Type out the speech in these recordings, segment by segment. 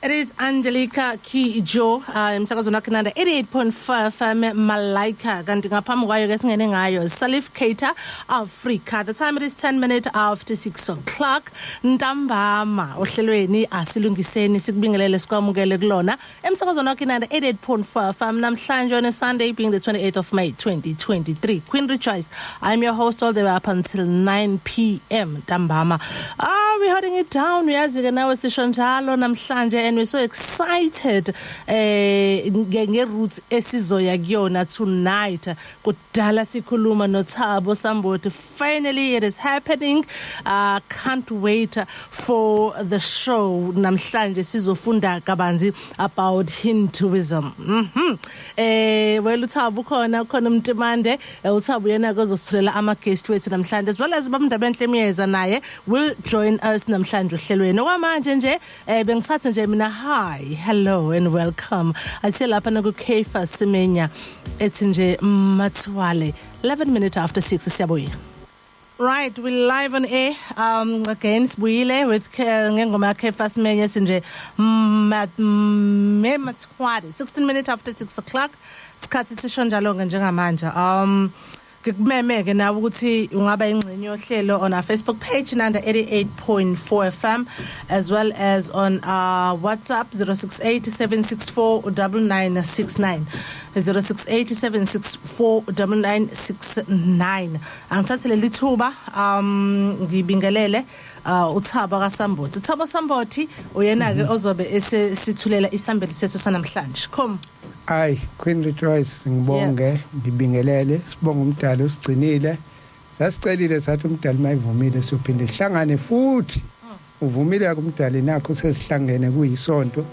It is Angelica Kijo, emsakazweni wakinanda 88.5 FM Malaika kanti ngaphambi kwayo ke singene ngayo Salif Keita Afrika. The time it is 10 minutes after 6 o'clock. Ntambama ohlelweni asilungiseni sikubingelele sikwamukele kulona emsakazweni wakinanda 88.5 FM namhlanje on a Sunday being the 28th of May 2023. Queen Rejoice, I'm your host all the way up until 9 p.m. Ntambama. We're holding it down. Uyazi ke nawe sisho njalo namhlanje and we're so excited nge-roots esizoya kuyona tonight. Kudala sikhuluma noThabo Sambothi. Finally it is happening. Can't wait for the show. Namhlanje sizofunda kabanzi about Hinduism. Well uThabo khona umntimande uThabo yena kozosithulela ama guest wethu namhlanje as well as bamndabenhle miyeza naye will join us namhlanje ohlelweni. Okwamanje nje bengisathi nje mina hi, hello and welcome. Asiya lapha na ku Kefa Simenya ethi nje Matswale 11 minutes after 6 siyabuya. Right, we're live on air again sibuyile with ngengoma Kefa Simenya ethi nje Matswale 16 minutes after 6 o'clock. Sikhathi sisho njalo njengamanje. Ngikubemeke nawe ukuthi ungaba ingxenye yohlelo on our Facebook page nanda 88.4 FM as well as on our WhatsApp 0687649969 0687649969. Angithathele lithuba ngibingelele uThabo kaSambothi. Thabo Sambothi uyena ke ozobe esithulela isambeli sethu sanamhlanje. Come. Ay, Queen Rejoice ngibonge ngibingelele sibonga umdalo usigcinile sasicelile sathi umdalo mayivumile sophinde sihlangane futhi uvumile kumdali nakho sesihlangene kuyisonto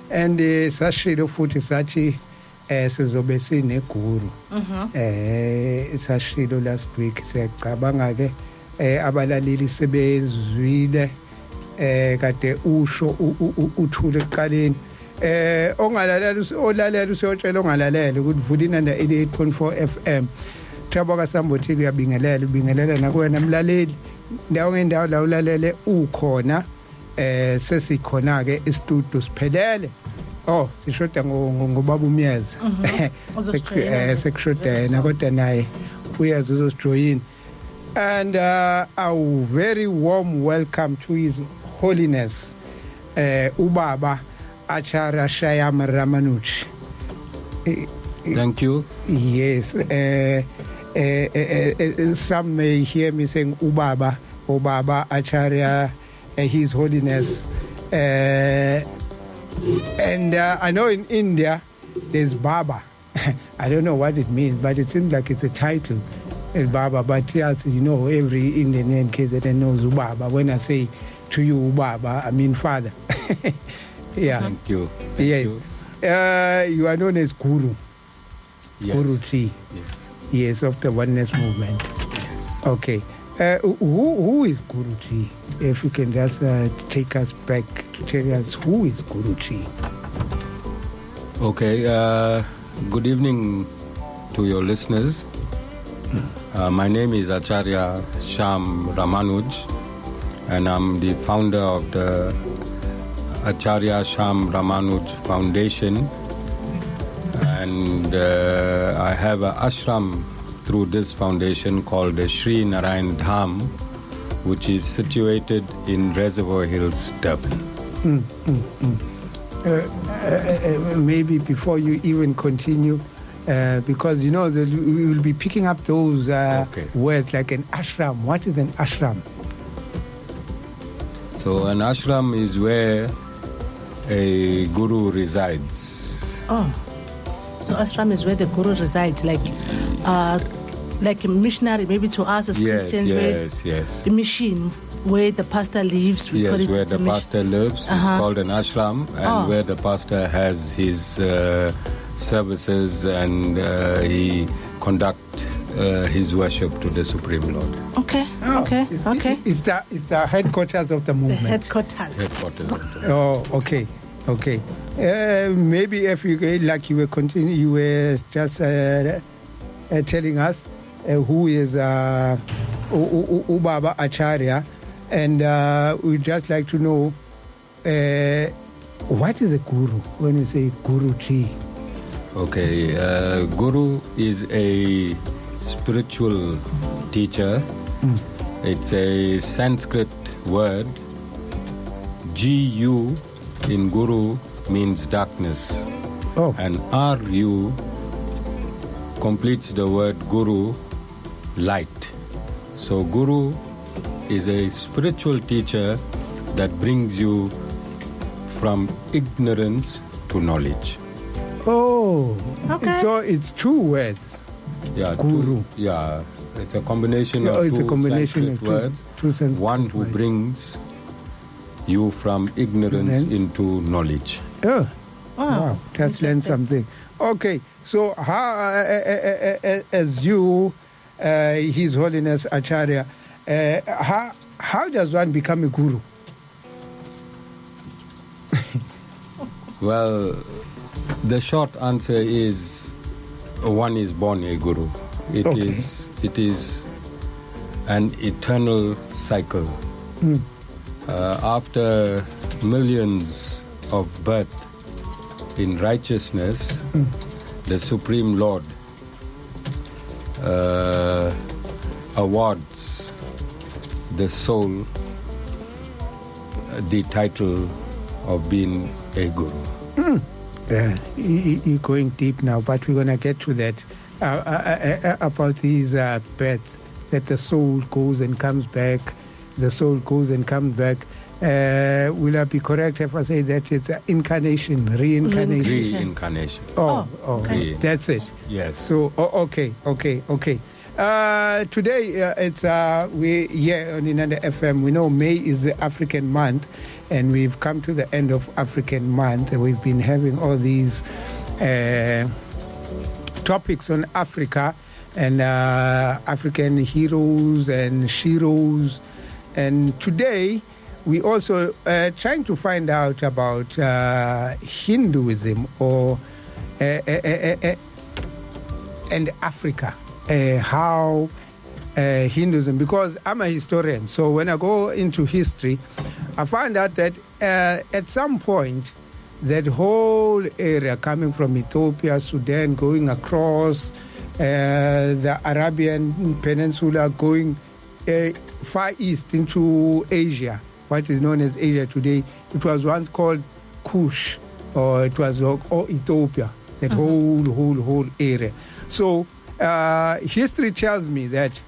and sashilo futhi sathi sizobe sineguru sashilo last week siyacabanga ke abalaleli sebezwile kade usho uthule eqaleni ongalalela usiyotshela ongalalela ukuthi vulina na 88.4 FM. Thabo kaSambothi kuyabingelela ubingelela nakuwena mlaleli ndawo ngendawo la ulalele ukhona sesikhona ke istudio siphelele sishoda ngobaba umyeza sekushoda kodwa naye uyazi uzosijoin and a very warm welcome to His Holiness ubaba Acharya Shyam Ramanuj. Thank you. Yes. Some may hear me saying Ubaba Acharya His Holiness. And I know in India there's Baba. I don't know what it means, but it seems like it's a title. It's Baba. But yes, you know, every Indian kid that knows Ubaba. When I say to you Ubaba, I mean Father. Yeah. Thank you. Yes. You are known as Guru. Yes. Guru Ji. Yes. Yes, of the oneness movement. Yes. Okay. Who is Guru Ji? If you can just take us back to tell us who is Guru Ji. Okay. Good evening to your listeners. My name is Acharya Shyam Ramanuj, and I'm the founder of the Acharya Shyam Ramanuj Foundation, and I have an ashram through this foundation called the Sri Narayan Dham, which is situated in Reservoir Hills, Durban. Maybe before you even continue, because you know that we will be picking up those words like an ashram. What is an ashram? So an ashram is where a guru resides. So ashram is where the guru resides, like a missionary, maybe to us as Christians. Yes. The mission where the pastor lives. Yes, where the pastor lives. It's called an ashram, and where the pastor has his services and he conducts his worship to the Supreme Lord. Okay. It's the headquarters of the movement. The headquarters. Okay. Maybe if you you were just telling us who is Ubaba Acharya, and we'd just like to know what is a guru when you say Guruji? Okay, Guru is a spiritual teacher. It's a Sanskrit word. Gu in Guru means darkness. Oh. And Ru completes the word Guru, light. So Guru is a spiritual teacher that brings you from ignorance to knowledge. Oh, Okay. so it's two words. Yeah, Guru. It's a combination of It's two a combination Sanskrit of words. two Sanskrit One who words. brings you from ignorance into knowledge. Oh, Wow. wow, just learned something. Okay, so how, as you, His Holiness Acharya, how does one become a guru? Well, the short answer is one is born a guru. It Okay. is an eternal cycle. After millions of birth in righteousness, the Supreme Lord awards the soul the title of being a guru. You're going deep now, but we're going to get to that about these births, that the soul goes and comes back, the soul goes and comes back. Will I be correct if I say that it's incarnation, reincarnation? Reincarnation. Oh, okay. That's it. Yes. So, okay. Today, it's we here on Inanda FM. We know May is the African month, and we've come to the end of African month. We've been having all these topics on Africa and African heroes and sheroes. And today, we also trying to find out about Hinduism or and Africa, how Hinduism, because I'm a historian, so when I go into history, I find out that at some point, that whole area coming from Ethiopia, Sudan, going across the Arabian Peninsula, going far east into Asia, what is known as Asia today, it was once called Kush, or it was or Ethiopia, that whole area. So history tells me that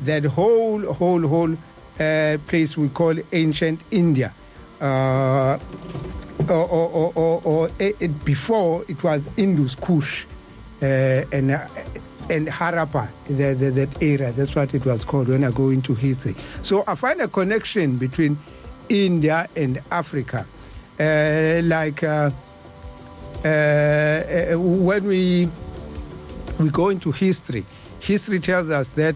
that whole place we call ancient India, before it was Indus, Kush, and Harappa, that area. That's what it was called when I go into history. So I find a connection between India and Africa. When we go into history tells us that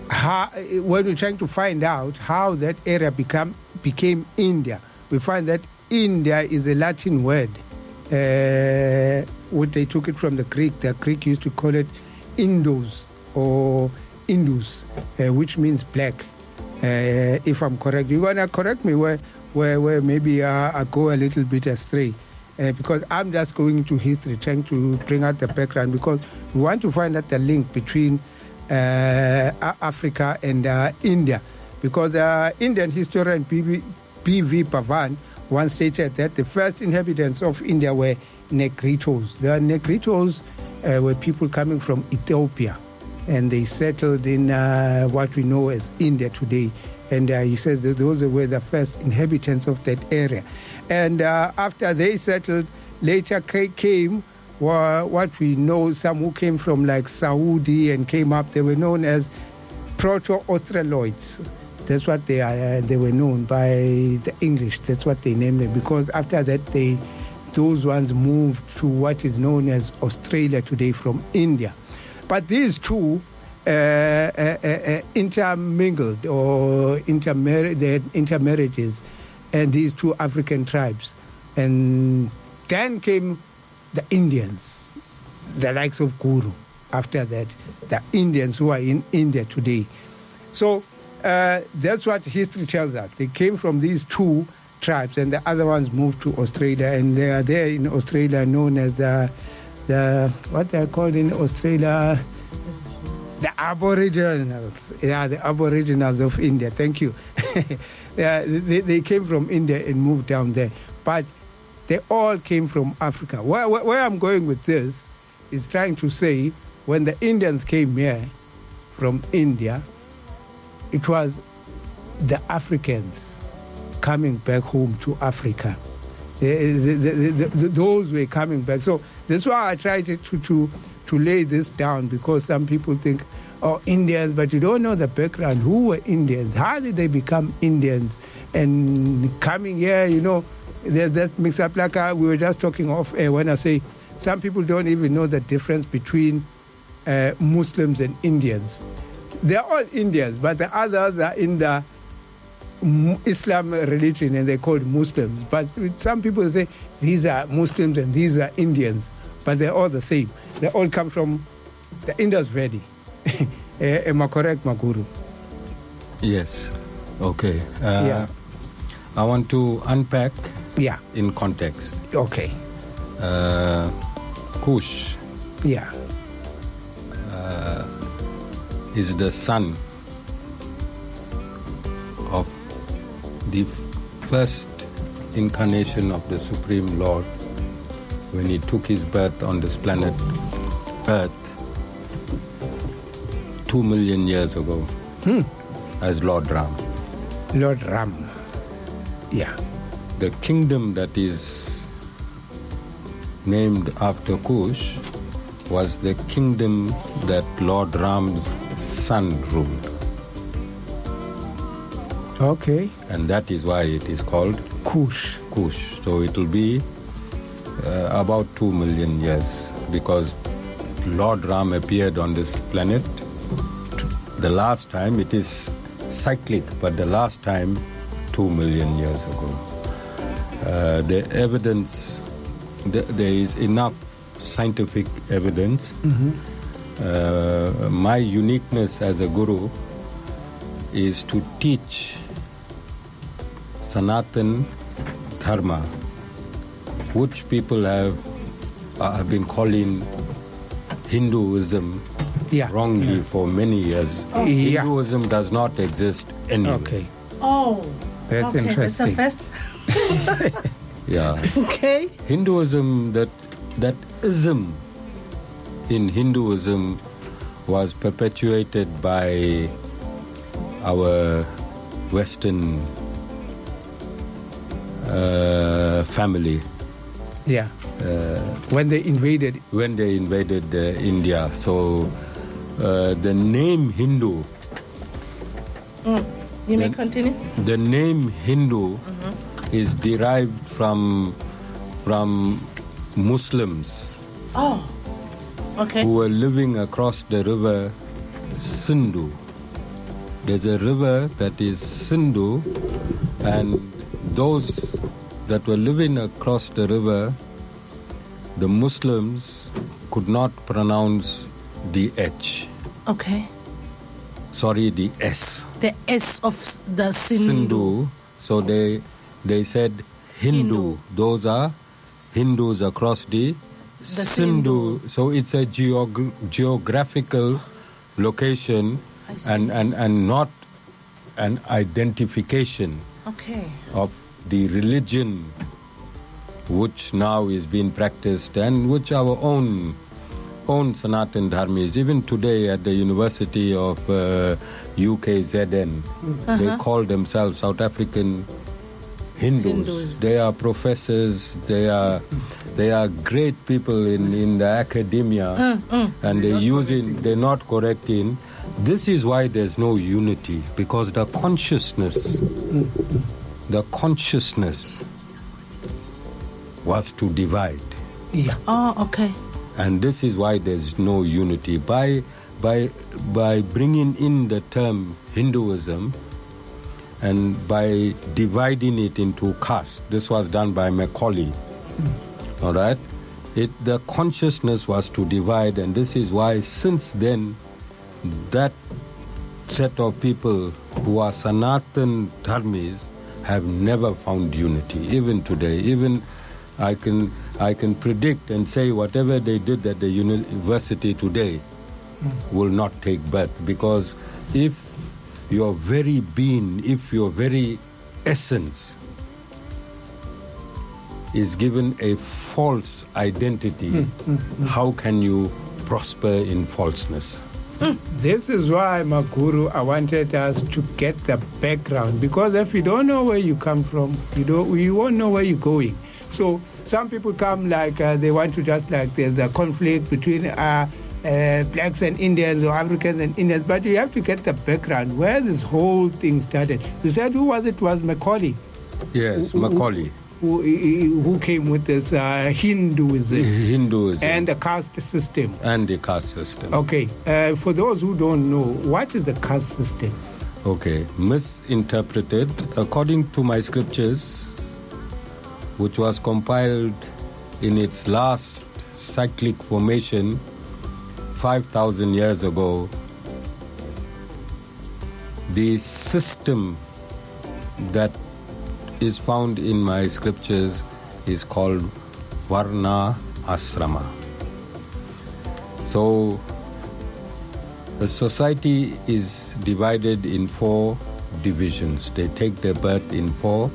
when we're trying to find out how that area became India, we find that India is a Latin word. What they took it from the Greek. The Greek used to call it Indos or Indus, which means black. If I'm correct, you wanna correct me where maybe I go a little bit astray, because I'm just going into history, trying to bring out the background, because we want to find out the link between Africa and India, because Indian historian B.V. Pavan once stated that the first inhabitants of India were Negritos. The Negritos were people coming from Ethiopia, and they settled in what we know as India today. And he said that those were the first inhabitants of that area. And after they settled, later came what we know, some who came from like Saudi and came up. They were known as Proto-Australoids. That's what they are. They were known by the English. That's what they named them, because after that those ones moved to what is known as Australia today from India. But these two intermingled or intermarriages, and these two African tribes, and then came the Indians, the likes of Guru. After that, the Indians who are in India today. So that's what history tells us. They came from these two tribes, and the other ones moved to Australia, and they are there in Australia known as the what they are called in Australia, the Aboriginals. Yeah, the Aboriginals of India. Thank you. Yeah, they came from India and moved down there, but they all came from Africa. Where I'm going with this is trying to say when the Indians came here from India, it was the Africans coming back home to Africa. Those were coming back. So that's why I tried to lay this down, because some people think, oh, Indians, but you don't know the background. Who were Indians? How did they become Indians? And coming here, you know, there's that mix up, like we were just talking off air when I say some people don't even know the difference between Muslims and Indians. They're all Indians, but the others are in the Islam religion and they're called Muslims. But some people say these are Muslims and these are Indians, but they're all the same. They all come from the Indus Valley. Am I correct, Maguru? Yes. Okay. Yeah. I want to unpack Yeah. in context. Okay. Kush Yeah. is the son of the first incarnation of the Supreme Lord when he took his birth on this planet Earth 2 million years ago as Lord Ram. Lord Ram. Yeah. The kingdom that is named after Kush was the kingdom that Lord Ram's son ruled. Okay. And that is why it is called Kush. Kush. So it will be about 2 million years, because Lord Ram appeared on this planet. The last time, it is cyclic, but the last time 2 million years ago. The evidence, there is enough scientific evidence. My uniqueness as a guru is to teach Sanatan Dharma, which people have been calling Hinduism Yeah. wrongly for many years. Yeah. Hinduism does not exist anywhere. Okay. Oh, That's okay. That's a interesting. first. Yeah. Okay. Hinduism, that ism in Hinduism was perpetuated by our Western family Yeah. When they invaded. when they invaded India. So the name Hindu, You may Then- continue. the name Hindu is derived from Muslims Oh, okay. who were living across the river Sindhu. There's a river that is Sindhu, and those that were living across the river, the Muslims could not pronounce the H. Okay. Sorry, the S. The S of the Sindhu. Sindhu. So they said Hindu. Hindu. Those are Hindus across the Sindhu. So it's a geographical location I see. and not an identification Okay. of the religion which now is being practiced and which our own Sanatan Dharmis, even today at the University of UKZN, they call themselves South African Hindus. They are professors, they are great people in the academia, and they're not correcting. This is why there's no unity, because the consciousness was to divide. Yeah. Oh, okay. And this is why there's no unity. By bringing in the term Hinduism and by dividing it into castes, this was done by Macaulay. All right? The consciousness was to divide, and this is why since then that set of people who are Sanatan Dharmis have never found unity, even today. Even I can predict and say whatever they did at the university today will not take birth, because if your very being, if your very essence is given a false identity, how can you prosper in falseness? This is why, Maguru, I wanted us to get the background, because if you don't know where you come from, you won't know where you're going. So some people come like they want to just like there's a conflict between blacks and Indians or Africans and Indians, but you have to get the background where this whole thing started. You said who was it? It was Macaulay. Yes, Macaulay. Who came with this Hinduism and the caste system. Okay, for those who don't know, what is the caste system? Okay, misinterpreted. According to my scriptures, which was compiled in its last cyclic formation 5,000 years ago, the system that is found in my scriptures is called Varna Asrama. So the society is divided in 4 divisions. They take their birth in 4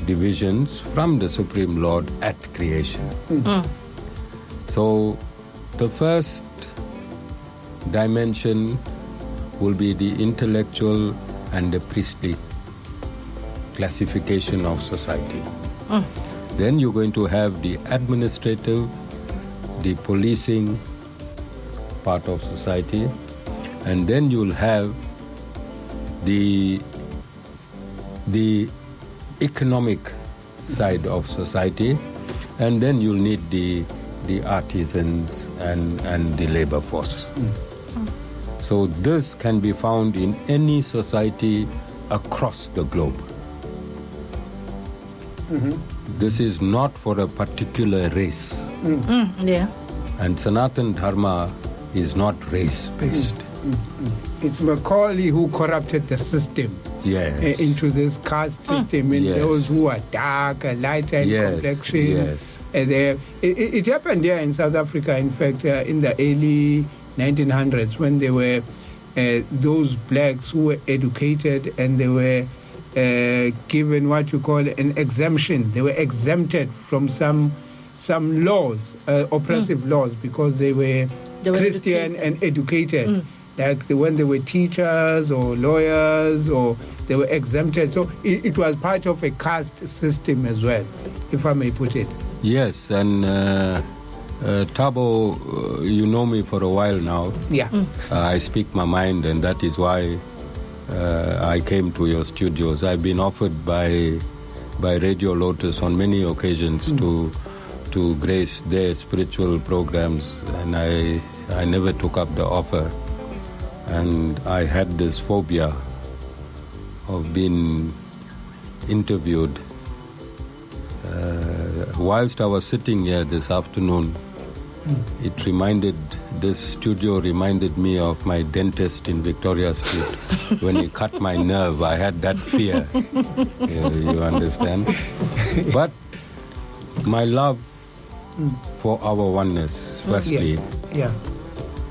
divisions from the Supreme Lord at creation. So the first dimension will be the intellectual and the priestly classification of society. Then you're going to have the administrative, the policing part of society, and then you'll have the economic side of society, and then you'll need the artisans and the labor force. So this can be found in any society across the globe. This is not for a particular race. Yeah. And Sanatan Dharma is not race-based. It's Macaulay who corrupted the system. Yes. Into this caste system, and those who are dark and lighter in complexion. Yes. And it happened here in South Africa, in fact, in the early 1900s, when there were those blacks who were educated and they were given what you call an exemption. They were exempted from some laws, oppressive laws, because they were Christian and educated. Like when they were teachers or lawyers, or they were exempted. So it was part of a caste system as well, if I may put it. Yes, and Thabo, you know me for a while now. Yeah. I speak my mind, and that is why I came to your studios. I've been offered by Radio Lotus on many occasions to grace their spiritual programs, and I never took up the offer. And I had this phobia of being interviewed. Whilst I was sitting here this afternoon, this studio reminded me of my dentist in Victoria Street. When he cut my nerve, I had that fear. You understand? But my love for our oneness, firstly,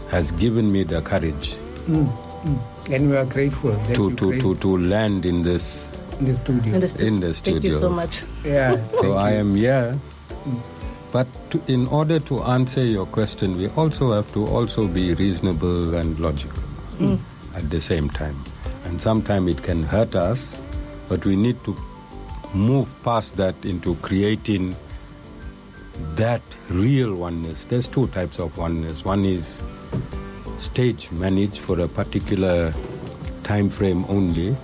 has given me the courage and we are grateful to land in this studio. Thank you so much. So I am here. But in order to answer your question, we also have to be reasonable and logical at the same time. And sometimes it can hurt us, but we need to move past that into creating that real oneness. There's 2 types of oneness. One is stage managed for a particular time frame only,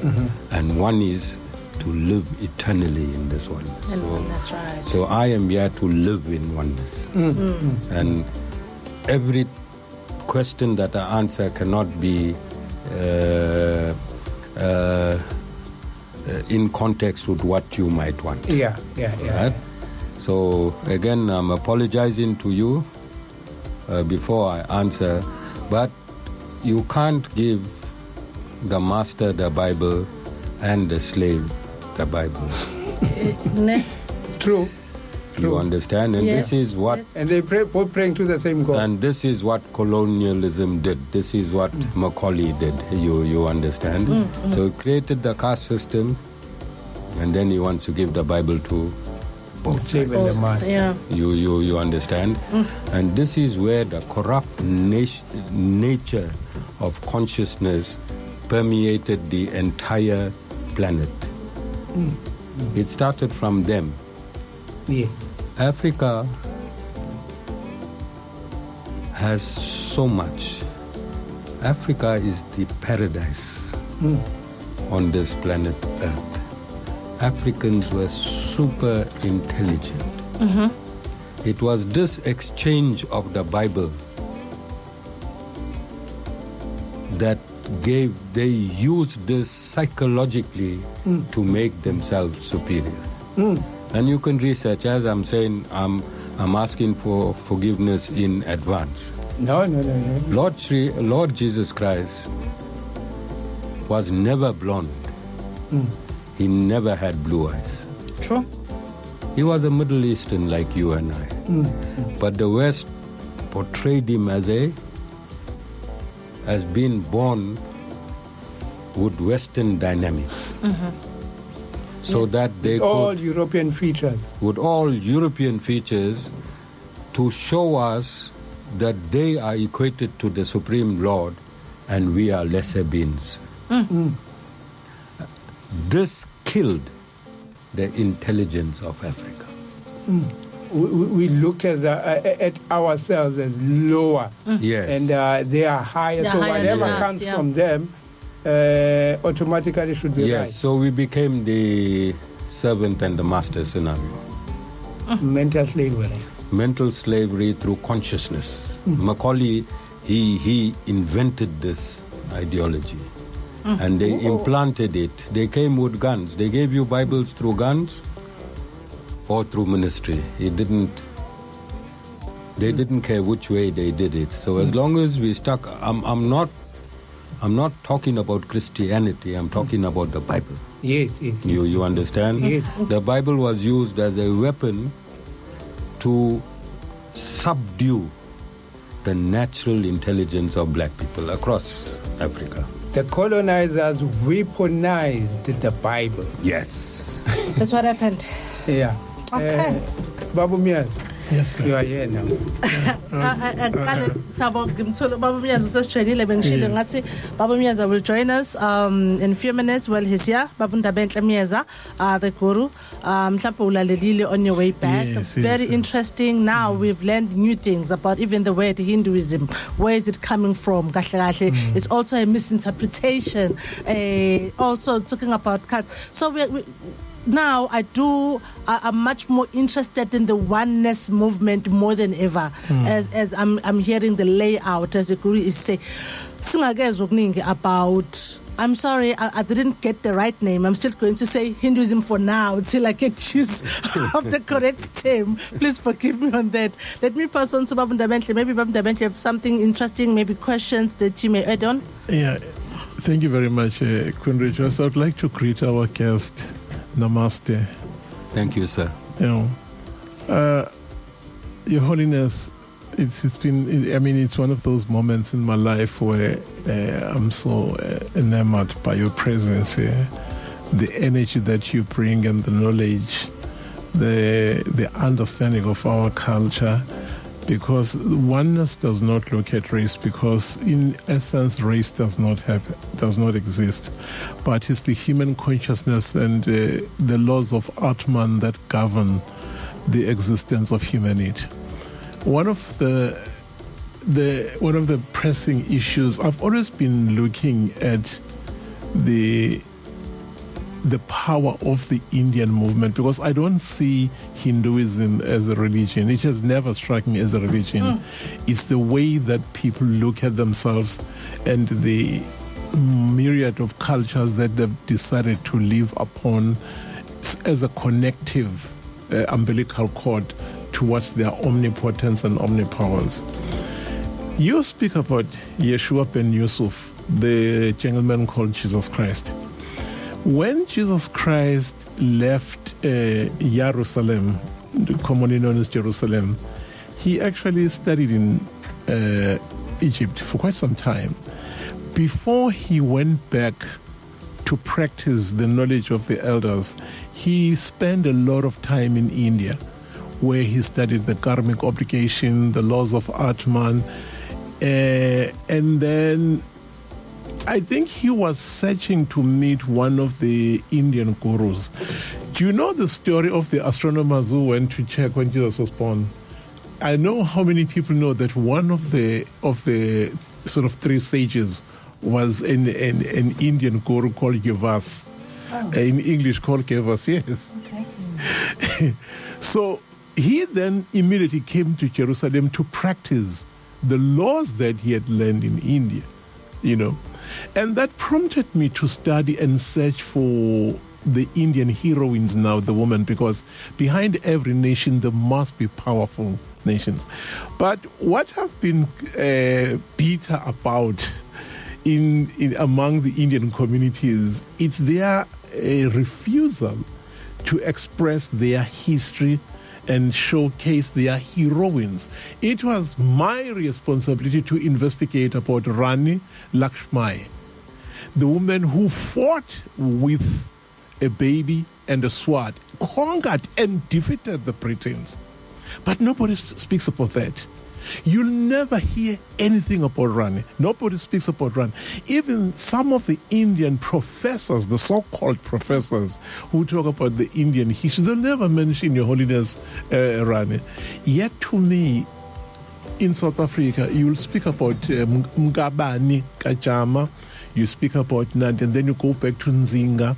and one is to live eternally in this oneness. That's right. So I am here to live in oneness. And every question that I answer cannot be in context with what you might want. Right? So again, I'm apologizing to you before I answer, but you can't give the master the Bible and the slave the Bible. True. You understand? And Yes, this is what... yes. And they both praying to the same God. And this is what colonialism did. This is what Macaulay did. You understand? So he created the caste system, and then he wants to give the Bible to both sides. Yeah. You understand? And this is where the corrupt nature of consciousness permeated the entire planet. It started from them. Yes. Africa has so much. Africa is the paradise on this planet Earth. Africans were super intelligent. It was this exchange of the Bible that they used this psychologically to make themselves superior. And you can research. As I'm saying, I'm asking for forgiveness in advance. No. Lord Jesus Christ was never blonde. He never had blue eyes. True. He was a Middle Eastern like you and I. But the West portrayed him as being born with Western dynamics. So that they all could, European features. with all European features, to show us that they are equated to the Supreme Lord and we are lesser beings. This killed the intelligence of Africa. We looked at ourselves as lower. Yes. And they are higher. They're So higher whatever than us, comes yeah. from them automatically should be Yes, right. so we became the servant and the master scenario. Mental slavery. Mental slavery through consciousness. Macaulay, he invented this ideology. And they implanted it. They came with guns. They gave you Bibles through guns or through ministry. They didn't care which way they did it. So as long as we stuck, I'm not talking about Christianity. I'm talking about the Bible. Yes. You understand? Yes. The Bible was used as a weapon to subdue the natural intelligence of black people across Africa. The colonizers weaponized the Bible. Yes. That's what happened. Yeah. Okay. Babu Mias. Yes, You sir. are here now. Aqale Thabo ngimthola Baba Mnyazi sesijwayelile bengishilo ngathi Baba Mnyazi will join us in a few minutes. Well, he's here. Baba Ndabenhle Mnyazi, the guru. Mhlawumbe ulalelile on your way back. Yes, Very yes. interesting. Now we've learned new things about even the word Hinduism. Where is it coming from? Kahle kahle. It's also a misinterpretation. Also talking about cut. So we now I'm much more interested in the oneness movement more than ever, as I'm hearing the layout, as the guru is saying. Singakezwa okuningi about, I'm sorry, I didn't get the right name. I'm still going to say Hinduism for now till I get use of the correct term. Please forgive me on that. Let me pass on to Babu Ndabenhle. Maybe Babu Ndabenhle, you have something interesting, maybe questions that you may add on. Yeah, thank you very much, Queen Rachel. I'd like to greet our guest. Namaste. Thank you, sir. Your Holiness, it's been, I mean, it's one of those moments in my life where I'm so enamored by your presence here, the energy that you bring and the knowledge, the understanding of our culture, because oneness does not look at race, because in essence race does not exist, but it's the human consciousness and the laws of Atman that govern the existence of humanity. One of the pressing issues, I've always been looking at the power of the Indian movement, because I don't see Hinduism as a religion. It has never struck me as a religion. It's the way that people look at themselves and the myriad of cultures that they've decided to live upon as a connective umbilical cord towards their omnipotence and omnipowers. You speak about Yeshua ben Yusuf, the gentleman called Jesus Christ. When Jesus Christ left Jerusalem, commonly known as Jerusalem, he actually studied in Egypt for quite some time. Before he went back to practice the knowledge of the elders, he spent a lot of time in India, where he studied the karmic obligation, the laws of Atman, and then I think he was searching to meet one of the Indian gurus. Do you know the story of the astronomers who went to check when Jesus was born? I know how many people know that one of the sort of three sages was an Indian guru called Gevas. In English called Gevas, yes. Okay. So he then immediately came to Jerusalem to practice the laws that he had learned in India, you know. And that prompted me to study and search for the Indian heroines now, the women, because behind every nation there must be powerful nations. But what I've been bitter about in among the Indian communities, it's their refusal to express their history and showcase their heroines. It was my responsibility to investigate about Rani Lakshmi, the woman who fought with a baby and a sword, conquered and defeated the Britons. But nobody speaks about that. You'll never hear anything about Rani. Nobody speaks about Rani. Even some of the Indian professors, the so-called professors who talk about the Indian history, they'll never mention Your Holiness Rani. Yet to me, in South Africa, you'll speak about Mngabani Kachama, you speak about Nandi, and then you go back to Nzinga,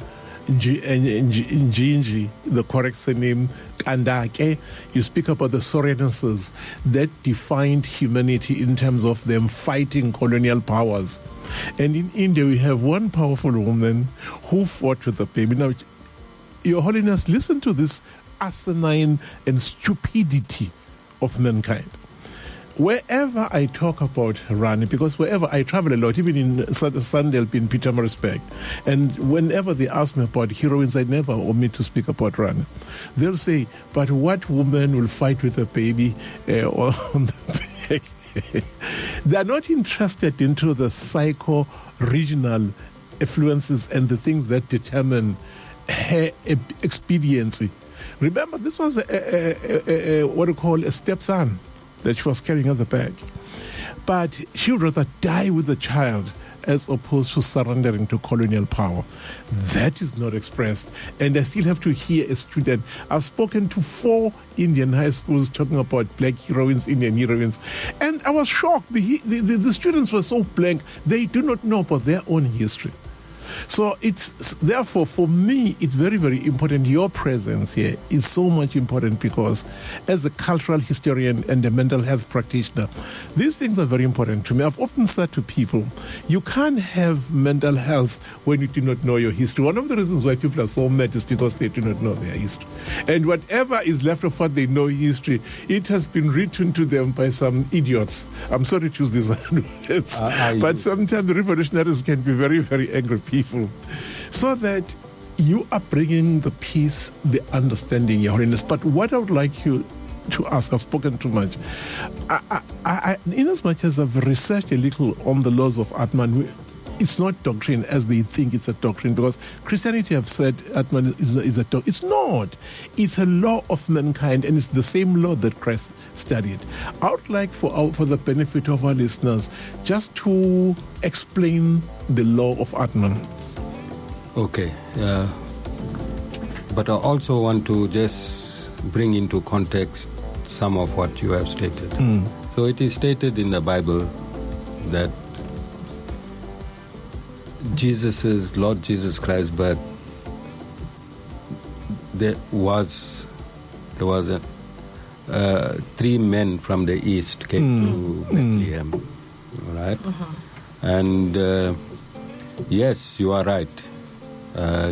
Njinji, the correct surname, Kandake. You speak about the Sorenenses that defined humanity in terms of them fighting colonial powers. And in India, we have one powerful woman who fought with the baby. Now, Your Holiness, listen to this asinine and stupidity of mankind. Wherever I talk about Rani, because wherever I travel a lot, even in Sandel, in Pietermaritzburg, and whenever they ask me about heroines, I never omit to speak about Rani. They'll say, but what woman will fight with a baby on the back? They are not interested into the psycho-regional influences and the things that determine her expediency. Remember, this was what we call a stepson that she was carrying at the back. But she would rather die with the child as opposed to surrendering to colonial power. That is not expressed. And I still have to hear a student. I've spoken to 4 Indian high schools talking about black heroines, Indian heroines. And I was shocked. The students were so blank. They do not know about their own history. So it's therefore, for me, it's very, very important. Your presence here is so much important because as a cultural historian and a mental health practitioner, these things are very important to me. I've often said to people, you can't have mental health when you do not know your history. One of the reasons why people are so mad is because they do not know their history. And whatever is left of what they know history, it has been written to them by some idiots. I'm sorry to use these words, but sometimes the revolutionaries can be very, very angry people. So that you are bringing the peace, the understanding, Your Holiness. But what I would like you to ask, I've spoken too much. In as much as I've researched a little on the laws of Atman, it's not doctrine as they think it's a doctrine, because Christianity have said Atman is a doctrine. It's not. It's a law of mankind, and it's the same law that Christ studied. I would like, for the benefit of our listeners, just to explain the law of Atman. Okay. But I also want to just bring into context some of what you have stated. So it is stated in the Bible that Lord Jesus Christ's birth, there was 3 men from the east came to Bethlehem, right? And yes, you are right.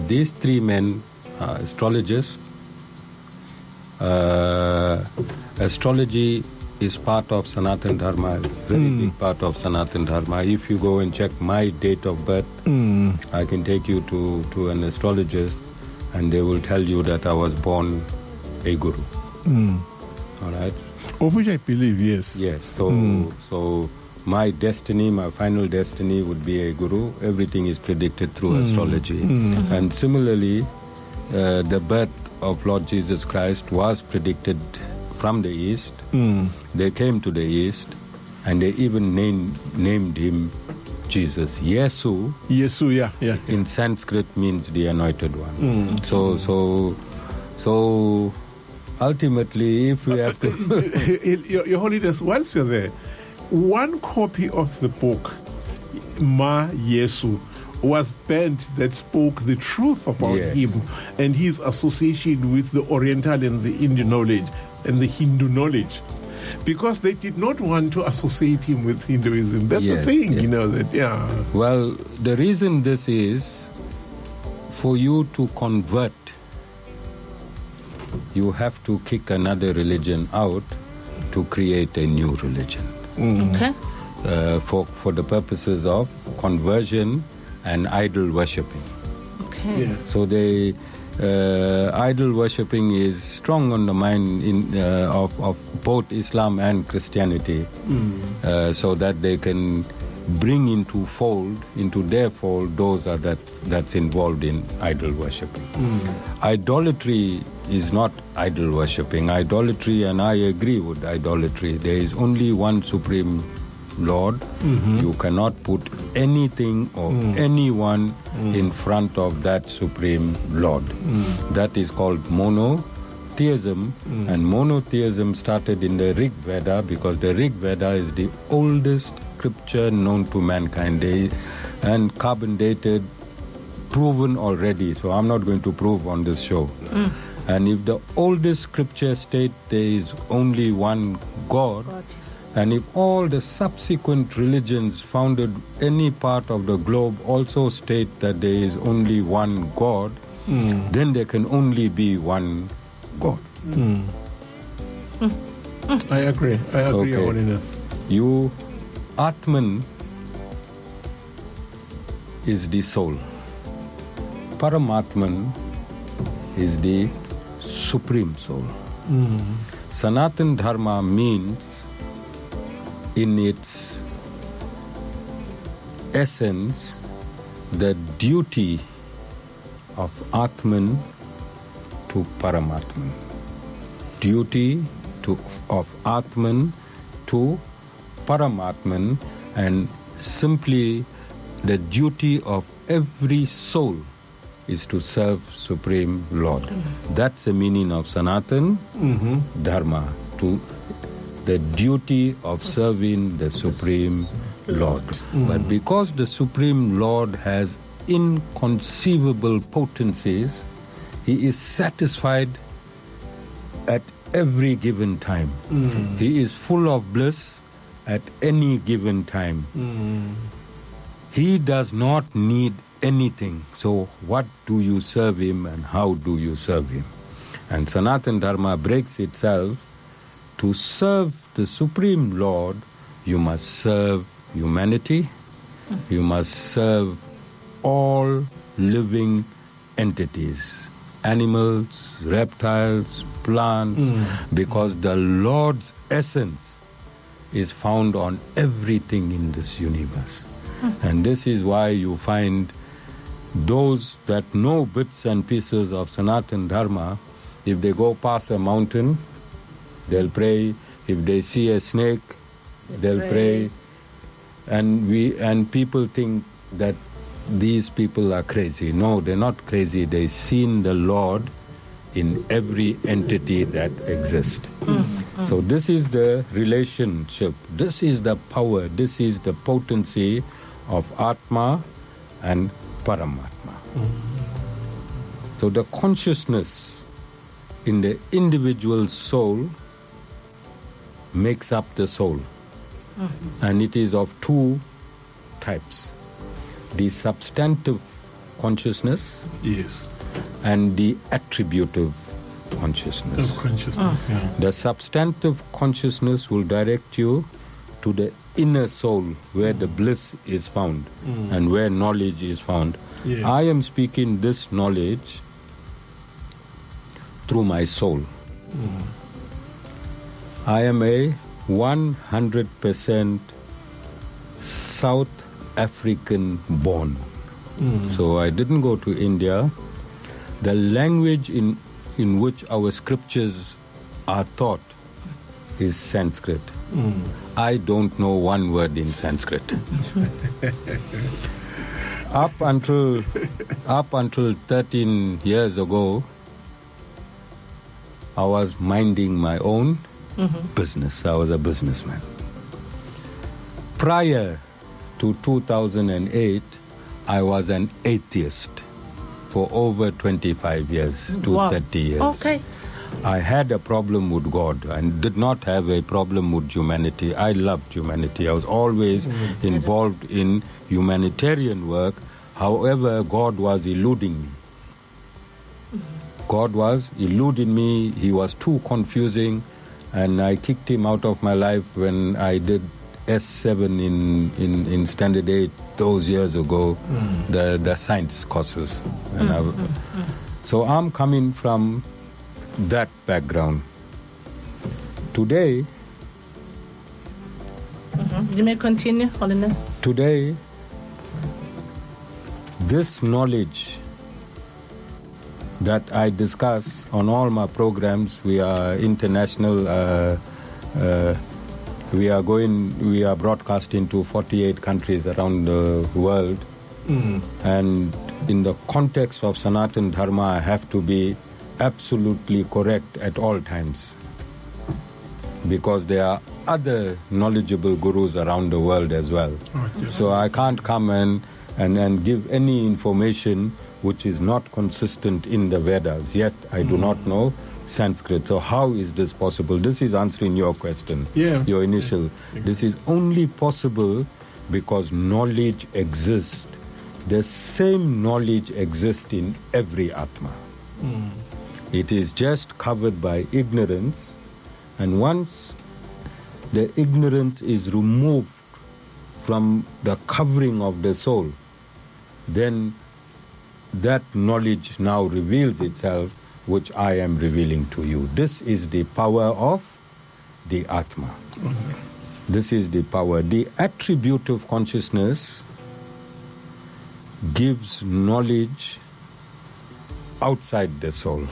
These 3 men are astrologers. Astrology is part of Sanatan Dharma, a very big part of Sanatan Dharma. If you go and check my date of birth, I can take you to an astrologist and they will tell you that I was born a guru. All right? Of which I believe, yes. Yes, so my destiny, my final destiny would be a guru. Everything is predicted through astrology. And similarly, the birth of Lord Jesus Christ was predicted from the East. They came to the East and they even named him Jesus. Yesu, yeah. in Sanskrit means the anointed one. So ultimately, if we have to... Your Holiness, once you're there, one copy of the book, Ma Yesu, was banned that spoke the truth about him and his association with the Oriental and the Indian knowledge and the Hindu knowledge, because they did not want to associate him with Hinduism. That's the thing, you know, that, Well, the reason this is, for you to convert, you have to kick another religion out to create a new religion. Okay. For the purposes of conversion and idol worshipping. Okay. Yeah. So they idol worshipping is strong on the mind of both Islam and Christianity, so that they can bring into their fold those that's involved in idol worshipping. Idolatry is not idol worshipping. Idolatry, and I agree with idolatry, there is only one supreme Lord. You cannot put anything or anyone in front of that supreme Lord. That is called monotheism, and monotheism started in the Rig Veda, because the Rig Veda is the oldest scripture known to mankind, and carbon dated, proven already, so I'm not going to prove on this show. And if the oldest scripture state there is only one God, and if all the subsequent religions founded any part of the globe also state that there is only one God, then there can only be one God. I agree, Your Holiness. You, Atman is the soul. Paramatman is the supreme soul. Sanatan Dharma means, in its essence, the duty of Atman to Paramatman. Duty of Atman to Paramatman, and simply the duty of every soul is to serve Supreme Lord. That's the meaning of Sanatan Dharma, to the duty of serving the Supreme Lord. But because the Supreme Lord has inconceivable potencies, he is satisfied at every given time. He is full of bliss at any given time. He does not need anything. So what do you serve him and how do you serve him? And Sanatan Dharma breaks itself. To serve the Supreme Lord, you must serve humanity, you must serve all living entities, animals, reptiles, plants, because the Lord's essence is found on everything in this universe. And this is why you find those that know bits and pieces of Sanatan Dharma, if they go past a mountain, they'll pray. If they see a snake, they'll pray. And people think that these people are crazy. No, they're not crazy. They've seen the Lord in every entity that exists. So this is the relationship. This is the power. This is the potency of Atma and Paramatma. So the consciousness in the individual soul makes up the soul. And it is of two types. The substantive consciousness Yes. and the attributive consciousness. Of consciousness, yeah. The substantive consciousness will direct you to the inner soul where the bliss is found and where knowledge is found. Yes. I am speaking this knowledge through my soul. I am a 100% South African born. So I didn't go to India. The language in which our scriptures are taught is Sanskrit. I don't know one word in Sanskrit. Up until 13 years ago, I was minding my own business. I was a businessman. Prior to 2008, I was an atheist for over 25 years to 30 years. Okay. I had a problem with God and did not have a problem with humanity. I loved humanity. I was always involved in humanitarian work. However, God was eluding me. God was eluding me. He was too confusing, and I kicked him out of my life when I did S7 in Standard 8 those years ago, the science courses. So I'm coming from that background. Today, You may continue, Holiness. Today, this knowledge that I discuss on all my programs, we are international, we are broadcasting to 48 countries around the world. And in the context of Sanatan Dharma, I have to be absolutely correct at all times, because there are other knowledgeable gurus around the world as well. So I can't come and give any information which is not consistent in the Vedas. Yet I do not know Sanskrit. So how is this possible? This is answering your question, your initial. This is only possible because knowledge exists. The same knowledge exists in every Atma. It is just covered by ignorance, and once the ignorance is removed from the covering of the soul, then that knowledge now reveals itself, which I am revealing to you. This is the power of the Atma. This is the power. The attribute of consciousness gives knowledge outside the soul,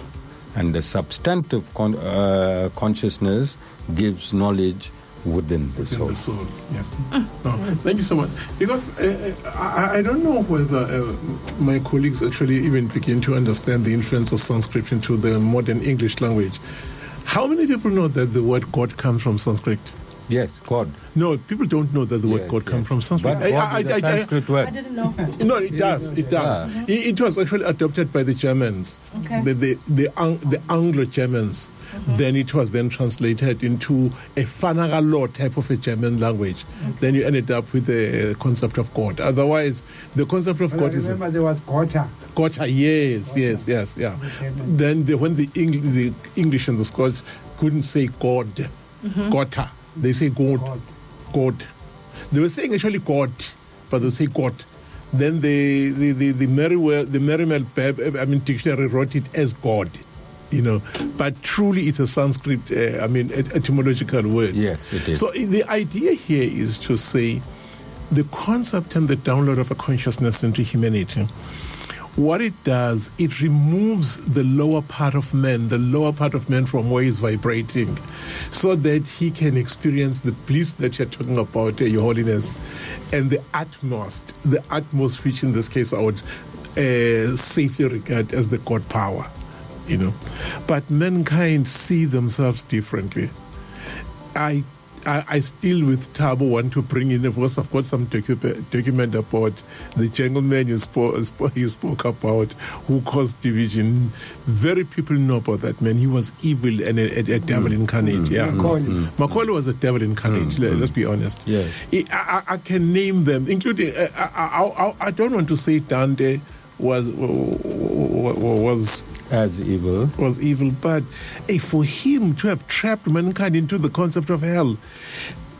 and the substantive consciousness gives knowledge within the soul. Yes. No, thank you so much. Because I don't know whether my colleagues actually even begin to understand the influence of Sanskrit into the modern English language. How many people know that the word God comes from Sanskrit? Yes, God. No, people don't know that the word God comes from Sanskrit. But God is a Sanskrit word. I didn't know. No, it does. It does. It was actually adopted by the Germans, the Anglo-Germans. Then it was then translated into a Fanagalo type of a German language. Then you ended up with the concept of God. Otherwise, the concept of God is... Remember there was Gotha. Gotha, yes. Then when the English and the Scots couldn't say God, Gotha, they say God. They were saying actually God, but they say God. Then the Merriam dictionary wrote it as God, but truly it's a Sanskrit, etymological word. Yes, it is. So the idea here is to say the concept and the download of a consciousness into humanity. What it does, it removes the lower part of man from where he's vibrating, so that he can experience the bliss that you're talking about, Your Holiness, and the utmost, which in this case I would safely regard as the God power, But mankind see themselves differently. I still, with Thabo, want to bring in, of course, I've got some document about the gentleman you spoke about, who caused division. Very people know about that man. He was evil and a devil incarnate. Macaulay was a devil incarnate, let's be honest. Yes. I can name them, including, I don't want to say Dante, was As evil. was evil, but for him to have trapped mankind into the concept of hell.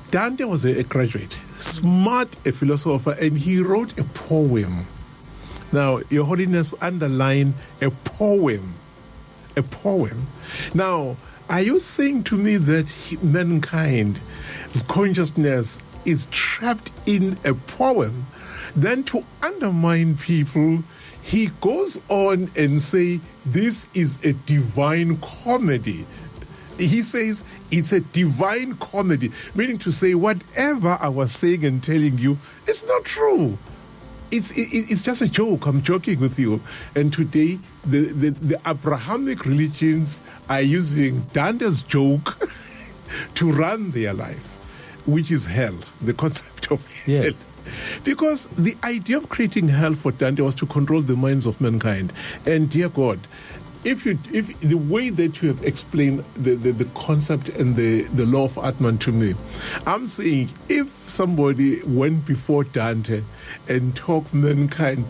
Dante was a graduate, smart, a philosopher, and he wrote a poem. Now, Your Holiness, underline a poem. A poem. Now, are you saying to me that mankind's consciousness is trapped in a poem? Then to undermine people, he goes on and say, this is a divine comedy. He says it's a divine comedy, meaning to say whatever I was saying and telling you, it's not true. It's just a joke. I'm joking with you. And today, the Abrahamic religions are using Dante's joke to run their life, which is hell, the concept of hell. Yes. Because the idea of creating hell for Dante was to control the minds of mankind. And dear God, if the way that you have explained the concept and the law of Atman to me, I'm saying if somebody went before Dante and taught mankind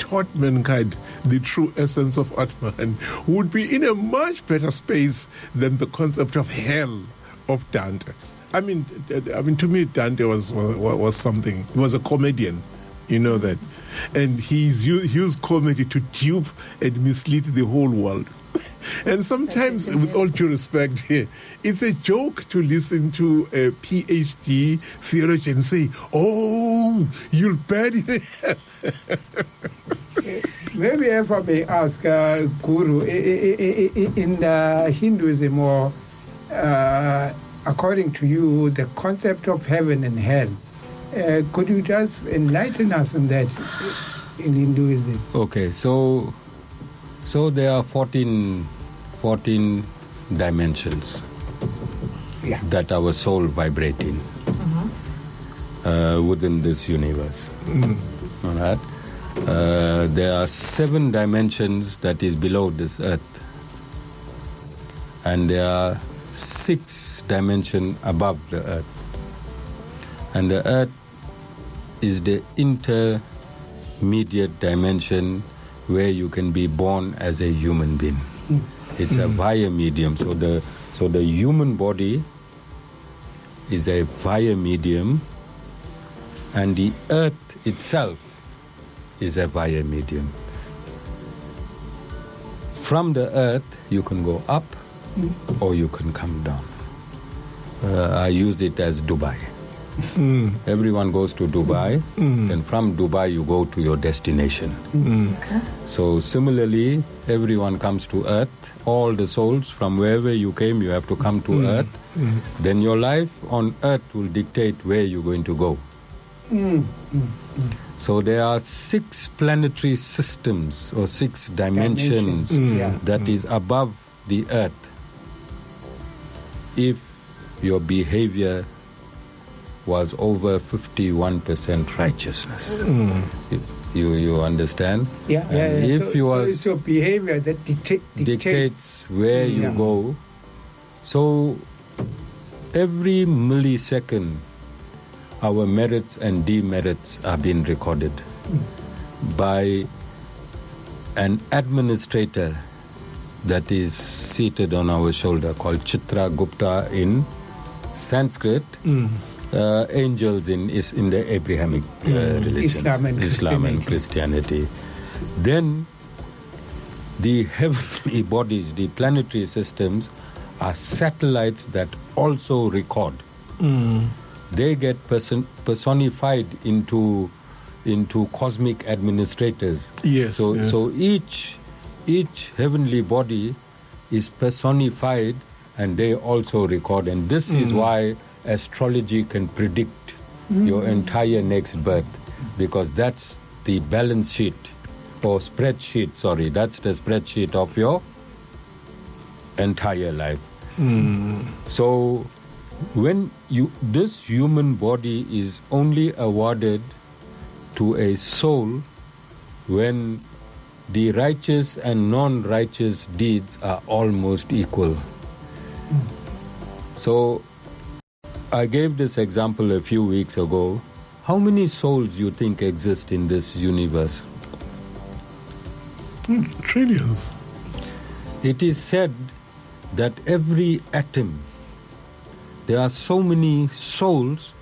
the true essence of Atman, would be in a much better space than the concept of hell of Dante. I mean, to me, Dante was something. He was a comedian, you know that, and he used comedy to dupe and mislead the whole world. And sometimes, with all due respect here, it's a joke to listen to a PhD theologian say, "Oh, you'll burn in hell." Maybe if I may ask, Guru, in Hinduism, or according to you, the concept of heaven and hell, could you just enlighten us on that in Hinduism? Okay, so there are 14 dimensions that our soul vibrating within this universe. All right. There are 7 dimensions that is below this earth, and there are 6 dimensions above the earth. And the earth is the intermediate dimension where you can be born as a human being. It's a via medium. So the human body is a via medium, and the earth itself is a via medium. From the earth, you can go up or you can come down. I use it as Dubai. Everyone goes to Dubai, and from Dubai you go to your destination. Okay. So similarly, everyone comes to earth. All the souls from wherever you came, you have to come to earth. Then your life on earth will dictate where you're going to go. So there are 6 planetary systems or 6 dimensions that is above the earth. If your behavior was over 51% righteousness. You understand? If so it's your behavior that dictates where you go. So every millisecond, our merits and demerits are being recorded by an administrator that is seated on our shoulder, called Chitra Gupta in Sanskrit. Angels in the Abrahamic religions, Islam and Christianity. Then the heavenly bodies, the planetary systems, are satellites that also record. They get personified into cosmic administrators. So each heavenly body is personified, and they also record. And this is why astrology can predict your entire next birth, because that's the balance sheet or spreadsheet. That's the spreadsheet of your entire life. So when this human body is only awarded to a soul when the righteous and non-righteous deeds are almost equal. So I gave this example a few weeks ago. How many souls you think exist in this universe? Trillions. It is said that every atom, there are so many souls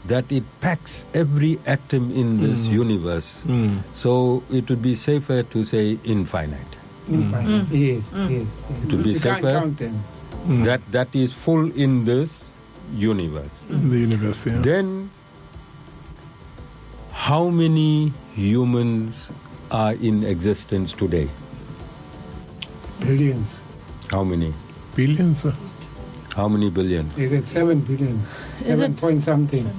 that it packs every atom in this universe. So it would be safer to say infinite. Yes. It would be You can't safer count them. that is full in this universe. The universe, yeah. Then, how many humans are in existence today? Billions. How many? Billions. How many billion? Is it 7 billion? Is 7 it- point something.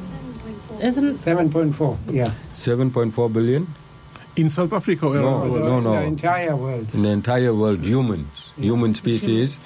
Isn't 7.4, yeah. 7.4 billion? In South Africa, or No. The entire world. In the entire world, humans, human species,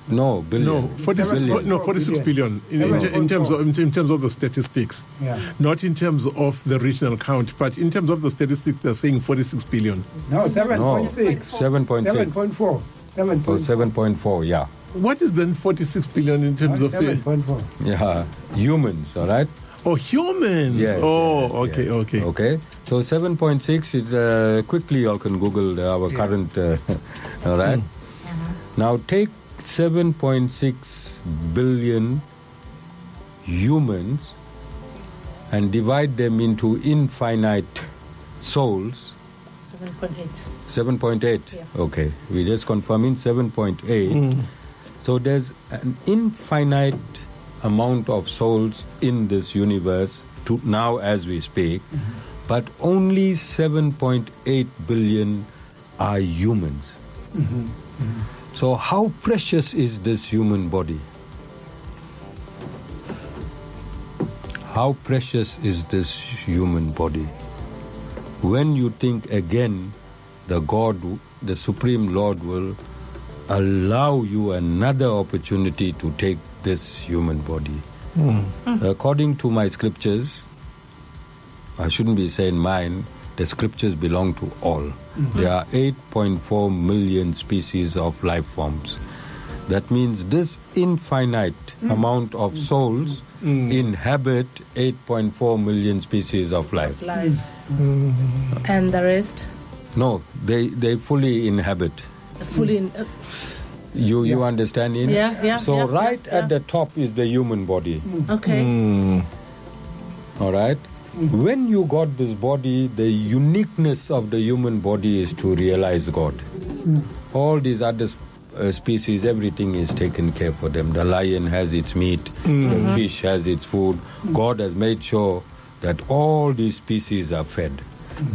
no, billion. no, 46 billion in terms of the statistics. Yeah. Not in terms of the regional count, but in terms of the statistics, they're saying 46 billion. No, 7.6. 7.6. 7.4. 7.4. Oh, 7.4, yeah. What is then 46 billion in terms of 7.4. Yeah, humans, all right? Oh, humans. Yes, Okay. Okay, so 7.6 is, quickly you all can Google our current, all right? Now take 7.6 billion humans and divide them into infinite souls. 7.8. 7.8. Yeah. Okay, we just confirming 7.8. So there's an infinite amount of souls in this universe to now as we speak, but only 7.8 billion are humans. So how precious is this human body? How precious is this human body? When you think again, the Supreme Lord will allow you another opportunity to take this human body. According to my scriptures, I shouldn't be saying mine, the scriptures belong to all. There are 8.4 million species of life forms. That means this infinite amount of souls inhabit 8.4 million species of life. And the rest? No, they fully inhabit. Fully. You understand? Ina? Yeah. So yeah, right yeah, at the top is the human body. Okay. All right? When you got this body, the uniqueness of the human body is to realize God. All these other species, everything is taken care for them. The lion has its meat, the fish has its food. God has made sure that all these species are fed.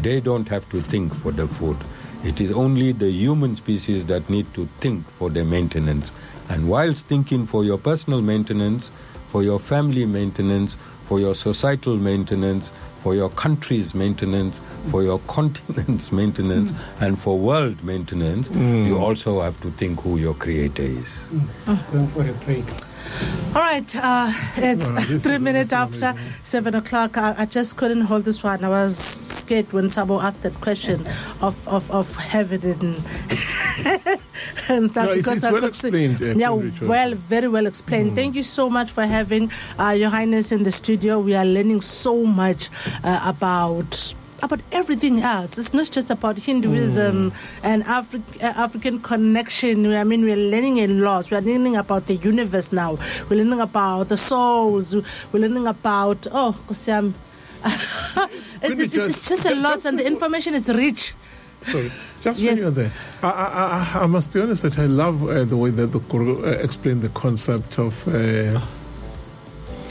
They don't have to think for the food. It is only the human species that need to think for their maintenance. And whilst thinking for your personal maintenance, for your family maintenance, for your societal maintenance, for your country's maintenance, for your continent's maintenance, and for world maintenance, you also have to think who your creator is. Going for a break. All right, it's 3 minutes after 7 o'clock. I just couldn't hold this one. I was scared when Sabo asked that question of heaven and stuff. No, it's because I well could see- explained, Yeah, Richard. very well explained. Thank you so much for having Your Highness in the studio. We are learning so much about everything else. It's not just about Hinduism and African connection. I mean, we're learning a lot. We're learning about the universe now. We're learning about the souls. We're learning about, Kosiam. It's just a lot, and the information is rich. Sorry, just Yes. when you're there, I must be honest that I love the way that the Quran explained the concept of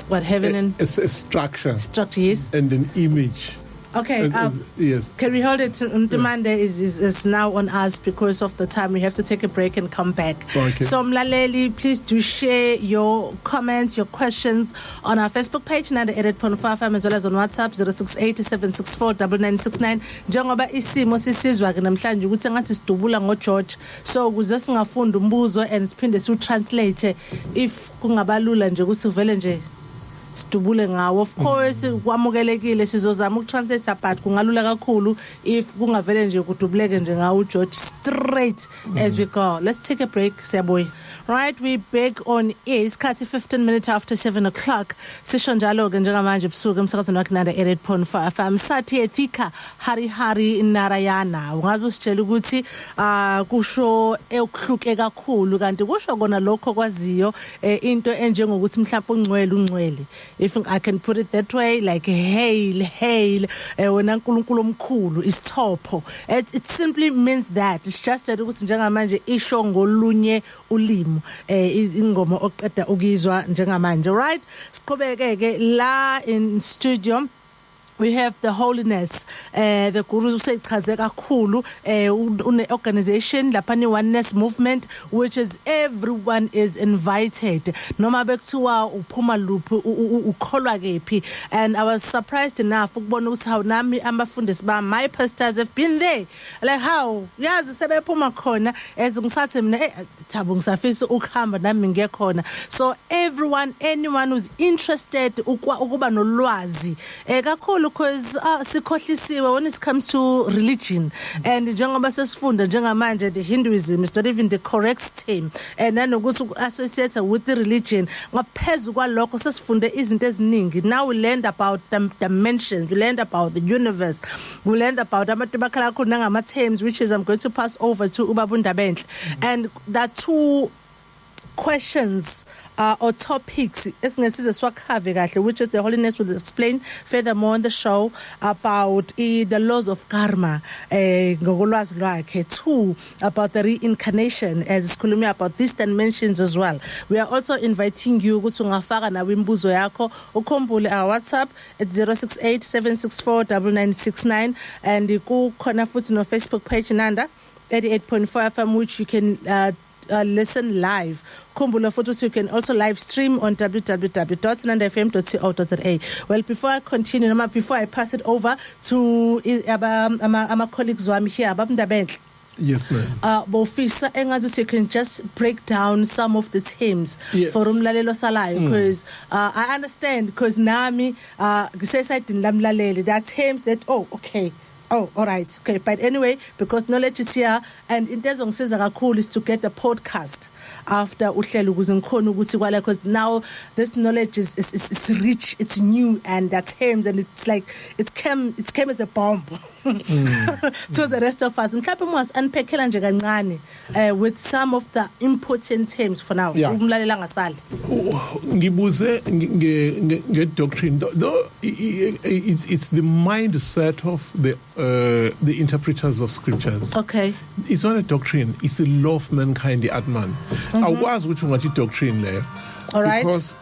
What, heaven and a structure structure is? and an image. Okay. Yes. Can we hold it? Demand is now on us because of the time. We have to take a break and come back. Okay. So, Mlaleli, please do share your comments, your questions on our Facebook page, 98.5 as well as on WhatsApp, 068-764-9969. Njengoba isimo sisizwa ke namhlanje ukuthi ngathi sidubula ngoGeorge. So, kuze singafunda umbuzo and siphinde siwutranslate if kungabalula nje ukuthi uvele nje sidubule ngawo. Of course kwamukelekile sizozama ukutranslate but kungalula kakhulu if kungavele nje kudubuleke nje ngawo George straight as we go. Let's take a break, siyabuya. Right, we big on is Kati 15 minutes after 7 o'clock. Sisho njalo ke njengamanje ebusuku emsakazweni waKnanda 88.5 FM. Sathi ethika hari narayana. Ungazi usitshela ukuthi kusho ekuhluke kakhulu kanti kusho kona lokho kwaziyo into enjengokuthi mhlawumbe ungcwele. If I can put it that way, like hail wena uNkulunkulu omkhulu isithopho. It simply means that it's just that ukuthi njengamanje isho ngolunye ulimi ingoma oqeda ukizwa njengamanje. Right, siqhubeke ke la in studio. We have the holiness, the guru usechaze kakhulu une organization lapha oneness movement, which is everyone is invited noma bekuthiwa uphuma luphi ukholwa kephi. And I was surprised enough ukubona ukuthi how nami abafundisi ba my pastors have been there, like how yazi sebephuma khona ezingisathi mina thabo ngisafisa ukuhamba nami ngekhona. So anyone who's interested ukuba nolwazi kakhulu, because sikhohlisiwe when it comes to religion. And njengoba sesifunda njengamanje the Hinduism is not even the correct term, and nanokuthi associate with the religion. Ngaphezulu kwalokho sesifunde izinto eziningi. Now we learned about dimensions, we learned about the universe, we learned about abantu bakhala khona ngama terms, which is I'm going to pass over to Ubabunda Bentle. And that two questions or topics esingesize swakhave kahle, which is the holiness will explain furthermore on the show about the laws of karma ngokolwazi lwakhe. Two, about the reincarnation, as sikhuluma about these dimensions as well. We are also inviting you ukuthi ungafaka nawe imibuzo yakho, ukhombule our WhatsApp at 0687649969, and kukhona futhi no Facebook page Nanda 88.4 FM, which you can listen live. Kumbula photos, you can also live stream on www.nandafm.co.za. Well, before I continue, before I pass it over to my colleagues who here, Babunda Bentle. Yes, ma'am. Bofisa engathi you can just break down some of the terms for umlalelo salayo, because I understand, because nami ngisesayidini lamlaleli there are terms that okay. Oh, all right. Okay. But anyway, because knowledge is here, and into ezongisiza kakhulu is to get the podcast after uhlelo ukuze ngikhona ukuthi kwala, because now this knowledge is rich, it's new, and that terms, and it's like it came as a bomb to the rest of us. Mhlawumbe must unpackela nje kancane with some of the important terms for now. Umlalela ngasali. Ngibuze nge doctrine, though it's the mindset of the interpreters of scriptures. Okay. It's not a doctrine, it's a law of mankind, the Atman. Awazi ukuthi ungathi doctrine leyo. All right. Because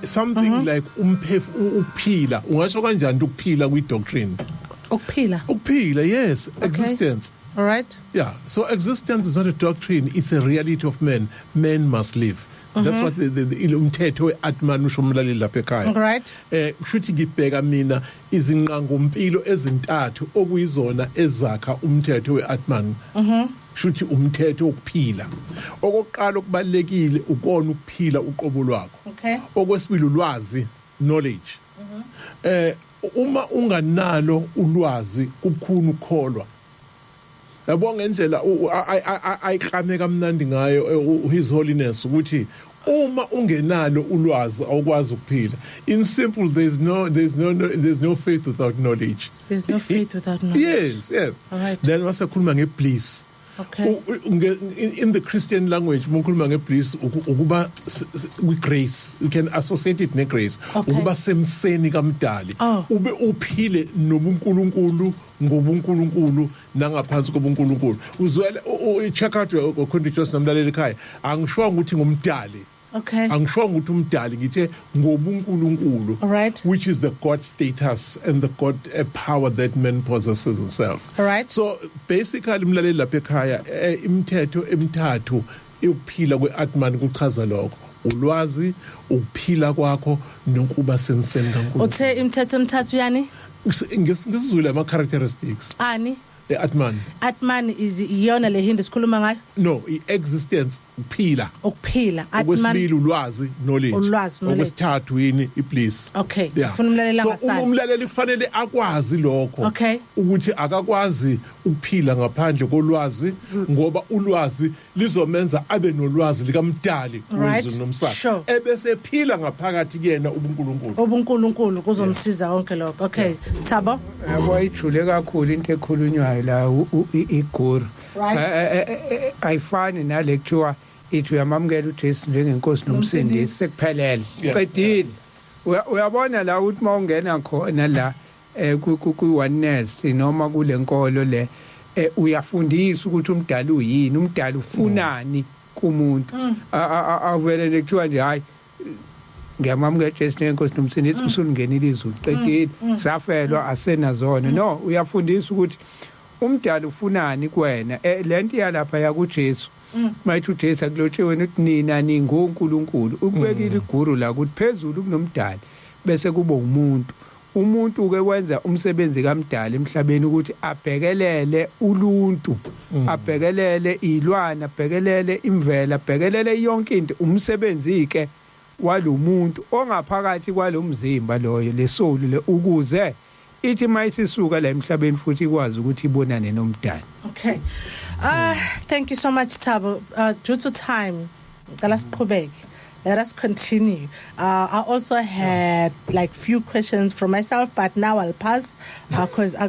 something like ukuphila, ungasho kanjani ukuphila kwi doctrine? Ukuphila, yes, okay. Existence. All right. Yeah, so existence is not a doctrine, it's a reality of man. Men must live. That's what the umthetho weAtman usho umlaleli lapha ekhaya. Right. Kushuthi ngibheka mina izinqangompilo ezintathu okuyizona ezakha umthetho weAtman. Shuthi umthetho wokuphila. Okokuqala okubalekile ukona ukuphila uqobo lwakho. Okay. Okwesibili ulwazi, knowledge. Uma unganalo ulwazi kubukhulu ukholwa. Yabo ngendlela ayiqame kamnandi ngayo His Holiness ukuthi uma ungenalo ulwazi awukwazi ukuphila. In simple, there's no faith without knowledge. There's no faith without knowledge. Yes. All right. Then wasekhuluma ngebliss. Okay. In the Christian language, mukhuluma ngebliss ukuba with grace. You can associate it ne grace. Ukuba semseni kamdali. Ube uphile nobunkulunkulu ngobunkulunkulu nangaphansi kobunkulunkulu. Uzwele check out your conditions namlaleli ekhaya. Angisho ukuthi ngumdali. Okay. Angisho ukuthi umdali ngithe ngobunkulunkulu. All right. Which is the God status and the God power that man possesses himself. All right. So basically umlaleli lapha ekhaya imithetho emithathu ukuphila kweAtman kuchaza lokho. Ulwazi, ukuphila kwakho nokuba semseni kaNkulunkulu. Uthe imithetho emithathu yani? Ngisizwile ama characteristics. Ani? Atman. Atman is iyona le Hindu sikhuluma ngayo? No, existence. ukuphila ukuphila okwesibili ulwazi knowledge Ulwazi, knowledge. okwesithathu yini ibliss Okay, Yeah. ufuna umlaleli so angasali. umlaleli kufanele akwazi lokho Okay. ukuthi akakwazi ukuphila ngaphandle kolwazi ngoba ulwazi lizomenza abe nolwazi likamdali Right. wezulu nomhlaba Sure. ebese ephila ngaphakathi kuyena ubuNkulunkulu ubuNkulunkulu kuzomsiza konke lokho. Okay, Thabo. yabo ijule kakhulu into ekhulunywayo la iguru Right. ayifani nale kuthiwa ithi uyamamukela uJesu njengenkosi nomsindisi sekuphelele Yeah. qedile uyabona la ukuthi mawungena khona la ku-oneness noma kule nkolo le uyafundisa ukuthi umdali uyini umdali ufunani kumuntu avele nje kuthiwa nje hayi ngiyamamukela uJesu njengenkosi nomsindisi usungenile izulu qedile safelwa asenazona no uyafundisa ukuthi umdali ufunani kuwena lento yalapha yakuJesu mayithi uJesu akulotshiwe ukuthi nina ningonkulunkulu ukubekile iguru la ukuthi phezulu kunomdali bese kuba umuntu ke wenza umsebenzi kamdali emhlabeni ukuthi abhekelele uluntu abhekelele ilwana abhekelele imvela abhekelele yonke into umsebenzi ke walomuntu ongaphakathi kwalomzimba loyo lesoul le ukuze ithi mayisisuka la emhlabeni futhi ikwazi ukuthi ibonane nomdali. Okay. Thank you so much, Thabo. Due to time, let us continue. I also had like few questions from myself, but now I'll pass because I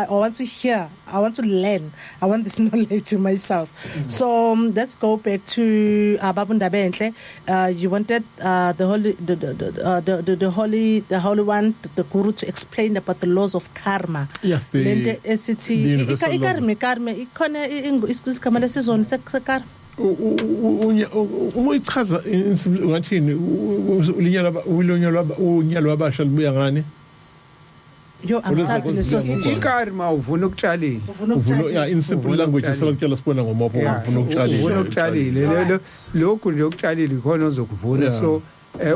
want to hear, I want to learn, I want this knowledge myself. So let's go back to Babunda Bentle. You wanted the holy one, the guru, to explain about the laws of karma. Yes, the universal laws. Uma ichaza ngathini unyalo wabasha libuya ngani Yo angisazi leso sisho ikarma uvuna ukutshalile uvuna in simple language selakutshela sibona ngomopo uvuna ukutshalile lokhu nje ukutshalile khona ozokuvuna so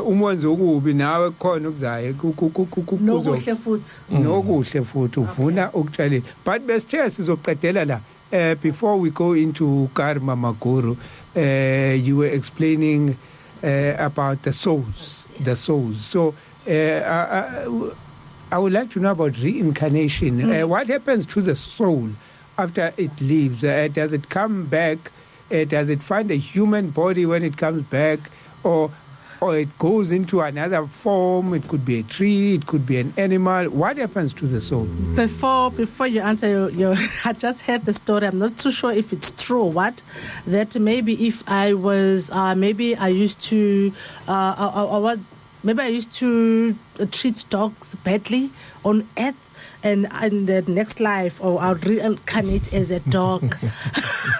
umonzi okubi nawe khona okuzayo nokuhle futhi uvuna ukutshalile but besithe sizoqedela la before we go into karma maguru you were explaining about the souls so I would like to know about reincarnation. What happens to the soul after it leaves? Does it come back? Does it find a human body when it comes back? Or it goes into another form? It could be a tree, it could be an animal. What happens to the soul? Before you answer your I just heard the story. I'm not too sure if it's true or what. That maybe if I was, maybe I used to, maybe I used to treat dogs badly on earth, and in the next life, or I'll reincarnate as a dog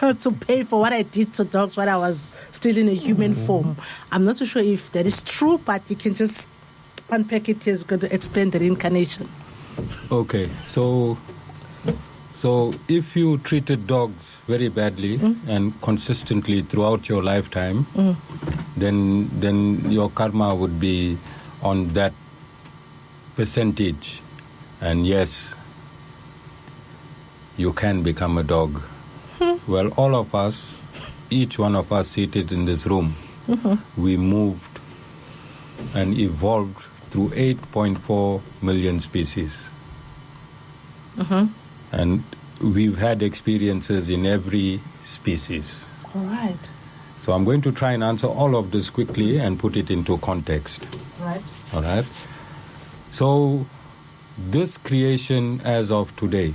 to pay for what I did to dogs when I was still in a human form. I'm not too sure if that is true, but you can just unpack it here. It's going to explain the reincarnation. Okay, so if you treated dogs very badly and consistently throughout your lifetime, then your karma would be on that percentage. And yes, you can become a dog. Well, all of us, each one of us seated in this room, we moved and evolved through 8.4 million species. And we've had experiences in every species. All right. So I'm going to try and answer all of this quickly and put it into context. Right. All right? So this creation as of today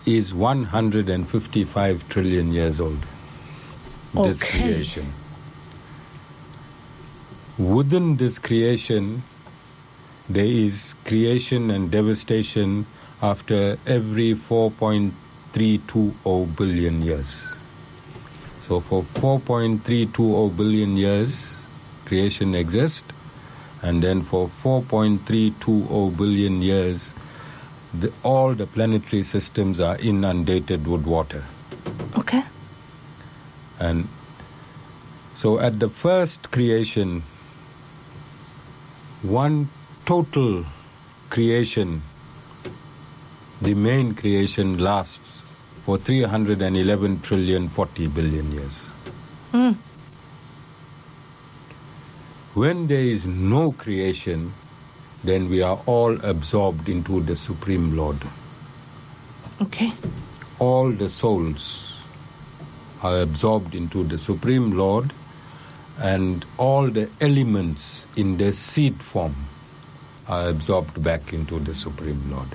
is 155 trillion years old. This creation. Within this creation, there is creation and devastation after every 4.320 billion years. So for 4.320 billion years, creation exists, and then for 4.320 billion years, all the planetary systems are inundated with water. Okay. And so at the first creation, one total creation, the main creation lasts for 311 trillion 40 billion years. When there is no creation, then we are all absorbed into the Supreme Lord. Okay. All the souls are absorbed into the Supreme Lord, and all the elements in their seed form are absorbed back into the Supreme Lord.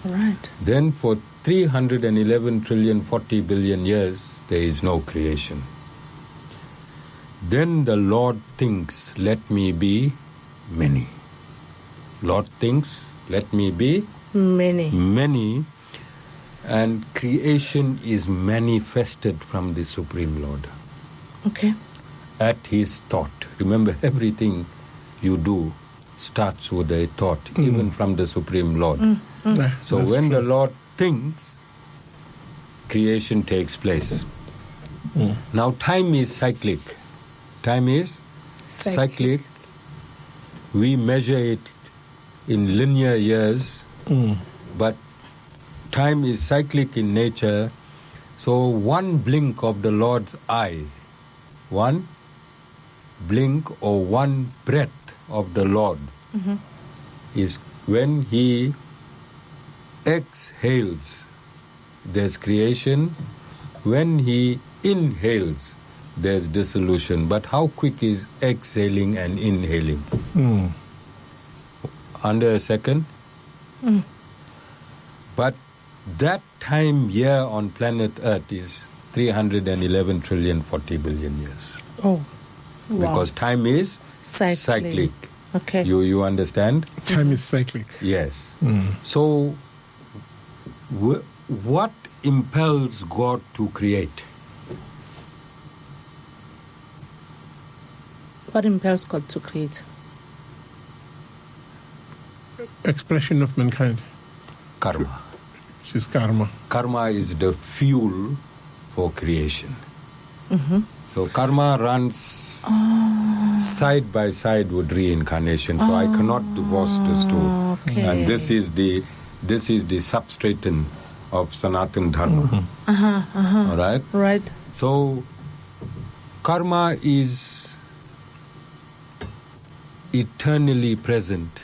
Right. Then for 311 trillion 40 billion years, there is no creation. Then the Lord thinks, let me be many. Lord thinks, let me be many. And creation is manifested from the Supreme Lord. Okay. At his thought. Remember, everything you do starts with a thought, even from the Supreme Lord. So when the Lord thinks, creation takes place. Now time is cyclic. Time is cyclic. We measure it in linear years, but time is cyclic in nature. So one blink of the Lord's eye, one blink or one breath of the Lord is when he exhales, there's creation. When he inhales, there's dissolution. But how quick is exhaling and inhaling? Under a second. But that time here on planet Earth is 311 trillion 40 billion years. Oh, wow. Because time is cyclic. Okay. You understand? Time is cyclic. Yes. So what impels God to create? What impels God to create? Expression of mankind, Karma. which is karma. Karma is the fuel for creation. So karma runs side by side with reincarnation. So I cannot divorce those two. Okay. And this is the substratum of Sanatan Dharma. All right? Right. So karma is eternally present.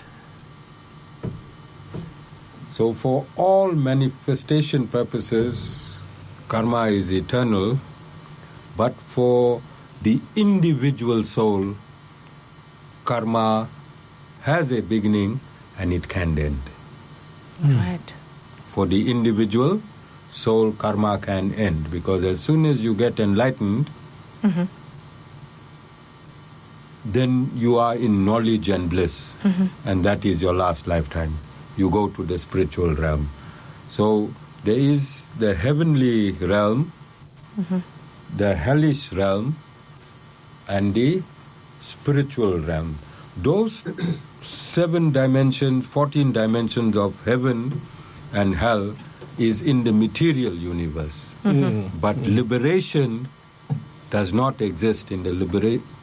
So for all manifestation purposes, karma is eternal, but for the individual soul, karma has a beginning and it can end. Right. For the individual soul, karma can end, because as soon as you get enlightened, then you are in knowledge and bliss, and that is your last lifetime. You go to the spiritual realm. So there is the heavenly realm, the hellish realm, and the spiritual realm. Those 7 dimensions, 14 dimensions of heaven and hell is in the material universe. But liberation does not exist in the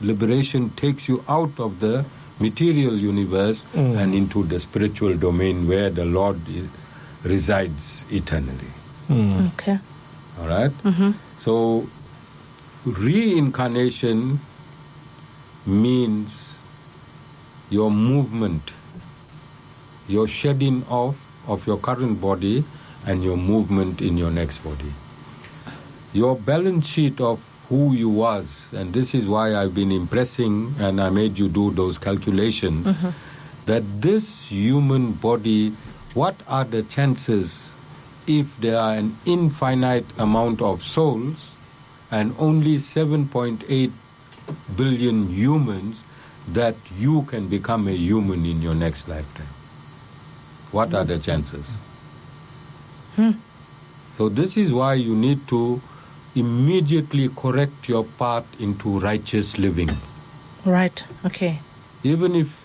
liberation takes you out of the material universe and into the spiritual domain where the Lord resides eternally. Okay. All right? So reincarnation means your movement, your shedding off of your current body and your movement in your next body. Your balance sheet of who you was, and this is why I've been impressing and I made you do those calculations, that this human body, what are the chances if there are an infinite amount of souls and only 7.8 billion humans, that you can become a human in your next lifetime? What are the chances? So this is why you need to immediately correct your path into righteous living. Right. Okay. Even if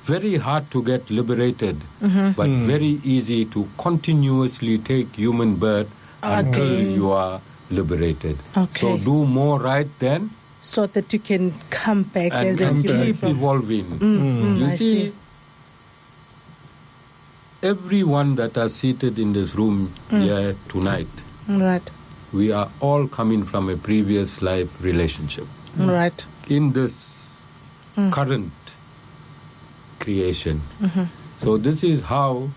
very hard to get liberated, but very easy to continuously take human birth until you are liberated. Okay. So do more right then, So that you can come back and as a human. keep evolving. You I see. everyone that are seated in this room here tonight, Right. We are all coming from a previous life relationship. Right. In this current creation. So this is how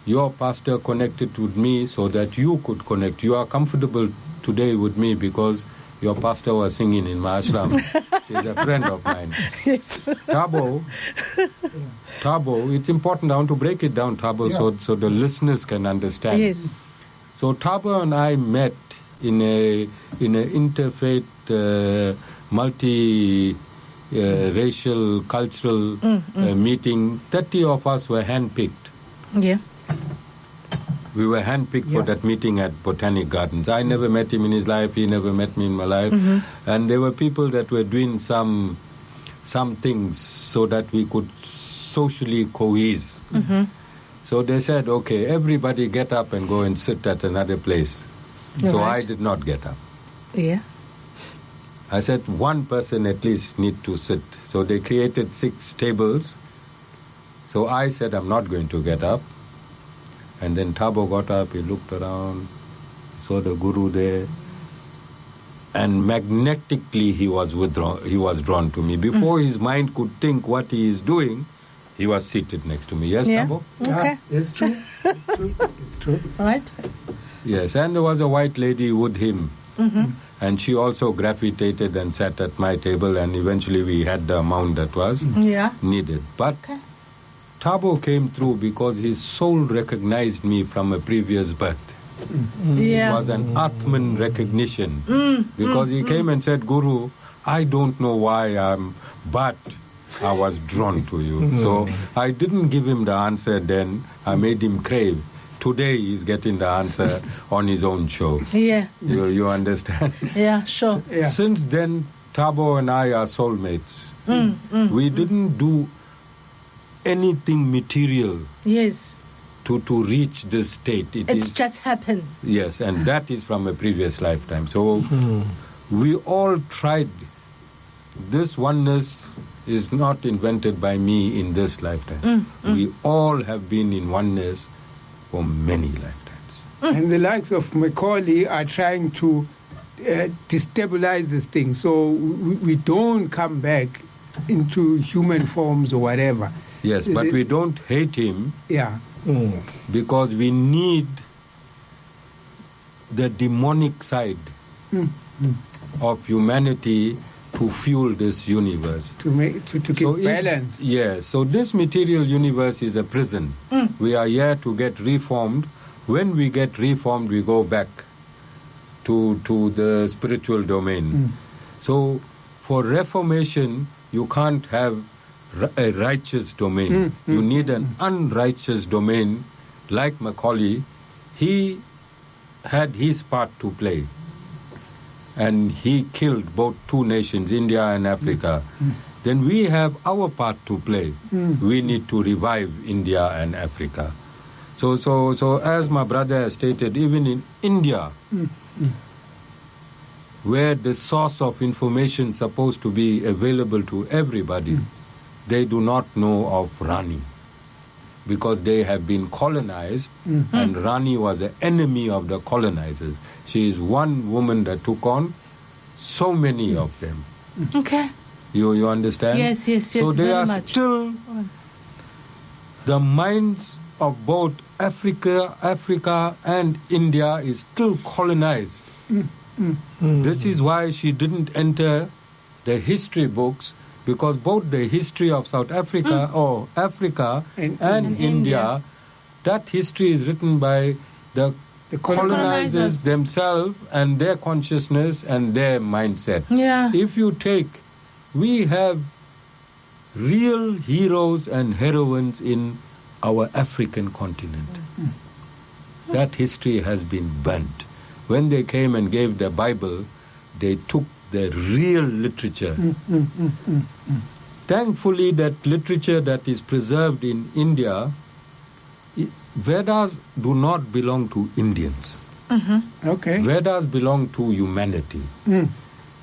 your pastor connected with me so that you could connect. You are comfortable today with me because your pastor was singing in my ashram. She's a friend of mine. Yes. Tabo, it's important. I want to break it down, Tabo, so the listeners can understand. Yes. So Tabo and I met in a interfaith, multi-racial, cultural meeting. 30 of us were handpicked. Yeah. We were handpicked for that meeting at Botanic Gardens. I never met him in his life. He never met me in my life. And there were people that were doing some things so that we could socially cohese. So they said, okay, everybody get up and go and sit at another place. So I did not get up. Yeah. I said one person at least need to sit. So they created 6 tables. So I said I'm not going to get up. And then Tabo got up, he looked around, saw the guru there, and magnetically he was drawn to me. Before his mind could think what he is doing, he was seated next to me. Yes, Tabo? Okay. It's true. It's true. Right. Yes, and there was a white lady with him. And she also gravitated and sat at my table, and eventually we had the amount that was needed. But Tabo came through because his soul recognized me from a previous birth. It was an Atman recognition. Because he came and said, Guru, I don't know why but I was drawn to you. So I didn't give him the answer then. I made him crave. Today he's getting the answer on his own show. Yeah. You understand? Yeah, sure. Since then, Tabo and I are soulmates. We didn't do anything material to reach this state. It just happens. Yes, and that is from a previous lifetime. So we all tried. This oneness is not invented by me in this lifetime. We all have been in oneness for many lifetimes. And the likes of Macaulay are trying to destabilize this thing so we don't come back into human forms or whatever. Yes, but we don't hate him. Yeah. Because we need the demonic side of humanity to fuel this universe. To keep balance. Yes, so this material universe is a prison. We are here to get reformed. When we get reformed, we go back to the spiritual domain. So for reformation, you can't have a righteous domain. You need an unrighteous domain. Like Macaulay, he had his part to play. And he killed both 2 nations, India and Africa. Then we have our part to play. We need to revive India and Africa. So as my brother has stated, even in India, where the source of information is supposed to be available to everybody, they do not know of Rani because they have been colonized, and Rani was an enemy of the colonizers. She is one woman that took on so many of them. Okay. You understand? Yes, so they are much. Still, the minds of both Africa and India is still colonized. This is why she didn't enter the history books, because both the history of South Africa or Africa and India, that history is written by the colonizers themselves and their consciousness and their mindset. Yeah. If you take, we have real heroes and heroines in our African continent. That history has been burnt. When they came and gave the Bible, they took the real literature. Thankfully, that literature that is preserved in India, Vedas do not belong to Indians. Okay. Vedas belong to humanity.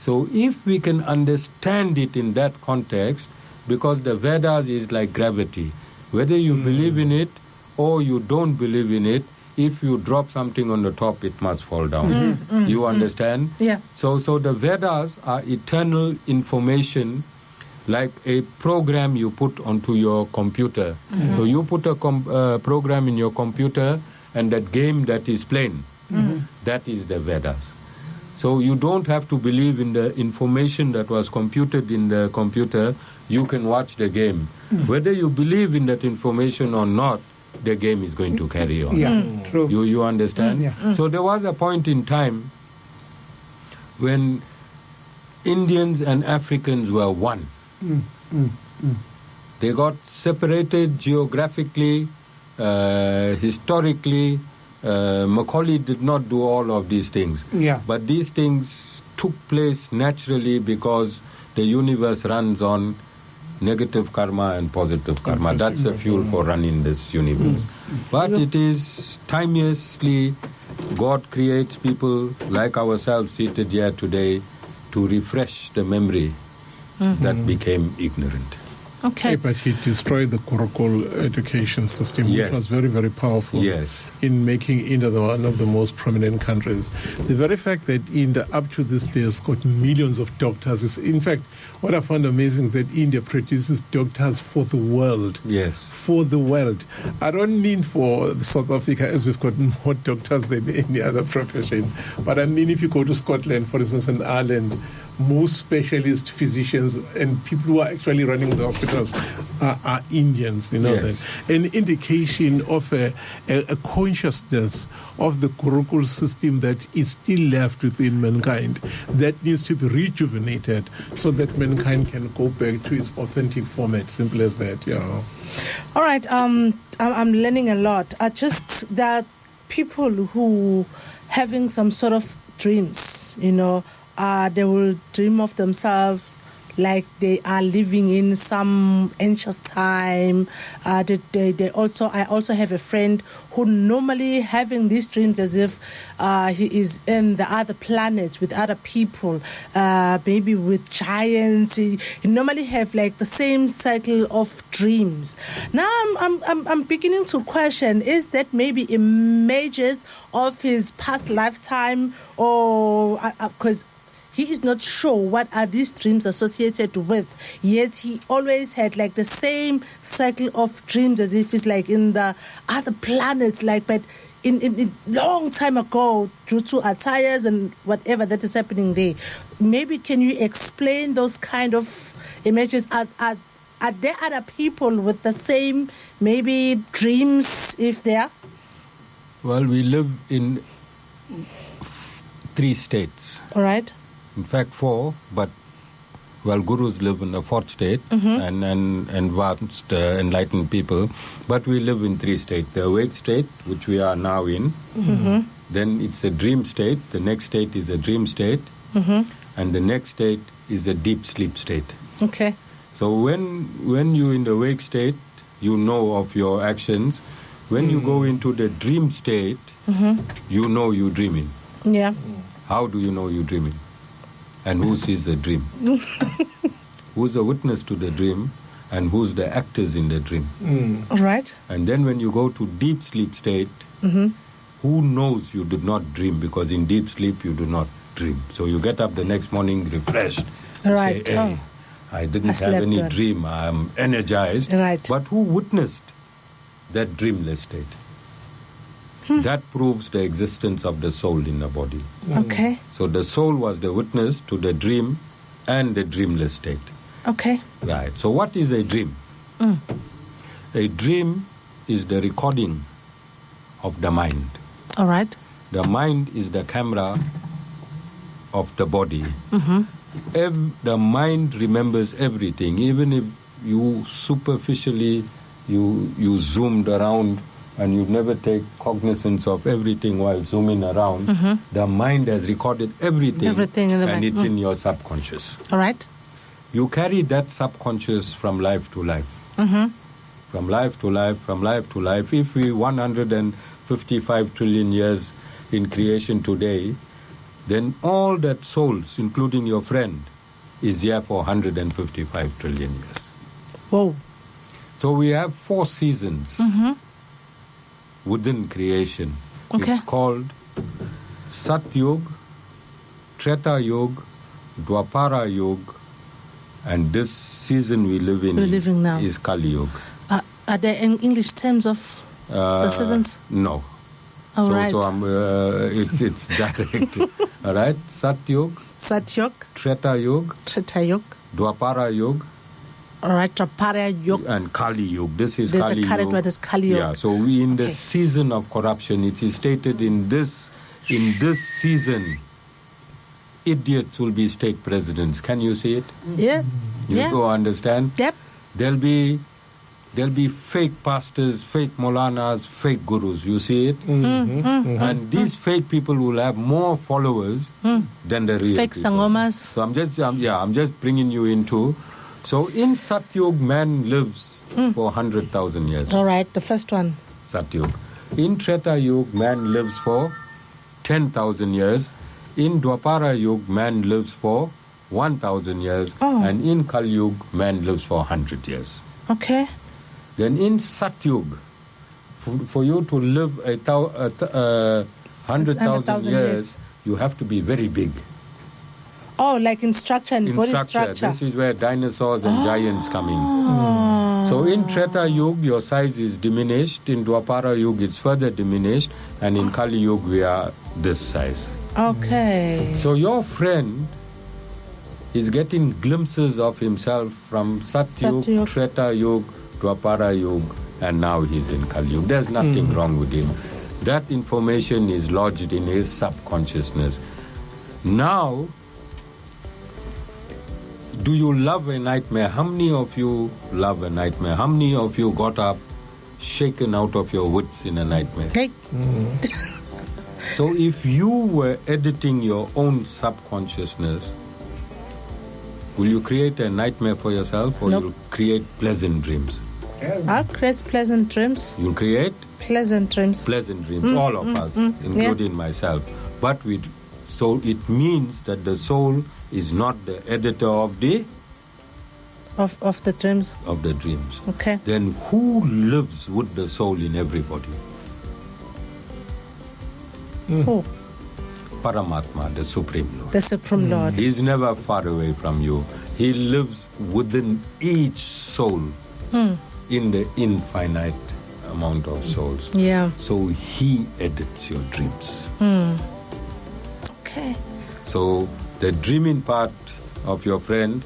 So if we can understand it in that context, because the Vedas is like gravity. Whether you believe in it or you don't believe in it, if you drop something on the top, it must fall down. You understand? Yeah. So the Vedas are eternal information, like a program you put onto your computer. So you put a program in your computer, and that game that is playing, that is the Vedas. So you don't have to believe in the information that was computed in the computer. You can watch the game. Whether you believe in that information or not, the game is going to carry on. Yeah, true. You understand? Yeah. So there was a point in time when Indians and Africans were one. They got separated geographically, historically. Macaulay did not do all of these things. Yeah. But these things took place naturally because the universe runs on negative karma and positive karma. That's the fuel for running this universe. But it is timelessly, God creates people like ourselves seated here today to refresh the memory that became ignorant. Okay. But he destroyed the Gurukul education system, Yes. which was very, very powerful Yes. in making India one of the most prominent countries. The very fact that India, up to this day, has got millions of doctors is, in fact, what I found amazing is that India produces doctors for the world. Yes. For the world. I don't mean for South Africa, as we've got more doctors than any other profession, but I mean if you go to Scotland, for instance, in Ireland, most specialist physicians and people who are actually running the hospitals are Indians, you know. Yes. That. An indication of a consciousness of the Gurukul system that is still left within mankind that needs to be rejuvenated so that mankind can go back to its authentic format. Simple as that, yeah. All right. I'm learning a lot. There are people who having some sort of dreams, you know. They will dream of themselves like they are living in some ancient time. I also have a friend who normally having these dreams as if he is in the other planets with other people, maybe with giants. He normally have like the same cycle of dreams. Now I'm beginning to question: is that maybe images of his past lifetime, or because he is not sure what are these dreams associated with, yet he always had like the same cycle of dreams as if it's like in the other planets, like, but in long time ago due to attires and whatever that is happening there. Maybe can you explain those kind of images? Are there other people with the same maybe dreams if they are? Well, we live in 3 states. All right. In fact, 4, but, well, gurus live in the 4th state and advanced, enlightened people. But we live in 3 states. The awake state, which we are now in. Then it's a dream state. The next state is a dream state. And the next state is a deep sleep state. Okay. So when you're in the awake state, you know of your actions. When you go into the dream state, you know you're dreaming. Yeah. How do you know you're dreaming? And who sees the dream? Who's the witness to the dream? And who's the actors in the dream? All right. And then when you go to deep sleep state, who knows you did not dream? Because in deep sleep, you do not dream. So you get up the next morning refreshed. You Right. say, hey, I didn't have slept any well. dream. I'm energized. Right. But who witnessed that dreamless state? That proves the existence of the soul in the body. Okay. So the soul was the witness to the dream and the dreamless state. Okay. Right. So what is a dream? A dream is the recording of the mind. All right. The mind is the camera of the body. The mind remembers everything. Even if you superficially, you zoomed around and you never take cognizance of everything while zooming around, the mind has recorded everything, Everything in the and mind. it's in your subconscious. All right. You carry that subconscious from life to life. From life to life, from life to life. If we 155 trillion years in creation today, then all that souls, including your friend, is here for 155 trillion years. Whoa. So we have 4 seasons within creation. Okay. It's called Sat Yuga, Treta Yuga, Dwapara Yuga, and this season we're living now is Kali Yuga. Are there English terms of the seasons? No. All right. So it's direct. All right. Sat Yuga, Treta Yuga, Dwapara Yuga, all right, Dwapara Yuga, and Kali Yuga. This is the Kali current Yuga. one is Kali Yuga. Yeah. So we in the season of corruption. It is stated in this season, idiots will be state presidents. Can you see it? Yeah. You go understand? Yep. There'll be fake pastors, fake molanas, fake gurus. You see it? And these fake people will have more followers than the real fake people. sangomas. So I'm just bringing you into. So in Satyug, man lives for 100,000 years. All right, the first one. Satyug. In Treta Yuga, man lives for 10,000 years. In Dwapara Yuga, man lives for 1,000 years. And in Kali Yuga, man lives for 100 years. Okay. Then in Satyug, for you to live 100,000 years, you have to be very big. Oh, like in structure and body structure. This is where dinosaurs and giants come in. So in Treta Yuga, your size is diminished. In Dwapara Yuga, it's further diminished. And in Kali Yuga, we are this size. Okay. So your friend is getting glimpses of himself from Satyug, Treta Yuga, Dwapara Yuga, and now he's in Kali Yuga. There's nothing wrong with him. That information is lodged in his subconsciousness. Now, do you love a nightmare? How many of you love a nightmare? How many of you got up shaken out of your wits in a nightmare? Okay. So if you were editing your own subconsciousness, will you create a nightmare for yourself, or you'll create pleasant dreams? I'll create pleasant dreams. You'll create pleasant dreams. Pleasant dreams, all of us, including myself. So it means that the soul is not the editor of the dreams. Of the dreams. Okay. Then who lives with the soul in everybody? Who? Paramatma, the Supreme Lord. The Supreme Lord. He is never far away from you. He lives within each soul in the infinite amount of souls. Yeah. So he edits your dreams. Okay. So the dreaming part of your friend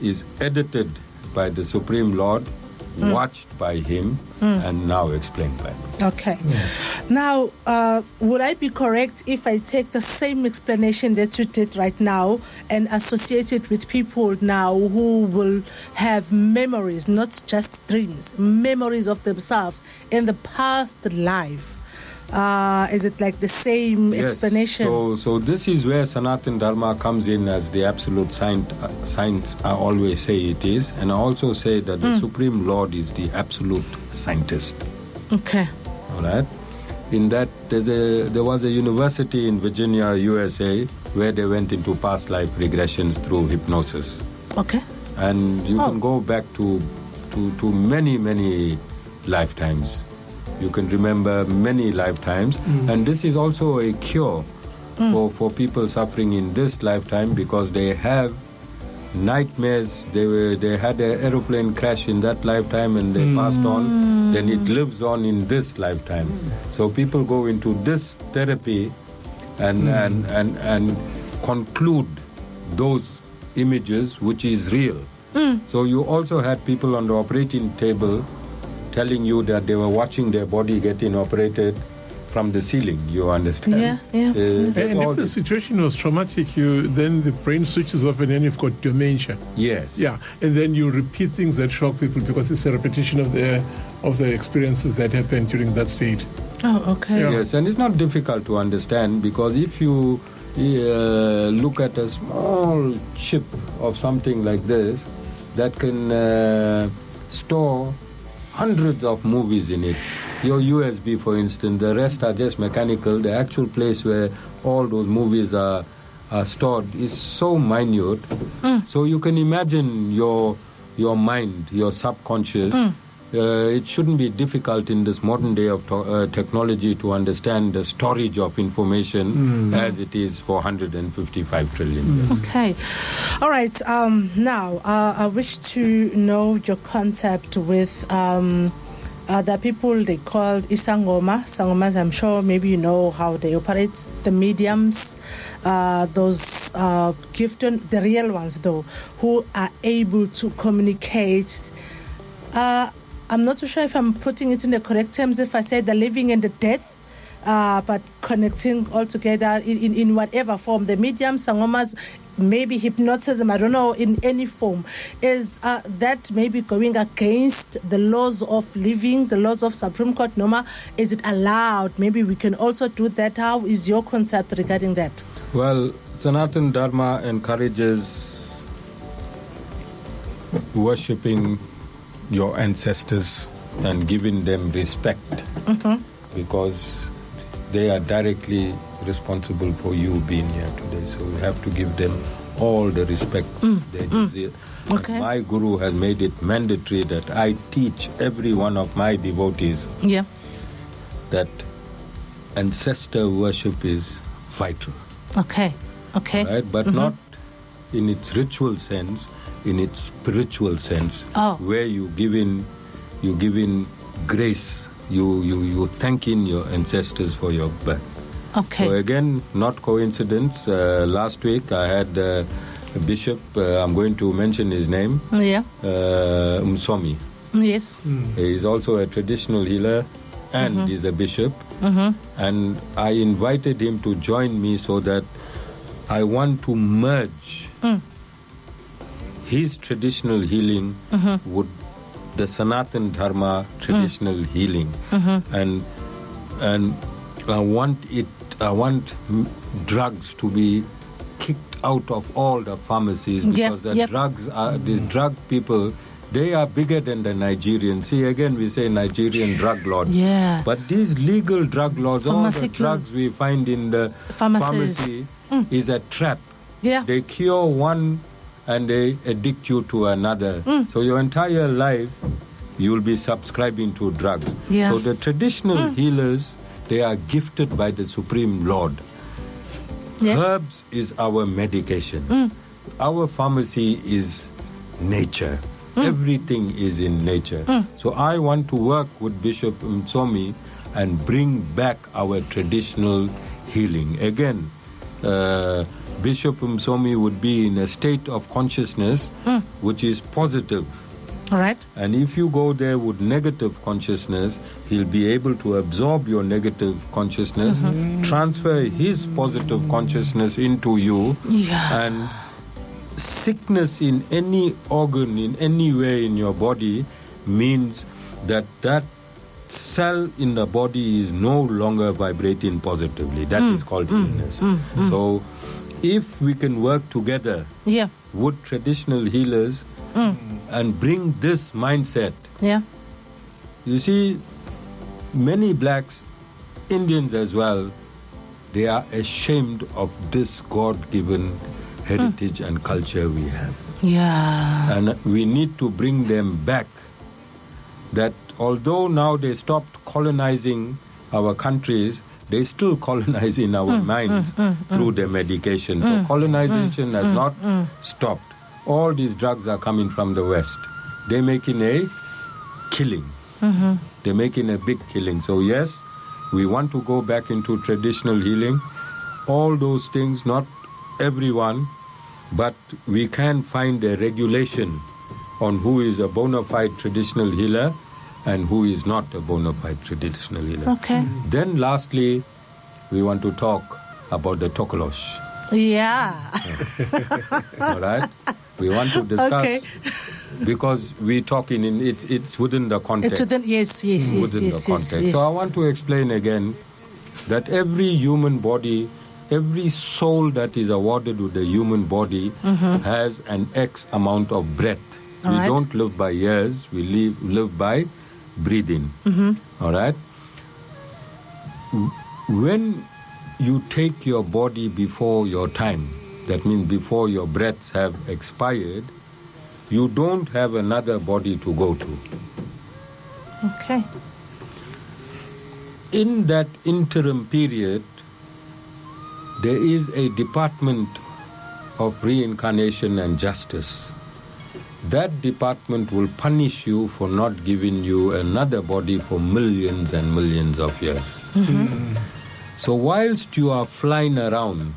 is edited by the Supreme Lord, watched by him, and now explained by me. Okay. Now, would I be correct if I take the same explanation that you did right now and associate it with people now who will have memories, not just dreams, memories of themselves in the past life? Is it like the same explanation? So this is where Sanatana Dharma comes in as the absolute science. I always say it is, and I also say that the Supreme Lord is the absolute scientist. Okay. All right. In that, there was a university in Virginia, USA, where they went into past life regressions through hypnosis. Okay. And you can go back to many lifetimes. You can remember many lifetimes. And this is also a cure for people suffering in this lifetime, because they have nightmares. They had an aeroplane crash in that lifetime and they passed on. Then it lives on in this lifetime. So people go into this therapy and conclude those images, which is real. So you also had people on the operating table telling you that they were watching their body getting operated from the ceiling. You understand? Yeah. And if the situation was traumatic, then the brain switches off and then you've got dementia. Yes. Yeah, and then you repeat things that shock people because it's a repetition of the experiences that happened during that state. Oh, okay. Yeah. Yes, and it's not difficult to understand, because if you look at a small chip of something like this that can store hundreds of movies in it. Your USB, for instance, the rest are just mechanical. The actual place where all those movies are stored is so minute. So you can imagine your mind, your subconscious, it shouldn't be difficult in this modern day of technology to understand the storage of information as it is for 155 trillion years. Okay. All right. Now, I wish to know your concept with the people they called Isangoma. Sangomas, I'm sure maybe you know how they operate. The mediums, those gifted, the real ones though, who are able to communicate. I'm not too sure if I'm putting it in the correct terms if I say the living and the dead, but connecting all together in whatever form. The mediums, sangomas, maybe hypnotism, I don't know, in any form. Is that maybe going against the laws of living, the laws of Supreme Court Noma? Is it allowed? Maybe we can also do that. How is your concept regarding that? Well, Sanatan Dharma encourages worshipping your ancestors and giving them respect because they are directly responsible for you being here today. So you have to give them all the respect they deserve. Okay. My guru has made it mandatory that I teach every one of my devotees that ancestor worship is vital. Okay. Right? But not in its ritual sense, in its spiritual sense, where you give in grace, you thanking your ancestors for your birth. Okay. So again, not coincidence. Last week I had a bishop. I'm going to mention his name. Msomi. Yes. He is also a traditional healer, and he's a bishop. And I invited him to join me so that I want to merge his traditional healing with the Sanatan Dharma traditional healing, and I want drugs to be kicked out of all the pharmacies because the drug people, they are bigger than the Nigerians. See, again, we say Nigerian drug lords. Yeah. But these legal drug lords, all the drugs we find in the pharmacy is a trap. Yeah. They cure one and they addict you to another. So your entire life, you will be subscribing to drugs. Yeah. So the traditional healers, they are gifted by the Supreme Lord. Yes. Herbs is our medication. Our pharmacy is nature. Everything is in nature. So I want to work with Bishop Msomi and bring back our traditional healing. Again, Bishop Msomi would be in a state of consciousness which is positive. All right. And if you go there with negative consciousness, he'll be able to absorb your negative consciousness, transfer his positive consciousness into you, and sickness in any organ, in any way in your body, means that cell in the body is no longer vibrating positively. That is called illness. So if we can work together with traditional healers and bring this mindset. You see, many blacks, Indians as well, they are ashamed of this God-given heritage and culture we have. And we need to bring them back, that although now they stopped colonizing our countries, they still colonize in our minds through their medication. So colonization has not stopped. All these drugs are coming from the West. They're making a killing. They're making a big killing. So yes, we want to go back into traditional healing. All those things, not everyone, but we can find a regulation on who is a bona fide traditional healer and who is not a bona fide traditional healer. Okay. Then lastly, we want to talk about the Tokolosh. All right? We want to discuss because we talking in it's within the context. It's within the context. So I want to explain again that every human body, every soul that is awarded with the human body has an X amount of breath. We don't live by years, we live by breathing. All right? When you take your body before your time, that means before your breaths have expired, you don't have another body to go to. Okay. In that interim period, there is a department of reincarnation and justice. That department will punish you for not giving you another body for millions and millions of years. So whilst you are flying around,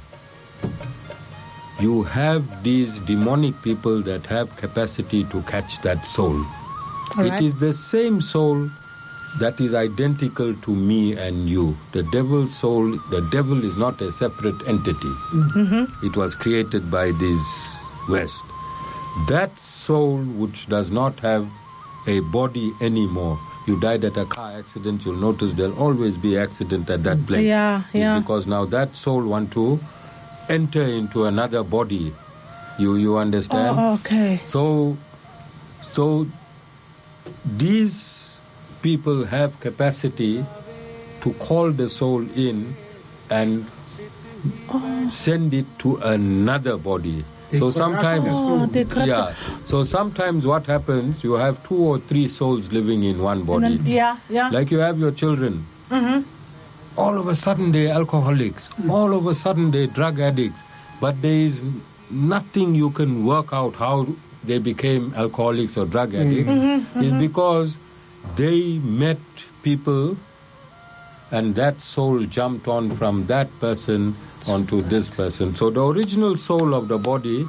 you have these demonic people that have capacity to catch that soul. It is the same soul that is identical to me and you. The devil's soul, the devil is not a separate entity. It was created by this West. That soul which does not have a body anymore. You died at a car accident, you'll notice there'll always be accident at that place. It's because now that soul want to enter into another body. You understand? Oh, okay. So these people have capacity to call the soul in and send it to another body. So sometimes, so sometimes what happens, you have 2 or 3 souls living in one body. Like you have your children. All of a sudden they're alcoholics. All of a sudden they're drug addicts. But there is nothing you can work out how they became alcoholics or drug addicts. It's because they met people and that soul jumped on from that person onto this person. So the original soul of the body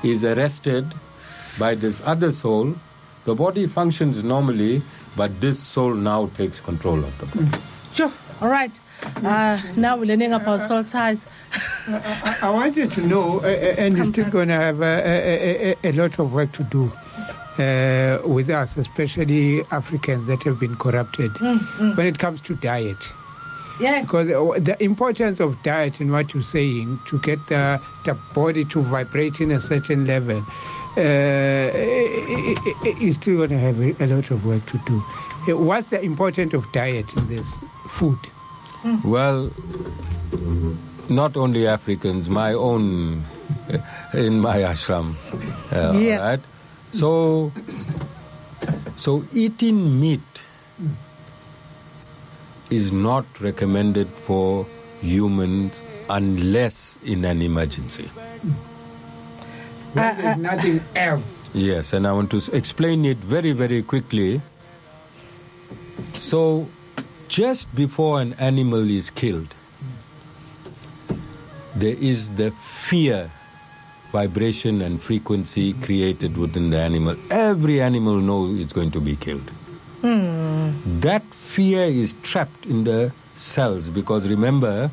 is arrested by this other soul. The body functions normally, but this soul now takes control of the body. Sure. All right. Now we're learning about soul ties. I want you to know, and you're still going to have a lot of work to do with us, especially Africans that have been corrupted when it comes to diet. Because the importance of diet and what you're saying, to get the body to vibrate in a certain level, you're still going to have a lot of work to do. What's the importance of diet in this food? Well, not only Africans, my own, in my ashram. Right? So eating meat is not recommended for humans unless in an emergency. When there's nothing else. Yes, and I want to explain it very, very quickly. So, just before an animal is killed, there is the fear vibration and frequency created within the animal. Every animal knows it's going to be killed. That fear is trapped in the cells because remember,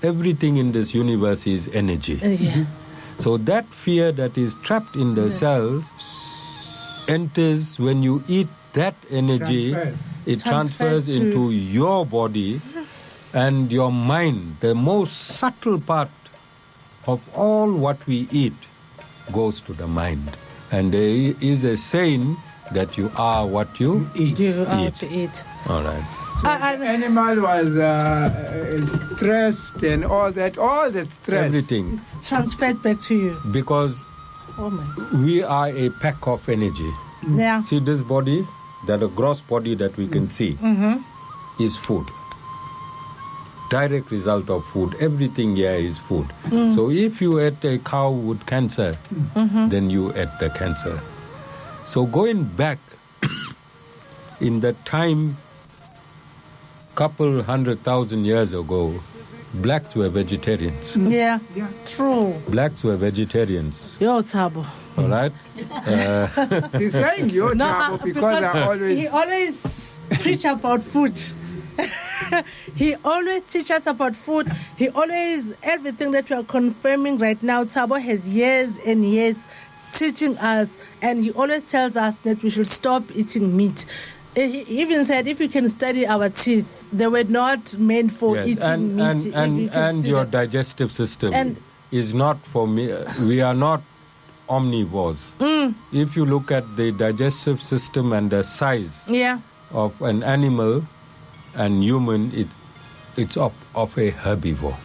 everything in this universe is energy. So that fear that is trapped in the cells enters when you eat that energy, it transfers into your body and your mind. The most subtle part of all what we eat goes to the mind. And there is a saying that you are what you eat. You are what you eat. All right. So the animal was stressed and all that stress. Everything. It's transferred back to you. Because we are a pack of energy. Yeah. See this body, that a gross body that we can see, is food. Direct result of food. Everything here is food. So if you ate a cow with cancer, then you ate the cancer. So going back in the time, couple 100,000 years ago, blacks were vegetarians. Yeah. True. Blacks were vegetarians. Yo, Tabo. All right? He's saying yo, Tabo, because I always... He always preach about food. He always teaches about food. He always, everything that we are confirming right now, Tabo has years and years teaching us, and he always tells us that we should stop eating meat. He even said, if you can study our teeth, they were not meant for eating meat. And your digestive system is not for me. We are not omnivores. If you look at the digestive system and the size of an animal and human, it's of a herbivore.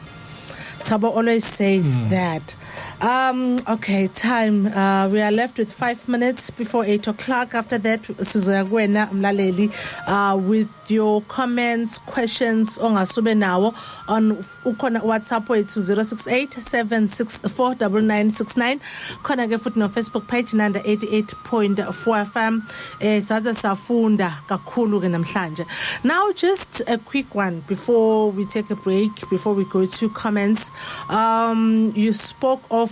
Tabo always says that. Okay, time. We are left with 5 minutes before 8 o'clock. After that, Sizoyagwena Mlaleli, with your comments, questions ongasube nawo on ukona WhatsApp wethu 068-764-9969. Khona ke futhi no Facebook page nanda 88.4 FM. Saza safunda kakhulu ke namhlanje. Now just a quick one before we take a break, before we go to comments. You spoke of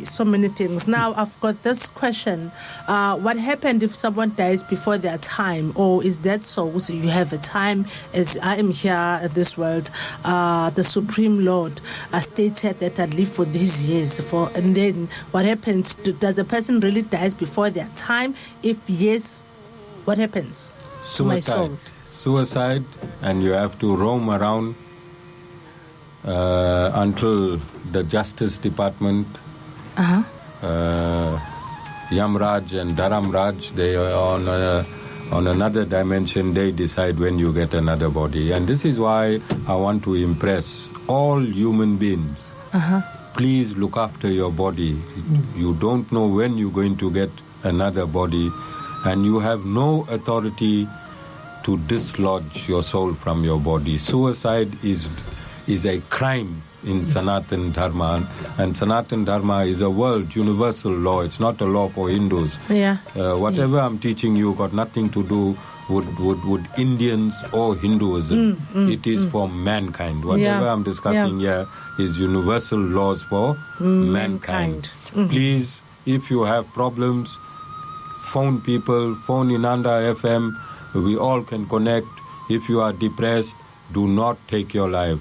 so many things. Now I've got this question. What happened if someone dies before their time? Or is that so? So you have a time, as I am here at this world, the Supreme Lord stated that I'd live for these years. And then what happens? Does a person really dies before their time? If yes, what happens to my soul? Suicide, and you have to roam around until the Justice Department, Yamraj and Dharamraj, they are on another dimension. They decide when you get another body. And this is why I want to impress all human beings. Please look after your body. You don't know when you're going to get another body, and you have no authority to dislodge your soul from your body. Suicide is a crime in Sanatan Dharma, and Sanatan Dharma is a world universal law. It's not a law for Hindus. Whatever I'm teaching you got nothing to do with Indians or Hinduism. It is for mankind. Whatever I'm discussing here is universal laws for mankind. Please, if you have problems, phone people, phone Inanda FM. We all can connect. If you are depressed, do not take your life.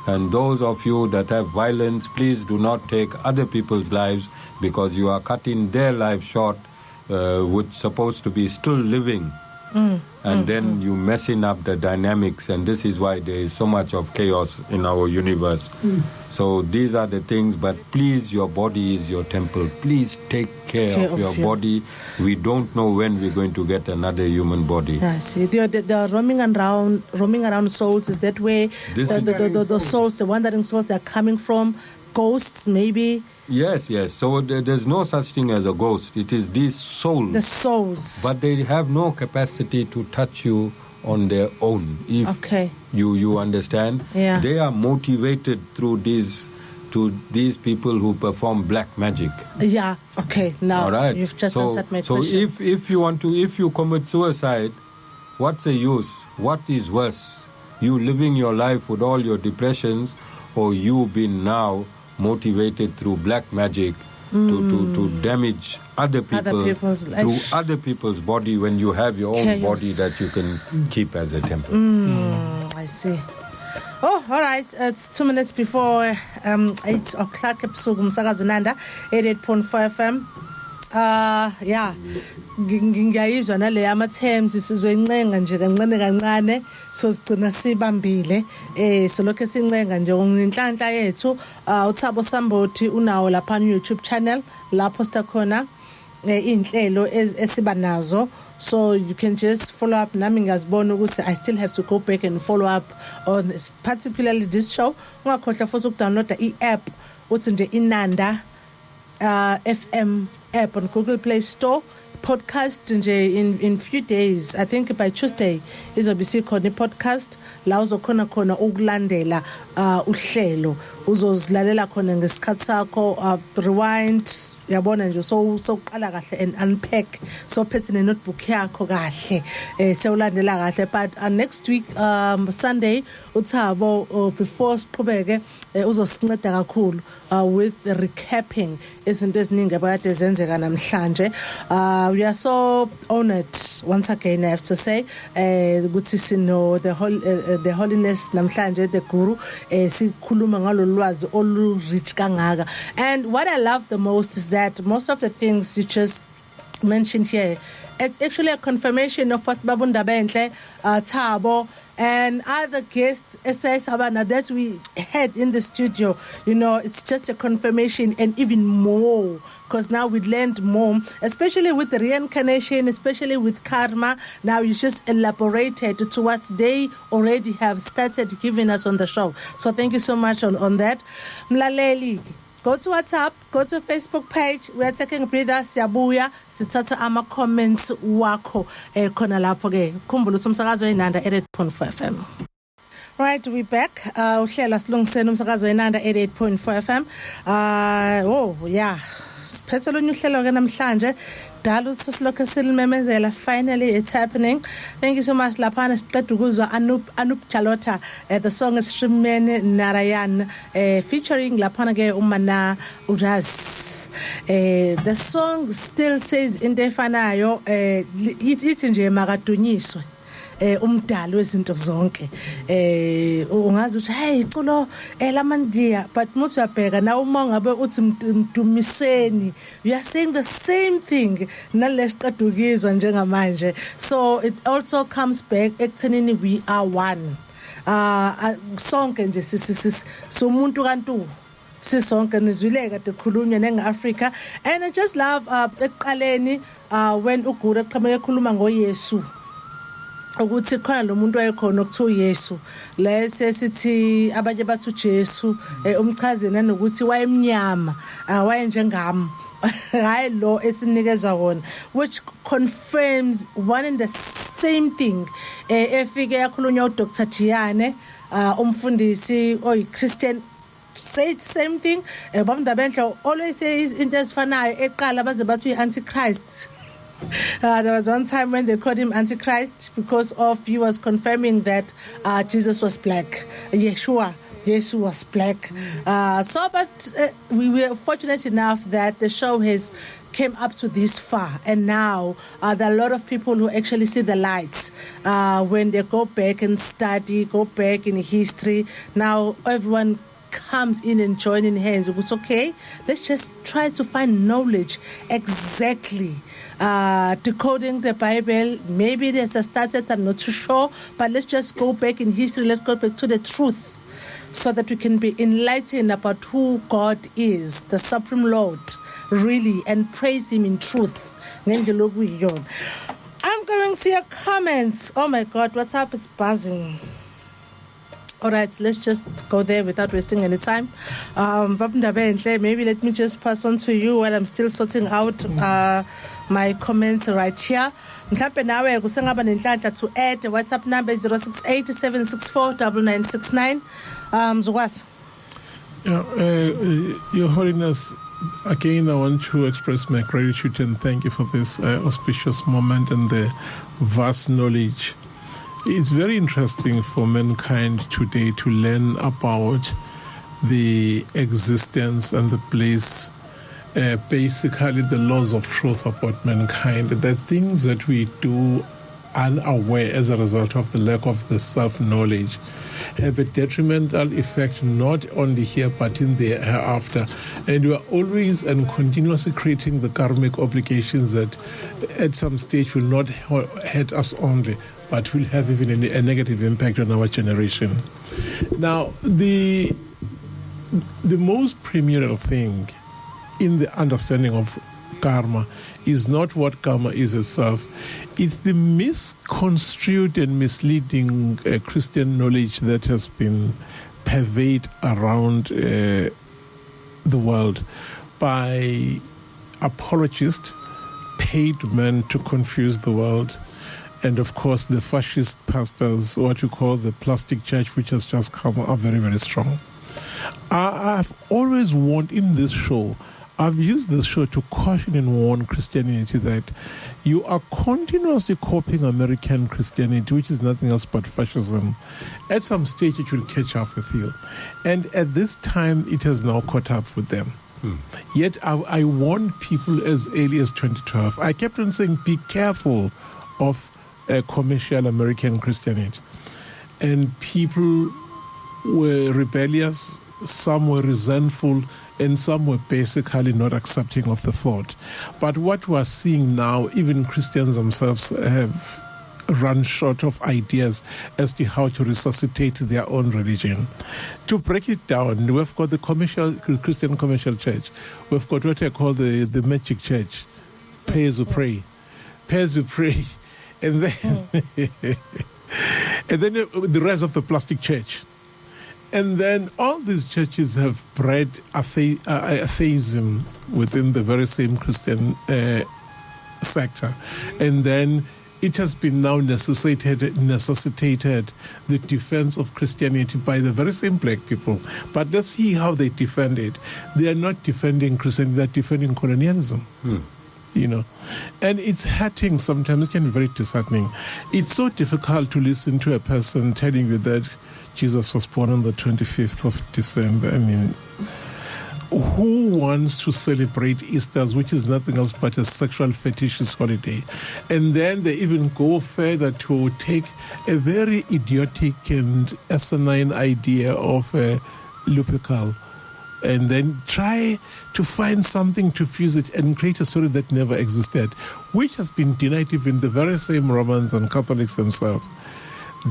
And those of you that have violence, please do not take other people's lives, because you are cutting their life short, which supposed to be still living. And then you messing up the dynamics, and this is why there is so much of chaos in our universe. So these are the things, but please, your body is your temple. Please take care of your body. We don't know when we're going to get another human body. I see. The roaming around souls, is that where the souls, the wandering souls, they're coming from? Ghosts, maybe? Yes. So there's no such thing as a ghost. It is these souls. The souls. But they have no capacity to touch you on their own. If you understand? Yeah. They are motivated through these people who perform black magic. Yeah. Okay. Now you've just answered my question. So if you commit suicide, what's the use? What is worse? You living your life with all your depressions, or you being now motivated through black magic to damage other people through other people's body, when you have your own body that you can keep as a temple. I see. Oh, all right. It's 2 minutes before 8 o'clock. Episode Msakazunanda 88.4 FM. Ngiyayizwa nale ama-terms sizoyincenga nje kancane so sigcina sibambile so lokho sincenga nje ngenhlanhla yethu uThabo Sambothi unawo lapha on YouTube channel lapho sta khona inhlelo esiba nazo, so you can just follow up. Nami ngiyazibona ukuthi I still have to go back and follow up on this, particularly this show. Ungakhohlwa futhi ukudownloada i-app uthi nje Inanda FM app on Google Play Store. Podcast in few days, I think by Tuesday izobe khona podcast la uzokhona ukulandela uhlelo, uzozilalela khona ngesikhathi sakho, rewind, yabona nje so uqala kahle and unpack, so phethe ne notebook yakho kahle sewulandela kahle. But next week Sunday uThabo before siqhubeke uzosinceda kakhulu with recapping izinto eziningi abakade zenzeka namhlanje. We are so honored once again, I have to say, ukuthi sino the holiness namhlanje, the guru, sikhuluma ngalolu lwazi olu rich kangaka. And what I love the most is that most of the things you just mentioned here, it's actually a confirmation of what Babunda Bentle, Thabo, and other guests, S.A. Sabana, that we had in the studio. It's just a confirmation, and even more, because now we learned more, especially with the reincarnation, especially with karma. Now you just elaborated to what they already have started giving us on the show. So thank you so much on that. Mlaleli, Go to WhatsApp, go to Facebook page. We are taking a breather. Siyabuya, sithatha ama comments wakho khona lapho ke. Khumbula umsakazo weNanda 88.4 FM. Right, we back. Uhlela silungiseni umsakazo weNanda 88.4 FM. Oh yeah. Siphethe lo nyuhlelo ke namhlanje. Dala ukuthi silokho silimemezela, finally it's happening. Thank you so much laphana siqeda ukuzwa Anup Jalota. The song is Shrimene Narayan featuring laphana ke umana Uraz. The song still says into efanayo ithi nje makadunyiswe umdali wezinto zonke ungazi ukuthi hey iculo lamandiya, but muthi uyabheka na uma ngabe uthi mdumiseni, you are saying the same thing nalesiqedukizwa njengamanje. So it also comes back ekuthenini we are one. Sonke nje somuntu kantu sisonke nizwile kade khulunywa nenge-Africa. And I just love ekuqaleni when uGuru eqhamuke ekhuluma ngoYesu ukuthi khona lo muntu wayekhona okuthiwa uYesu, lese sithi abanye bathi uJesu umchaze nanokuthi wayemnyama wayenjengami hayi lo esinikezwa wona, which confirms one and the same thing. Efike yakhulunywa uDr Giane umfundisi oyi-Christian, said same thing. Bamndabenhle always says into ezifanayo eqala baze bathi uyi-Antichrist. There was one time when they called him Antichrist because he was confirming that Jesus was black. Yeshua was black. But we were fortunate enough that the show has came up to this far, and now there are a lot of people who actually see the lights when they go back and study, go back in history. Now everyone comes in and joining hands. It was okay. Let's just try to find knowledge exactly. Decoding the Bible, maybe there's a started, I'm not too sure, but let's just go back in history, let's go back to the truth so that we can be enlightened about who God is, the Supreme Lord, really, and praise Him in truth. I'm going to your comments. Oh my God, WhatsApp is buzzing. All right, let's just go there without wasting any time. Maybe let me just pass on to you while I'm still sorting out my comments right here. Mhlambe nawe kusengaba nenhlanhla to add. The WhatsApp number is 0687649969. Mzukwazi. Your Holiness, again, I want to express my gratitude and thank you for this auspicious moment and the vast knowledge. It's very interesting for mankind today to learn about the existence and the place, basically the laws of truth about mankind, the things that we do unaware as a result of the lack of the self-knowledge have a detrimental effect not only here but in the hereafter. And we are always and continuously creating the karmic obligations that at some stage will not hurt us only, but will have even a negative impact on our generation. Now, the most primordial thing in the understanding of karma is not what karma is itself. It's the misconstrued and misleading Christian knowledge that has been pervaded around the world by apologists, paid men to confuse the world, and of course the fascist pastors, what you call the plastic church, which has just come are very, very strong. I've always warned in this show, I've used this show to caution and warn Christianity that you are continuously copying American Christianity, which is nothing else but fascism. At some stage, it will catch up with you. And at this time, it has now caught up with them. Yet, I warned people as early as 2012. I kept on saying, be careful of commercial American Christianity. And people were rebellious, some were resentful, and some were basically not accepting of the thought. But what we're seeing now, even Christians themselves have run short of ideas as to how to resuscitate their own religion. To break it down, we've got the Christian commercial church. We've got what I call the magic church. Pay as you pray. Pay as you pray. And then, and then the rest of the plastic church. And then all these churches have bred atheism within the very same Christian sector. And then it has been now necessitated the defense of Christianity by the very same black people. But let's see how they defend it. They are not defending Christianity, they're defending colonialism. You know, and it's hurting sometimes. It can be very disheartening. It's so difficult to listen to a person telling you that Jesus was born on the 25th of December. I mean, who wants to celebrate Easter, which is nothing else but a sexual fetishist holiday? And then they even go further to take a very idiotic and asinine idea of Lupical and then try to find something to fuse it and create a story that never existed, which has been denied even the very same Romans and Catholics themselves,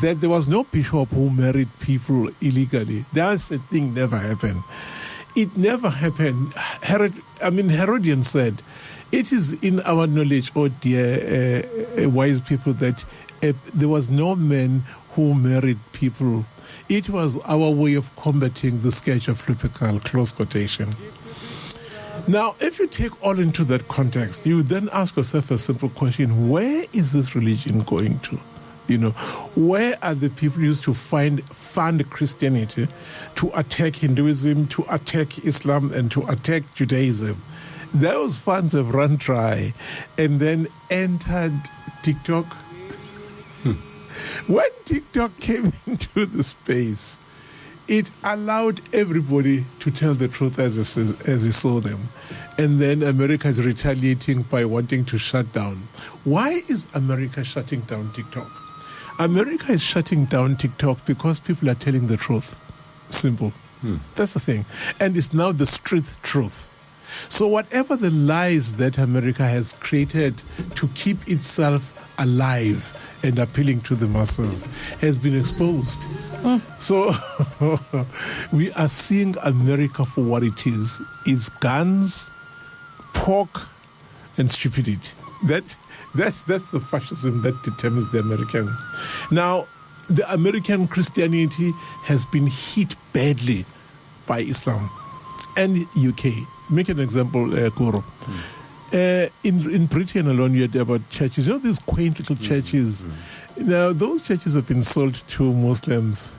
that there was no bishop who married people illegally. That's the thing never happened. It never happened. Herodian said, it is in our knowledge, oh dear wise people, that there was no man who married people. It was our way of combating the scourge of Lupical, close quotation. Now, if you take all into that context, you then ask yourself a simple question: where is this religion going to? You know, where are the people who used to fund Christianity to attack Hinduism, to attack Islam, and to attack Judaism? Those funds have run dry and then entered TikTok. When TikTok came into the space, it allowed everybody to tell the truth as he saw them. And then America is retaliating by wanting to shut down. Why is America shutting down TikTok? America is shutting down TikTok because people are telling the truth. Simple. That's the thing. And it's now the street truth. So whatever the lies that America has created to keep itself alive and appealing to the masses has been exposed. So we are seeing America for what it is. It's guns, pork, and stupidity. That's the fascism that determines the American. Now, the American Christianity has been hit badly by Islam and UK. Make an example, Kuro. In Britain alone, you had about churches. You know these quaint little churches? Now, those churches have been sold to Muslims.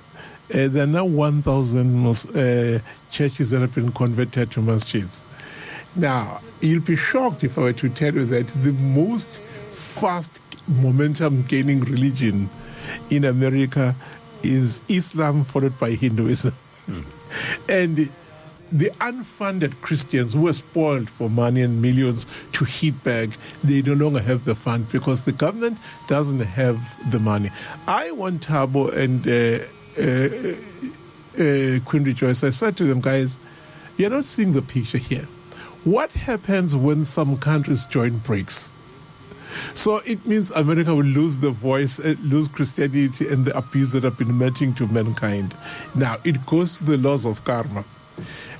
There are now 1,000 churches that have been converted to masjids. Now, you'll be shocked if I were to tell you that the most fast momentum-gaining religion in America is Islam, followed by Hinduism. And the unfunded Christians who were spoiled for money and millions to hit back, they no longer have the fund because the government doesn't have the money. I want Thabo and Queen Rejoice. I said to them, guys, you're not seeing the picture here. What happens when some countries join BRICS? So it means America will lose the voice, lose Christianity and the abuse that have been meting to mankind. Now, it goes to the laws of karma.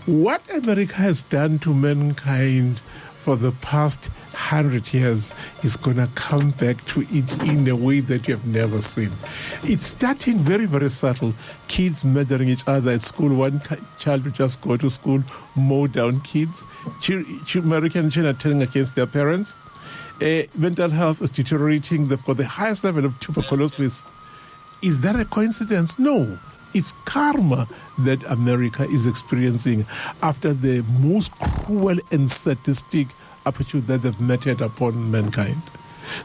What America has done to mankind for the past 100 years is going to come back to it in a way that you have never seen. It's starting very, very subtle. Kids murdering each other at school. One child will just go to school, mow down kids. American children are turning against their parents. Mental health is deteriorating. They've got the highest level of tuberculosis. Is that a coincidence? No. It's karma that America is experiencing after the most cruel and sadistic attitude that they've meted upon mankind.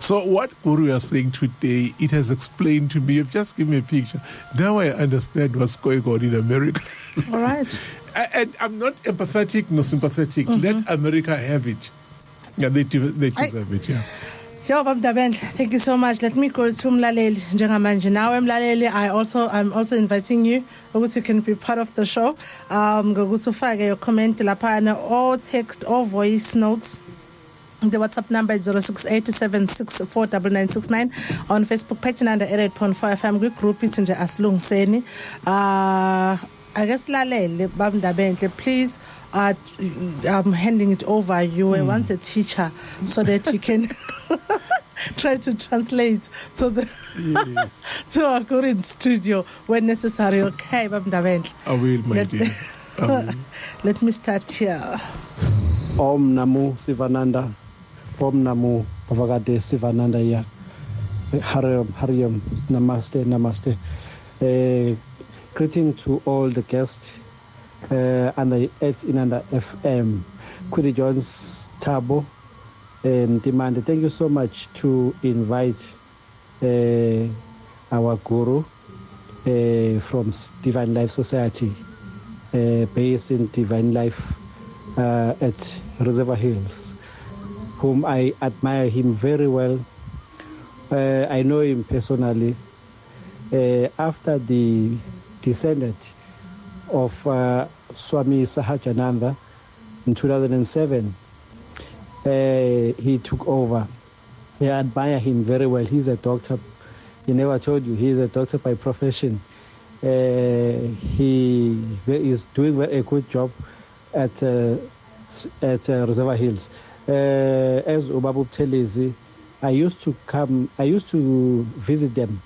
So what Guru is saying today, it has explained to me, just give me a picture. Now I understand what's going on in America. All right. And I'm not empathetic nor sympathetic. Let America have it. Yeah, they deserve it, yeah. Thank you so much. Let me go to Mlaleli njengamanje. Now Mlaleli, I'm also inviting you ukuthi you can be part of the show. Ngokuthi ufake your comment laphana or text or voice notes. The WhatsApp number is 0687649969. On Facebook page under 88.5 FM group it's nje asilungiseni. I guess Laleli Babndabele, please I'm handing it over. You were once a teacher, so that you can try to translate to the Yes. to our current studio when necessary. Okay, Babndavendle. I will, my dear. I will. Let me start here. Om Namo Sivananda. Om Namo Bhagavate Sivananda ya. Hariam. Namaste. Namaste. Greeting to all the guests under Inanda FM. Quiddy Jones, Tabo, and Demand. Thank you so much to invite our guru from Divine Life Society, based in Divine Life at Reservoir Hills, whom I admire him very well. I know him personally. After the descendant of Swami Sahajananda in 2007, he took over. I admire him very well. He's a doctor. He never told you he's a doctor by profession. He is doing a good job at Reservoir Hills. As Ubabu Telezi, I used to visit them.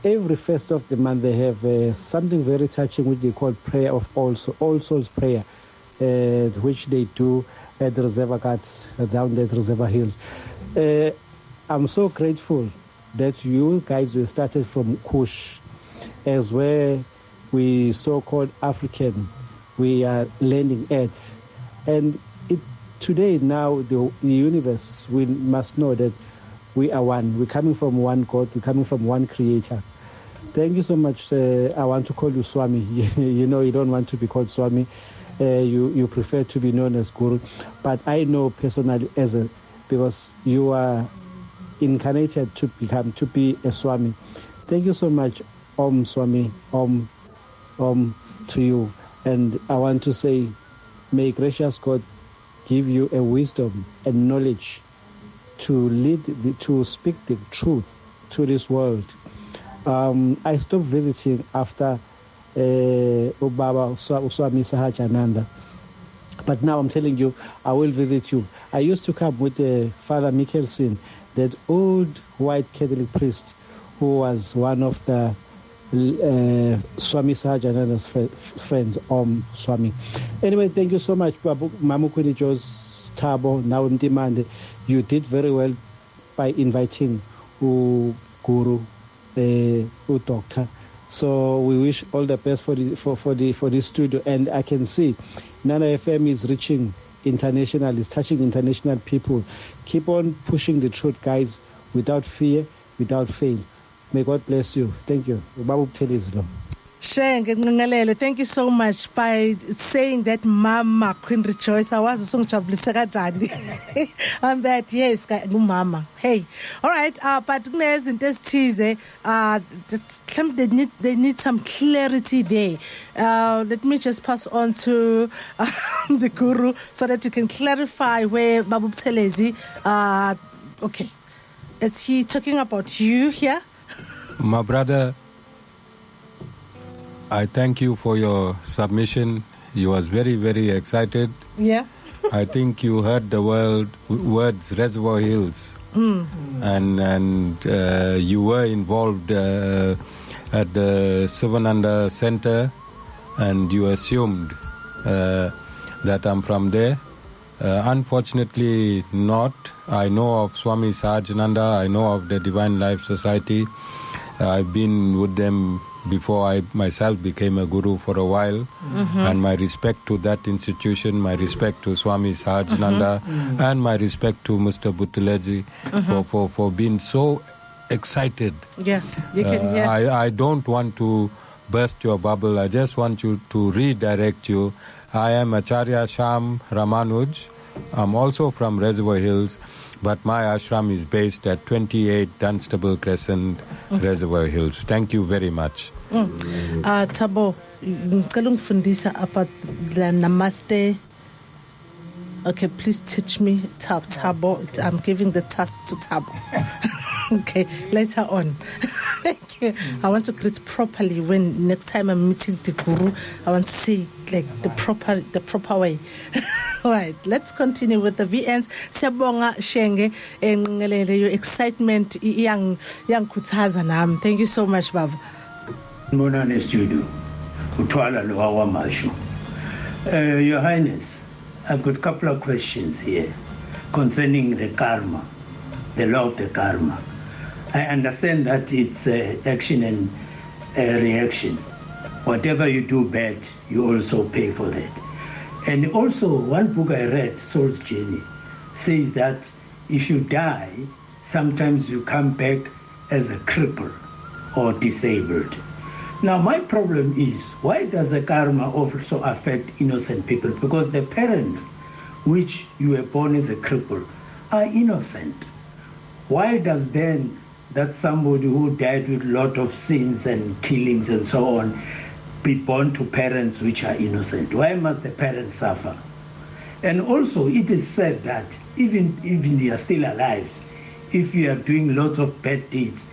Every first of the month they have something very touching which they call prayer of all souls prayer, which they do at the Reservoir Guards down at Reservoir Hills. I'm so grateful that you guys were started from Kush, as where we so-called African we are landing at, and today now the universe, we must know that we are one. We're coming from one God. We're coming from one Creator. Thank you so much. I want to call you Swami. You know, you don't want to be called Swami. You prefer to be known as Guru. But I know personally because you are incarnated to be a Swami. Thank you so much, Om Swami, Om to you. And I want to say, may gracious God give you a wisdom and knowledge to speak the truth to this world. I stopped visiting after Ubaba Swami Sahajananda, but now I'm telling you, I will visit you. I used to come with Father Mikkelsen, that old white Catholic priest who was one of the Swami Sahajananda's friends, Swami. Anyway, thank you so much, Mamukwini Jos Tabo, now in demand. You did very well by inviting Guru, doctor. So we wish all the best for the studio. And I can see Nana FM is reaching international, is touching international people. Keep on pushing the truth, guys, without fear, without fail. May God bless you. Thank you. Thank you so much by saying that Mama Queen Rejoice. I was a song on that. Yes, Mama. Hey, all right. But in this teaser, they need some clarity there. Let me just pass on to the Guru so that you can clarify where Babu Telezi. Okay, is he talking about you here? My brother, I thank you for your submission. You was very, very excited. Yeah. I think you heard the words Reservoir Hills. And you were involved at the Sivananda Center, and you assumed that I'm from there. Unfortunately not. I know of Swami Sahajananda. I know of the Divine Life Society. I've been with them before I myself became a guru for a while. And my respect to that institution, my respect to Swami Sahajananda, and my respect to Mr. Buttileji for being so excited. Yeah, you can. Yeah. I don't want to burst your bubble. I just want you to redirect you. I am Acharya Sham Ramanuj. I'm also from Reservoir Hills, but my ashram is based at 28 Dunstable Crescent, Reservoir Hills. Thank you very much. Tabo, ngicela ungifundisa about the namaste. Okay, please teach me Tabo. I'm giving the task to Tabo. Okay, later on. Thank you. I want to greet properly when next time I'm meeting the guru. I want to say like the proper way. All right, let's continue with the VNs. Siyabonga Shenge enqingelele your excitement iyangkhuthaza nami. Thank you so much, Baba. Ngonane studio. Uthwala lo awamasho. Your Highness, I've got a couple of questions here concerning the karma, the law of the karma. I understand that it's action and reaction. Whatever you do bad, you also pay for that. And also, one book I read, Soul's Journey, says that if you die, sometimes you come back as a cripple or disabled. Now, my problem is, why does the karma also affect innocent people? Because the parents, which you were born as a cripple, are innocent. Why does then that somebody who died with a lot of sins and killings and so on be born to parents which are innocent? Why must the parents suffer? And also, it is said that even if you are still alive, if you are doing lots of bad deeds,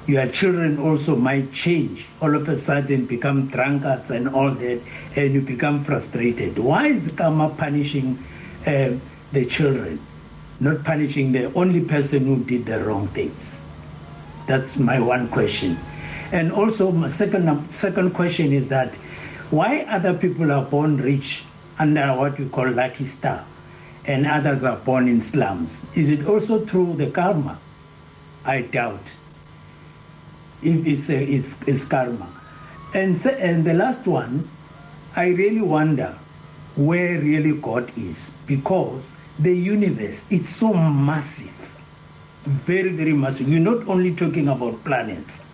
your children also might change, all of a sudden become drunkards and all that, and you become frustrated. Why is karma punishing the children, not punishing the only person who did the wrong things? That's my one question. And also my second question is that why other people are born rich under what we call lucky star and others are born in slums? Is it also through the karma? I doubt if it's karma. And the last one, I really wonder where really God is, because the universe, it's so massive, very, very massive. We're not only talking about planets.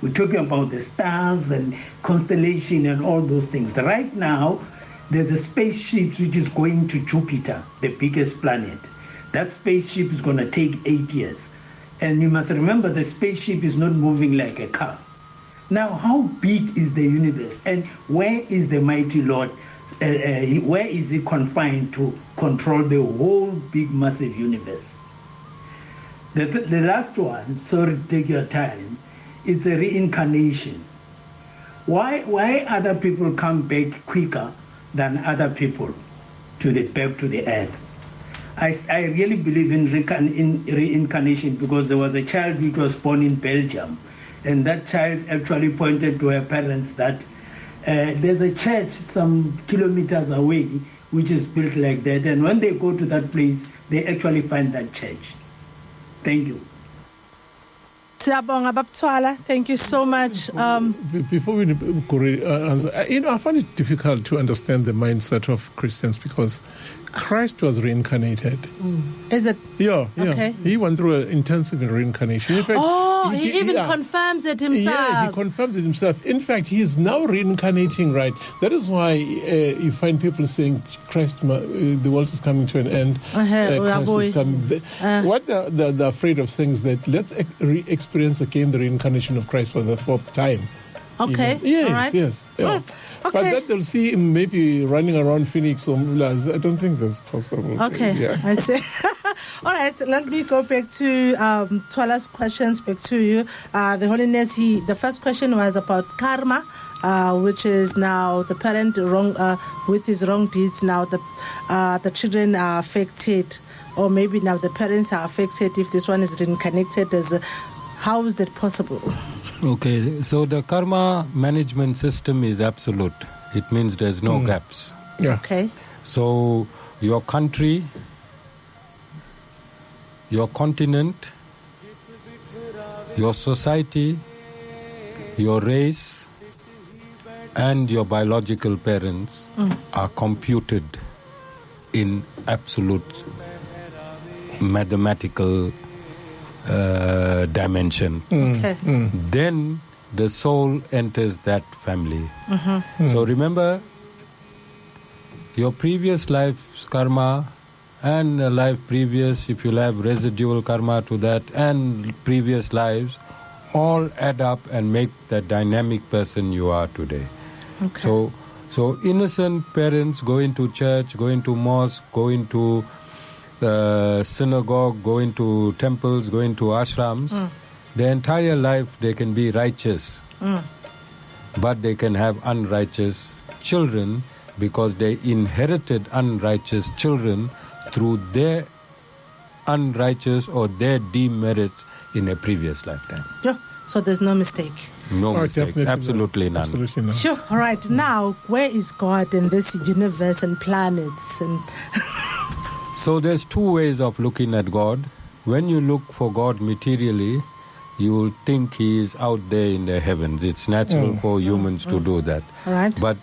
We're talking about the stars and constellation and all those things. Right now, there's a spaceship which is going to Jupiter, the biggest planet. That spaceship is going to take 8 years. And you must remember the spaceship is not moving like a car. Now, how big is the universe? And where is the mighty Lord? Where is he confined to control the whole big, massive universe? The last one, sorry to take your time, it's a reincarnation. Why other people come back quicker than other people back to the earth? I really believe in reincarnation, because there was a child which was born in Belgium, and that child actually pointed to her parents that there's a church some kilometers away which is built like that, and when they go to that place, they actually find that church. Thank you. Siyabonga Babthwala. Thank you so much. Before we answer, I find it difficult to understand the mindset of Christians, because Christ was reincarnated. Is it? Yeah. Okay. He went through an intensive reincarnation. In fact, he even confirms it himself. Yeah, he confirms it himself. In fact, he is now reincarnating, right? That is why you find people saying, Christ, the world is coming to an end. Christ is coming. What they're afraid of saying is that let's experience again the reincarnation of Christ for the fourth time. Okay. Yes, all right. yes. Yeah. Okay. But that they'll see him maybe running around Phoenix or Mulas. I don't think that's possible. Okay, yeah. I see. All right, so let me go back to Twala's questions, back to you. The Holiness, the first question was about karma, which is now the parent wrong with his wrong deeds. Now the children are affected, or maybe now the parents are affected if this one is reincarnated. How is that possible? Okay, so the karma management system is absolute. It means there's no gaps. Yeah. Okay. So your country, your continent, your society, your race, and your biological parents are computed in absolute mathematical dimension. Okay. Then the soul enters that family. So remember, your previous life's karma and a life previous, if you have residual karma to that, and previous lives, all add up and make the dynamic person you are today. Okay. So innocent parents going to church, going to mosque, going to synagogue, going to temples, going to ashrams, their entire life they can be righteous, but they can have unrighteous children because they inherited unrighteous children through their unrighteous or their demerits in a previous lifetime. Yeah. So there's no mistake. No mistakes, definitely absolutely none. Absolutely none. Sure. All right. Now, where is God in this universe and planets? And So there's two ways of looking at God. When you look for God materially, you will think he is out there in the heavens. It's natural for humans to do that. All right. But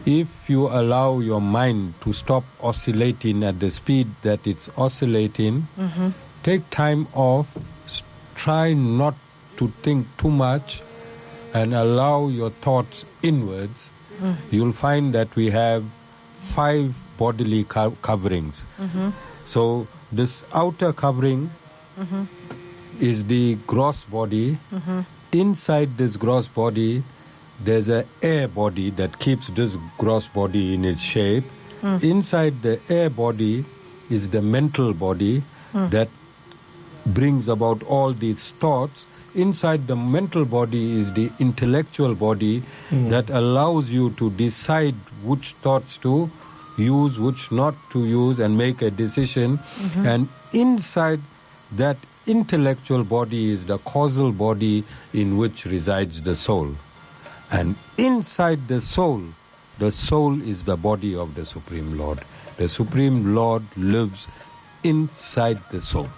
if you allow your mind to stop oscillating at the speed that it's oscillating, take time off, try not to think too much, and allow your thoughts inwards, you'll find that we have 5 bodily coverings. So this outer covering is the gross body. Inside this gross body, there's an air body that keeps this gross body in its shape. Inside the air body is the mental body that brings about all these thoughts. Inside the mental body is the intellectual body that allows you to decide which thoughts to use, which not to use, and make a decision. And inside that intellectual body is the causal body in which resides the soul. And inside the soul is the body of the Supreme Lord. The Supreme Lord lives inside the soul.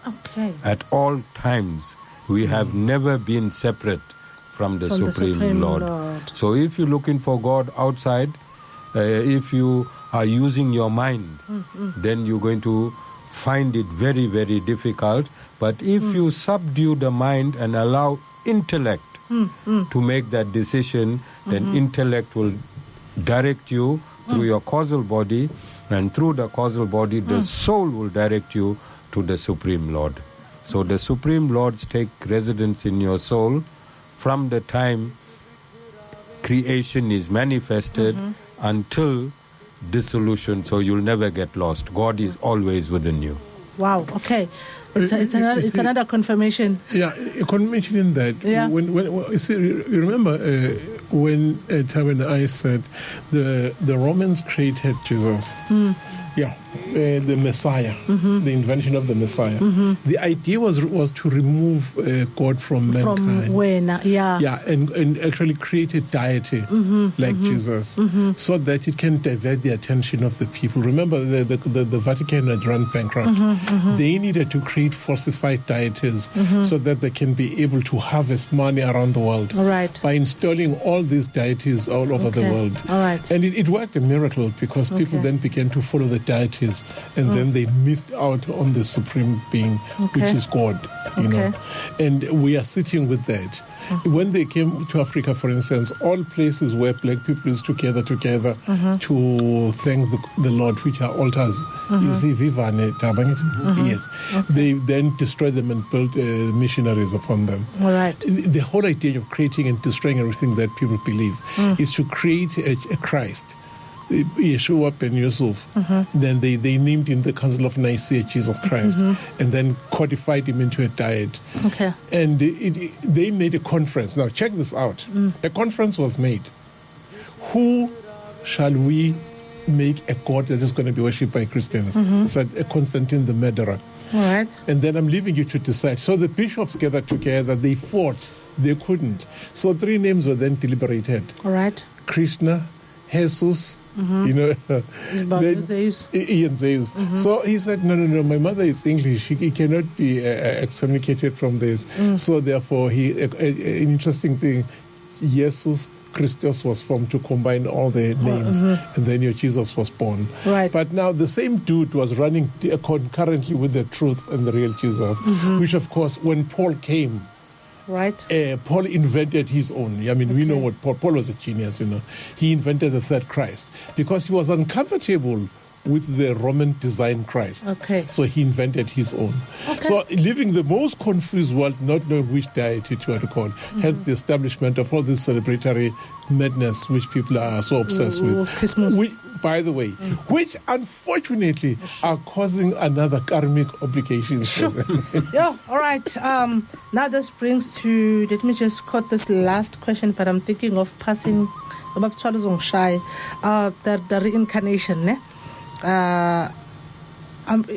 okay. At all times, we have never been separate from the Supreme Lord. So if you're looking for God outside, if you are using your mind, then you're going to find it very, very difficult. But if you subdue the mind and allow intellect to make that decision, then intellect will direct you through your causal body, and through the causal body, the soul will direct you to the Supreme Lord. So the Supreme Lords take residence in your soul from the time creation is manifested until dissolution, so you'll never get lost. God is always within you. Wow, okay. It's another confirmation. Yeah, a confirmation in that. Yeah. When you see, you remember when Tam and I said the Romans created Jesus. Yeah, the Messiah, the invention of the Messiah. The idea was to remove God from mankind. From when, yeah. Yeah, and actually create a deity like Jesus, so that it can divert the attention of the people. Remember, the Vatican had run bankrupt. They needed to create falsified deities so that they can be able to harvest money around the world. All right. By installing all these deities all over the world. All right. And it worked a miracle, because people then began to follow the deities, and then they missed out on the supreme being, which is God, you know. And we are sitting with that. When they came to Africa, for instance, all places where black people used to gather together to thank the Lord, which are altars, is Vivane Tabangit? Yes. They then destroyed them and built missionaries upon them. All right. The whole idea of creating and destroying everything that people believe is to create a Christ. Yeshua ben Yusuf. Then they named him the Council of Nicaea Jesus Christ, and then codified him into a diet. Okay. And they made a conference. Now check this out. A conference was made. Who shall we make a god that is going to be worshipped by Christians? Said Constantine the murderer. All right. And then I'm leaving you to decide. So the bishops gathered together. They fought. They couldn't. So 3 names were then deliberated. All right. Krishna, Jesus, you know, Zeus. Ian Zeus. So he said, no, my mother is English. He cannot be excommunicated from this. So therefore, an interesting thing, Jesus Christos was formed to combine all the names, and then your Jesus was born. Right. But now the same dude was running concurrently with the truth and the real Jesus, which of course, when Paul came, Right. Paul invented his own. I mean, we know what Paul was a genius, you know. He invented the third Christ because he was uncomfortable with the Roman design Christ. Okay. So he invented his own. Okay. So living the most confused world, not knowing which deity to call, hence the establishment of all this celebratory madness which people are so obsessed with. Christmas. Which, by the way, which unfortunately are causing another karmic obligations for them. Yeah, all right. Now this brings to, let me just quote this last question, but I'm thinking of passing abakuthwala uzongishaya the reincarnation ne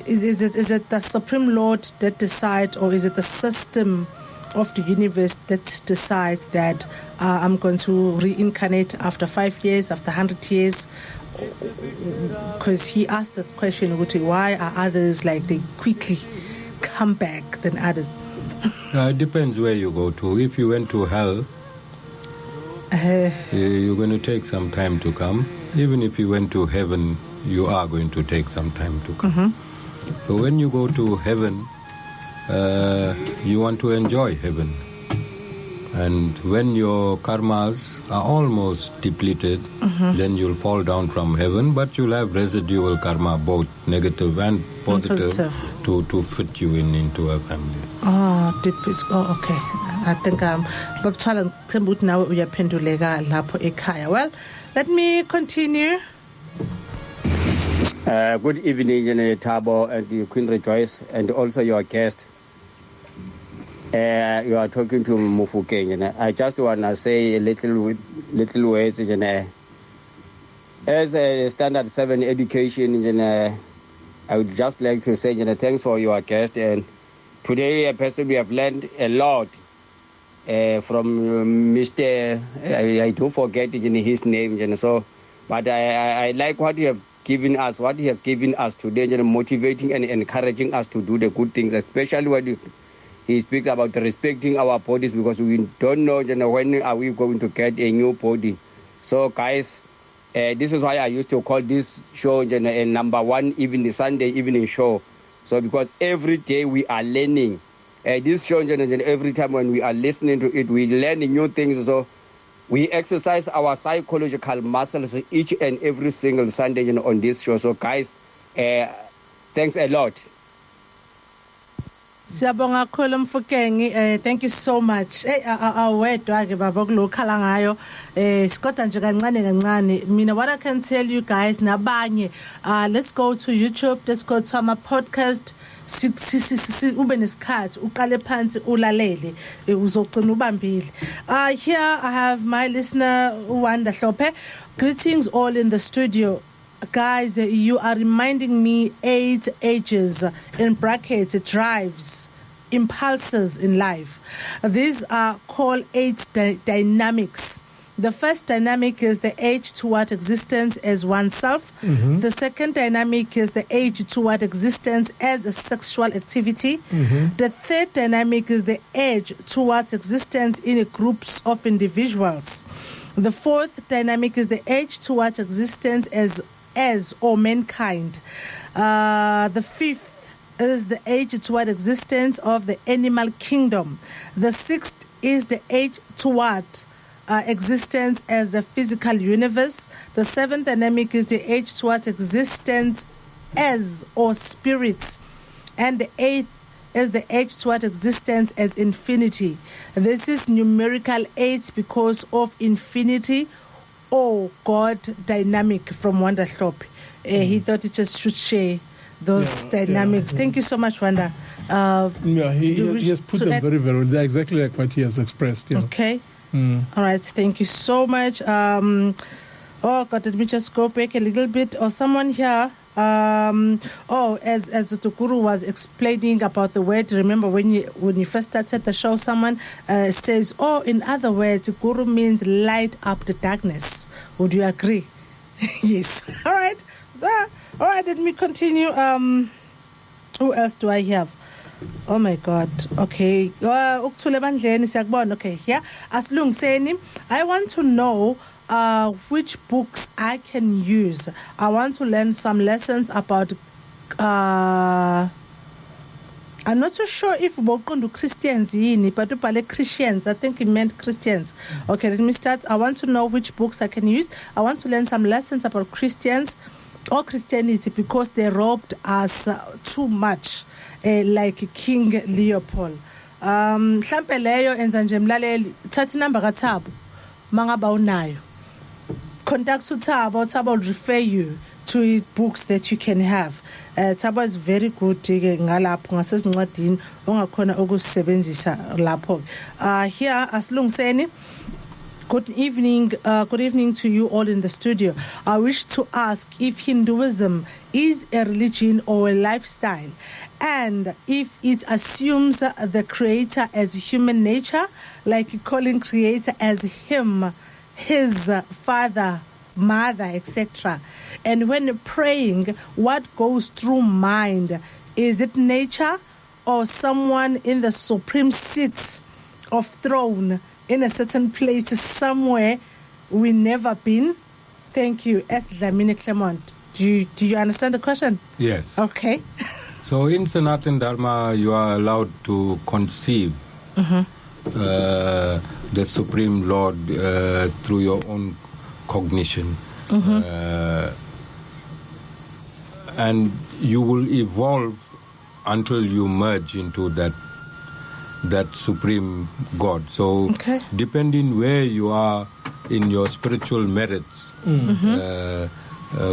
is it the Supreme Lord that decides, or is it the system of the universe that decides that I'm going to reincarnate after 5 years, after 100 years? Because he asked that question, why are others like they quickly come back than others? It depends where you go to. If you went to hell, you're going to take some time to come. Even if you went to heaven, you are going to take some time to come. Mm-hmm. So when you go to heaven, you want to enjoy heaven. And when your karmas are almost depleted, mm-hmm. then you'll fall down from heaven, but you'll have residual karma, both negative and positive. To fit you into a family. Okay. I think well, let me continue. Good evening, Thabo and Queen Rejoice, and also your guest. You are talking to Mufukeng. I just want to say a little words. As a standard 7 education, I would just like to say thanks for your guest. And today, we have learned a lot from Mr. I do forget his name. So, but I like what you have given us, what he has given us today, motivating and encouraging us to do the good things, especially when he speaks about respecting our bodies, because we don't know when are we going to get a new body. So guys, this is why I used to call this show a number one Sunday evening show. So because every day we are learning. This show, every time when we are listening to it, we learn new things. So we exercise our psychological muscles each and every single Sunday on this show. So guys, thanks a lot. Siyabonga kakhulu Mfukeng, thank you so much. Awedwa ke baba kulokhala ngayo sikodwa nje kancane mina what I can tell you guys nabanye, let's go to YouTube, let's go to my podcast. Ube nesikhathi uqale phansi ulalele uzogcina ubambile. Here I have my listener Wanda Hlophe. Greetings all in the studio. Guys, you are reminding me 8 ages, in brackets, drives, impulses in life. These are called 8 dynamics. The first dynamic is the age toward existence as oneself. Mm-hmm. The second dynamic is the age toward existence as a sexual activity. Mm-hmm. The third dynamic is the age towards existence in groups of individuals. The fourth dynamic is the age towards existence as or mankind. The fifth is the age toward existence of the animal kingdom. The sixth is the age toward existence as the physical universe. The seventh dynamic is the age towards existence as or spirit. And the eighth is the age toward existence as infinity. This is numerical 8 because of infinity or God dynamic from Wanda Hlophe. He thought it just should share those dynamics. Thank you so much, Wanda. He has put them very, very well. They're exactly like what he has expressed. Okay. All right. Thank you so much. Oh God, let me just go back a little bit. Or someone here. As the Guru was explaining about the word, remember when you first started the show, someone says, in other words, Guru means light up the darkness. Would you agree? Yes. All right. All right, let me continue. Who else do I have? Oh my God. Okay. Okay, yeah. Aslungiseni, I want to know which books I can use. I want to learn some lessons about I'm not so sure if Bokondu Christians but Christians. I think he meant Christians. Okay, let me start. I want to know which books I can use. I want to learn some lessons about Christians or Christianity because they robbed us too much, like King Leopold. Mhlampe leyo enza nje mlaleli thatha inamba kaThabo mangaba unayo. Contact Thabo. Thabo will refer you to books that you can have. Thabo is very good ngalapho ngasezincwadini ongakhona ukusebenzisa lapho. Here asilungiseni Good evening to you all in the studio. I wish to ask if Hinduism is a religion or a lifestyle, and if it assumes the creator as human nature, like calling creator as him, his father, mother, etc. And when praying, what goes through mind? Is it nature or someone in the supreme seat of throne in a certain place somewhere we never been? Thank you. S. Lamine Clement. Do you understand the question? Yes. Okay. So in Sanatana Dharma, you are allowed to conceive the Supreme Lord through your own cognition. And you will evolve until you merge into that Supreme God. So depending where you are in your spiritual merits,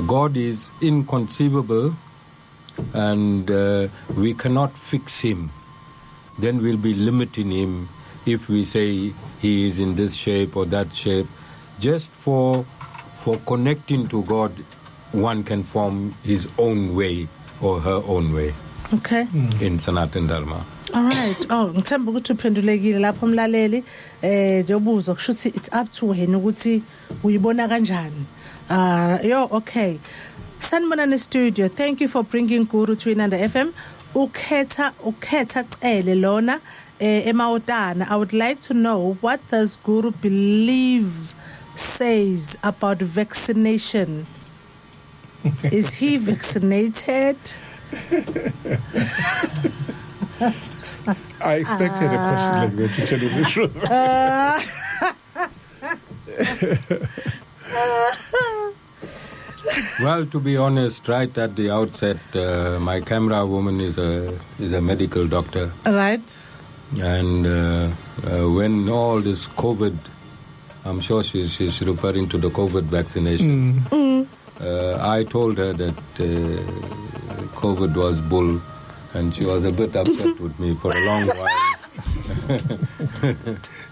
God is inconceivable, and we cannot fix him. Then we'll be limiting him if we say he is in this shape or that shape. Just for connecting to God, one can form his own way or her own way. Okay. In Sanatana Dharma. All right. Oh, ngithemba ukuthi uphendulekile lapho umlaleli njengobuzo kushuthi it's up to wena ukuthi uyibona kanjani. Okay. Sanibonani studio. Thank you for bringing Guru to Inanda FM. Ukhetha cele lona emaotana. I would like to know, what does Guru believe says about vaccination? Is he vaccinated? I expected a question like that, to tell you the truth. Well, to be honest, right at the outset, my camera woman is a medical doctor. Right. And when all this COVID, I'm sure she's referring to the COVID vaccination. I told her that COVID was bull, and she was a bit upset with me for a long while.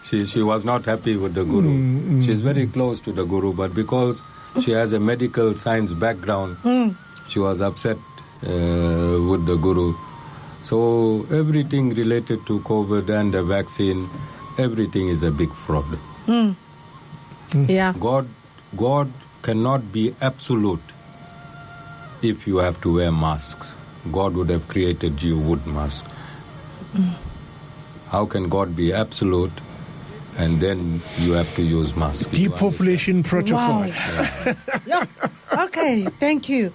She was not happy with the Guru. She's very close to the Guru, but because she has a medical science background, she was upset with the Guru. So everything related to COVID and the vaccine, everything is a big fraud. Yeah. God cannot be absolute if you have to wear masks. God would have created you with masks. How can God be absolute and then you have to use masks? Depopulation protocol. Wow. Yeah. Okay, thank you.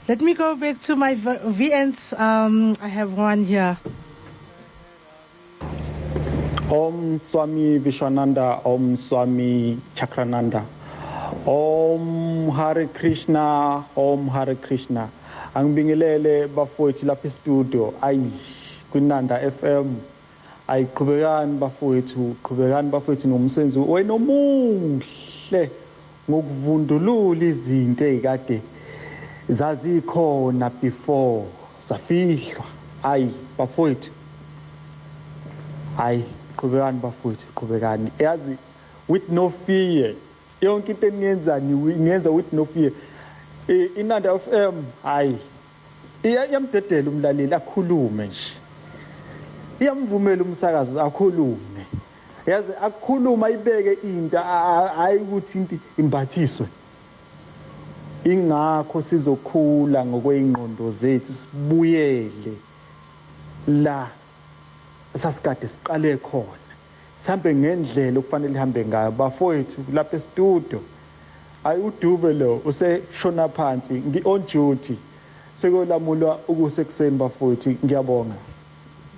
Let me go back to my VNs. I have one here. Om Swami Vishwananda, Om Swami Chakrananda, Om Hare Krishna, Om Hare Krishna. Angibingelele bafowethu lapha e-studio, ayi kwinanda FM. Ayi qhubekani bafowethu nomsebenzi wena omuhle ngokuvundulula izinto ezikade zazikhona before safihlwa. Ayi bafowethu, ayi qhubekani yazi, with no fear. Yonke into niyenza with no fear. Inanda FM hayi iyamdedela umlaleli akhulume nje, iyamvumela umsakazi akhulume, yazi akukhuluma ibeke into hayi ukuthi into imbathiswe. Ingakho sizokhula ngokwengqondo zethu, sibuyele la sasikade siqale khona, sihambe ngendlela okufanele ihambe ngayo. Bafowethu lapha e-studio, ayi uDube lo useshona phansi, ngi-on duty, sekulamulwa ukusekuseni bafowethu. Ngiyabonga.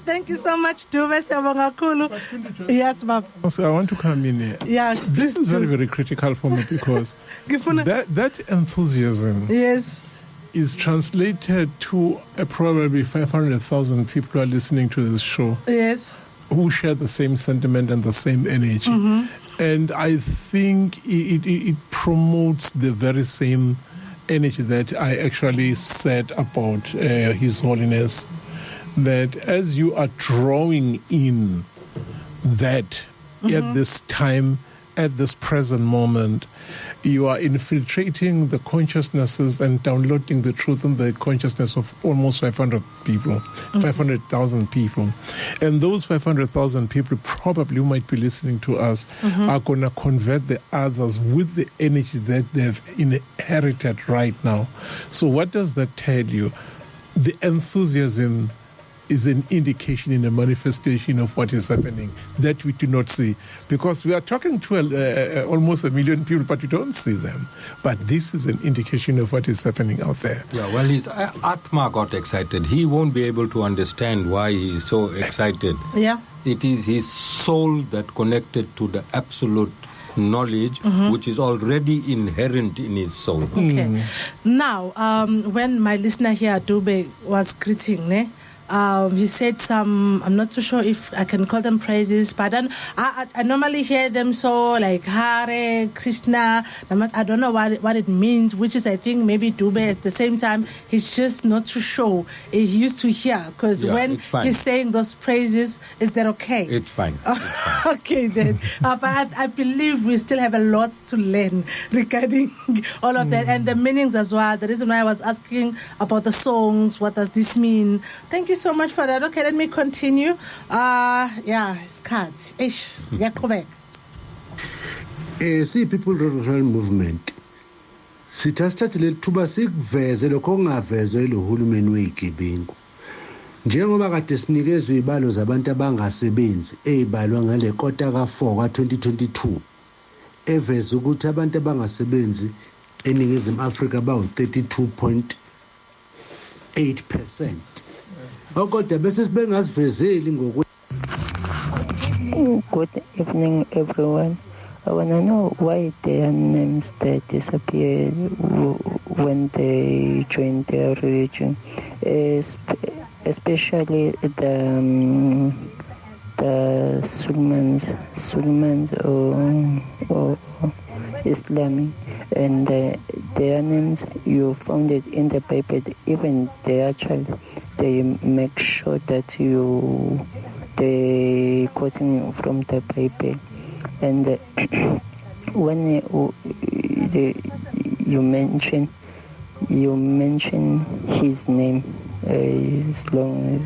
Thank you so much, Dube. Siyabonga kakhulu. Yes, Baba. So I want to come in here. Yeah, This is very, very critical for me because that enthusiasm is translated to probably 500,000 people who are listening to this show. Yes. Who share the same sentiment and the same energy. And I think it promotes the very same energy that I actually said about His Holiness, that as you are drawing in that at this time at this present moment, you are infiltrating the consciousnesses and downloading the truth in the consciousness of almost 500 people, 500,000 people. And those 500,000 people probably who might be listening to us are going to convert the others with the energy that they've inherited right now. So what does that tell you? The enthusiasm is an indication in a manifestation of what is happening that we do not see. Because we are talking to almost 1 million people, but we don't see them. But this is an indication of what is happening out there. Yeah, well, his Atma got excited. He won't be able to understand why he is so excited. Yeah. It is his soul that connected to the absolute knowledge, which is already inherent in his soul. Okay. Now, when my listener here, Dube, was greeting, he said some, I'm not too sure if I can call them praises, but I normally hear them so like Hare, Krishna, I don't know what it means, which is I think maybe Dube at the same time, he's just not too sure. He used to hear, because when he's saying those praises, is that okay? It's fine. Okay then. But I believe we still have a lot to learn regarding all of that and the meanings as well. The reason why I was asking about the songs, what does this mean? Thank you so much for that. Okay, let me continue. It's cards. Go back. See, people real movement. Sithathathile thuba sikuveze lokho kungavezwe lohulumeni weGibingu. Njengoba kade sinikezwe ibalo zabantu abangasebenzi ezibalwa ngale kota ka4 ka2022 eveze ukuthi abantu abangasebenzi eningizimu Afrika bawu32.8%. Okodwa bese sibengasivezeli ngokwe. Good evening, everyone. I want to know why their names that disappeared when they joined their religion, especially the Sulmans or Islamic, and their names you found it in the Bible. Even their child, they make sure that they quoting from the Bible. And when you mention his name, as long as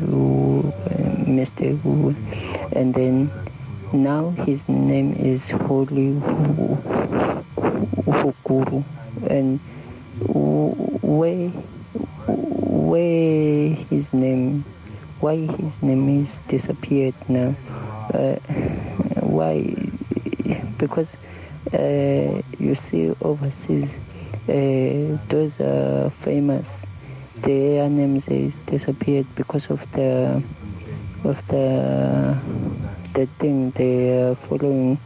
Mr. Wu, and then now his name is Holy Guru, and why his name is disappeared now? Why? Because you see overseas, those are famous. Their names is disappeared because of the thing they are following,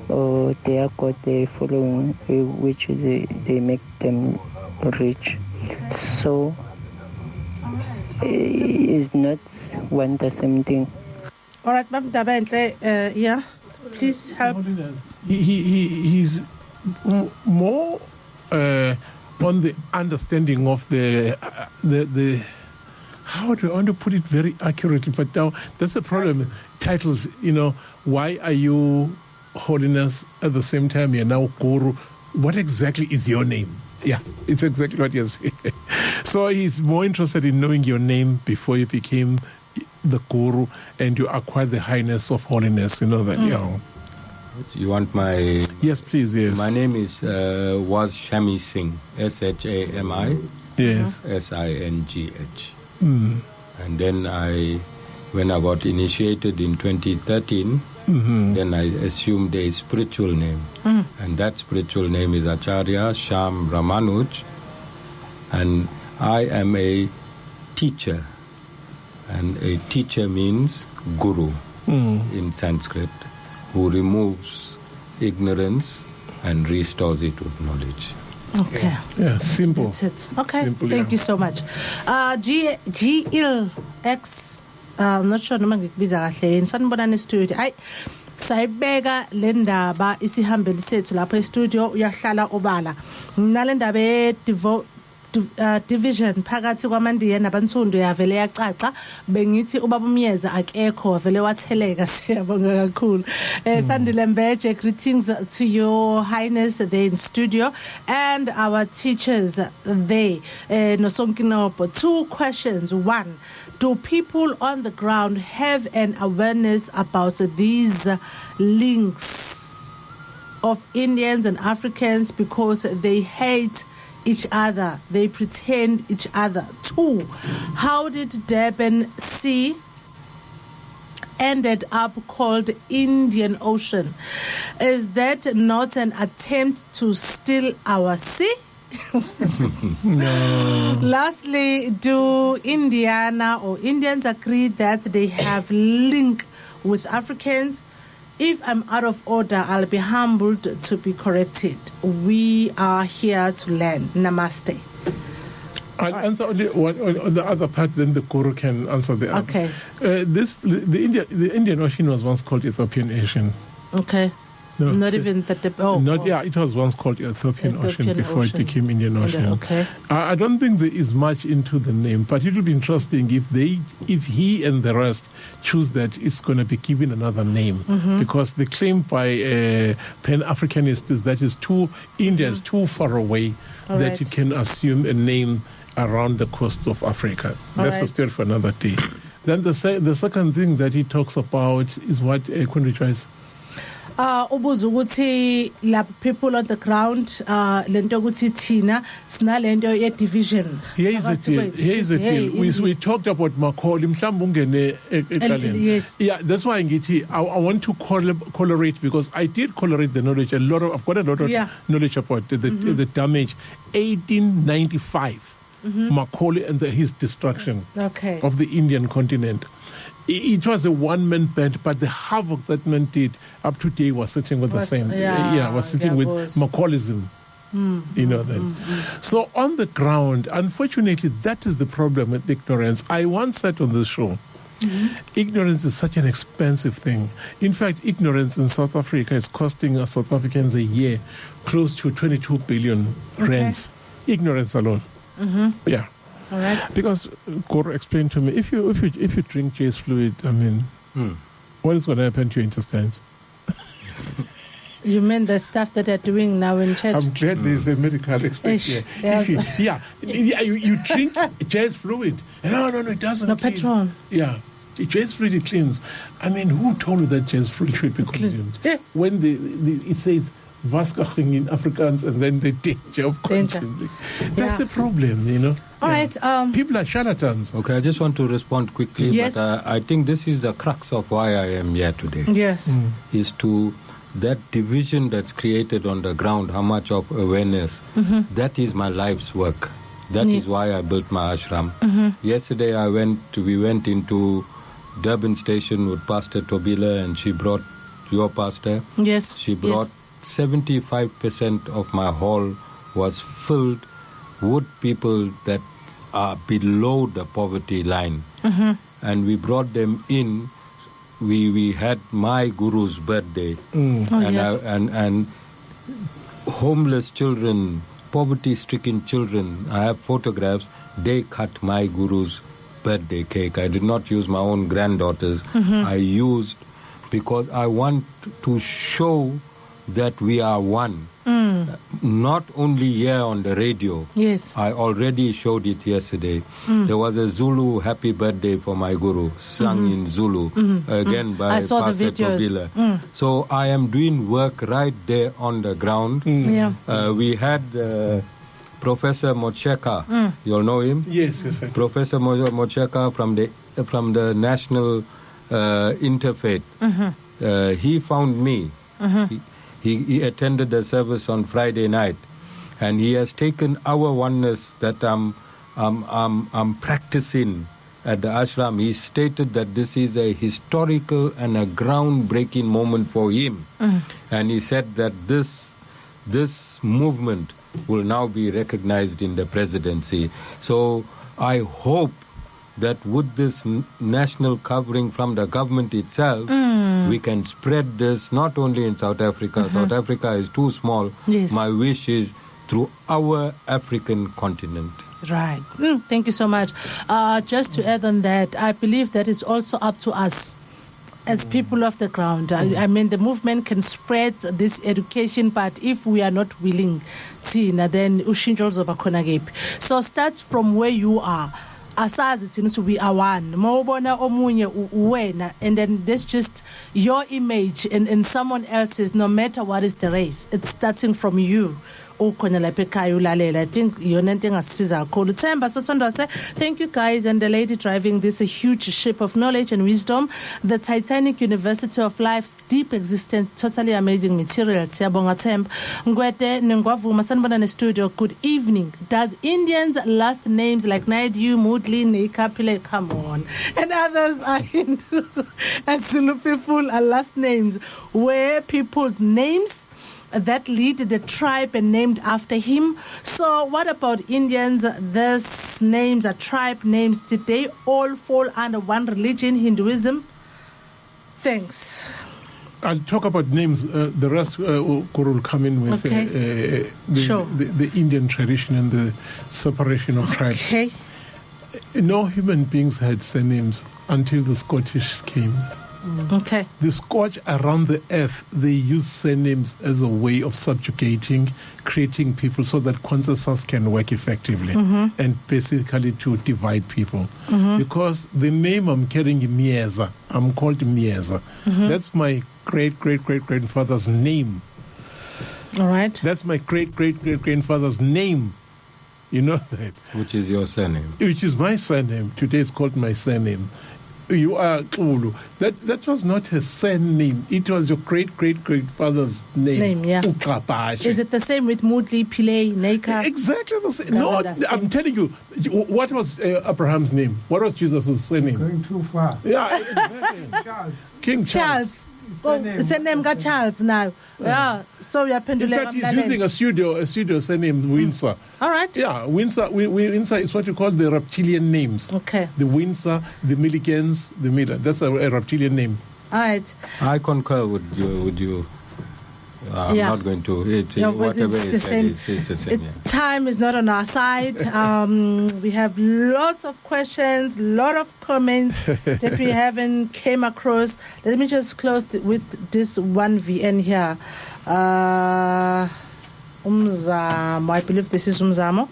or their God they following, which is they make them rich. So it's not one the same thing. All right, Ma'am Dabentle, yeah, please help. He's more on the understanding of the how do I want to put it very accurately, but now that's the problem. Titles, why are you Holiness at the same time you're now Guru? What exactly is your name? Yeah, it's exactly what he has said. So he's more interested in knowing your name before you became the Guru and you acquired the highness of holiness, that, You want my... Yes, please, yes. My name is was Shami Singh, Shami, yes, Singh. And then when I got initiated in 2013, then I assumed a spiritual name. And that spiritual name is Acharya Sham Ramanuj. And I am a teacher. And a teacher means guru in Sanskrit, who removes ignorance and restores it with knowledge. Okay. Yeah, simple. That's it. Okay, simple, thank you so much. GLX, I'm not sure noma ngikubiza kahle yini, sanibonani studio. Sayibeka le ndaba isihambeli sethu lapha e studio uyahlala obala. Mina le ndaba division phakathi kwamandiya nabansundu yavele yacaca bengithi ubaba umyeza akekho vele watheleka siyabonga kakhulu Sandile Mbeje, greetings to your highness there in studio and our teachers there Nosonkinopo. 2 questions. 1, do people on the ground have an awareness about these links of Indians and Africans because they hate each other, they pretend each other? 2, how did Durban Sea ended up called Indian Ocean? Is that not an attempt to steal our sea? No. Lastly, do Indiana or Indians agree that they have link with Africans? If I'm out of order, I'll be humbled to be corrected. We are here to learn. Namaste. I'll answer only one, on the other part, then the Guru can answer the other. Okay. The Indian Ocean was once called Ethiopian Ocean. Okay. No, Not even that. Yeah, it was once called Ethiopian Ocean before it became Indian Ocean. Okay. I don't think there is much into the name, but it will be interesting if he and the rest choose that it's going to be given another name, because the claim by Pan-Africanists is that India is too far away that it can assume a name around the coasts of Africa. That's a story for another day. Then the second thing that he talks about is what Kundrichais. Ubuza ukuthi la people on the ground lento ukuthi thina sinalento ye division. Here is the deal. We talked about Macaulay mhlawumbe ungene eqaleni. Yes. Yeah, that's why I want to correlate, because I did correlate the knowledge. I've got a lot of knowledge about the damage. 1895, Macaulay and his destruction of the Indian continent. It was a one-man band, but the havoc that man did up to today was sitting with the same. Was sitting with Macaulayism. You know that. So on the ground, unfortunately, that is the problem with ignorance. I once said on this show, ignorance is such an expensive thing. In fact, ignorance in South Africa is costing us South Africans a year close to 22 billion rands. Ignorance alone. Yeah. All right. Because Goro explained to me, if you drink J's fluid, I mean, what is going to happen to your intestines? You mean the stuff that they're doing now in church? I'm glad there's a medical expert here. You drink J's fluid. No, it doesn't. No, clean. Patron. Yeah. J's fluid, it cleans. I mean, who told you that J's fluid should be consumed? When it says Vaskaching in Afrikaans and then the danger of consuming. That's the problem, you know. All right. People are charlatans. Okay, I just want to respond quickly. Yes. But I think this is the crux of why I am here today. Yes. Is to that division that's created on the ground, how much of awareness, that is my life's work. That is why I built my ashram. Yesterday we went into Durban station with Pastor Tobila, and she brought your pastor. Yes. She brought 75% of my hall was filled with people that are below the poverty line. And we brought them in. We had my guru's birthday. And homeless children, poverty-stricken children, I have photographs, they cut my guru's birthday cake. I did not use my own granddaughters. I used, because I want to show that we are one. Not only here on the radio. Yes. I already showed it yesterday. There was a Zulu happy birthday for my guru, sung in Zulu, again by Pastor Tobila. So I am doing work right there on the ground. We had Professor Mocheka. You'll know him? Yes. Professor Mocheka from the National Interfaith. He found me. He attended the service on Friday night, and he has taken our oneness that I'm practicing at the ashram. He stated that this is a historical and a groundbreaking moment for him, and he said that this movement will now be recognized in the presidency. So I hope that with this national covering from the government itself, we can spread this not only in South Africa. South Africa is too small. Yes. My wish is through our African continent. Right. Thank you so much. Just to add on that, I believe that it's also up to us as people of the ground. I mean, the movement can spread this education, but if we are not willing, Tina, then ushintsho luzoba khona kephi. So starts from where you are. Asazi thina ukuthi we are one. Mawubona omunye wena, and then that's just your image and someone else's, no matter what is the race. It's starting from you. Ukhona lapha ekhaya ulalela. I think yona into engasisiza kakhulu. Themba Sothondo say, thank you guys, and the lady driving this a huge ship of knowledge and wisdom, the Titanic University of Life's deep existence, totally amazing material. Siyabonga Themba. Ngwete ningwavuma sanibona ne studio. Good evening. Does Indians last names like Naidu, Mudli, Nekapile, come on, and others are Hindu, and Zulu people are last names where people's names that lead the tribe and named after him? So what about Indians? These names are tribe names. Did they all fall under one religion, Hinduism? Thanks. I'll talk about names. The rest will come in with the Indian tradition and the separation of tribes. Okay. No human beings had surnames until the Scottish came. Okay. The Scotch around the earth, they use surnames as a way of subjugating, creating people so that consensus can work effectively and basically to divide people. Because the name I'm carrying is Mieza. I'm called Mieza. That's my great-great-great-grandfather's name. All right. That's my great-great-great-grandfather's name. You know that? Which is your surname? Which is my surname. Today it's called my surname. You are Ulu. That was not her surname. It was your great-great-grandfather's name. Yeah. Uqabashe. Is it the same with Mudli, Pillay, Neika? Exactly the same. No, I'm telling you. What was Abraham's name? What was Jesus' surname? Going too far. Yeah, exactly. Charles. King Charles. It's a name got Charles now. Yeah. So we are In fact, he's using a pseudo surname, Windsor. All right. Yeah, Windsor. Windsor is what you call the reptilian names. Okay. The Windsor, the Milligans, the Miller. That's a reptilian name. All right. I concur with you. I'm not going to. Whatever is said, it's the same. Time is not on our side. We have lots of questions, lot of comments that we haven't came across. Let me just close with this one VN here. Umzamo. I believe this is Umzamo.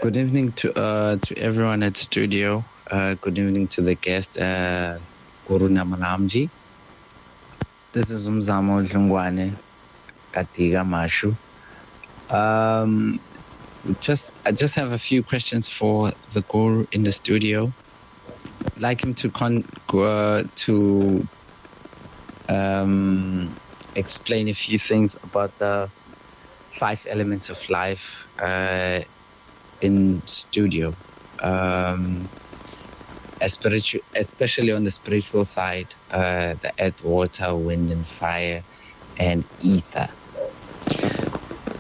Good evening to everyone at studio. Good evening to the guest, Guru Namalamji. This is Umzamo Jungwane, Katiga Mashu. I just have a few questions for the Guru in the studio. I'd like him to explain a few things about the 5 elements of life in studio. Especially on the spiritual side, the earth, water, wind, and fire, and ether.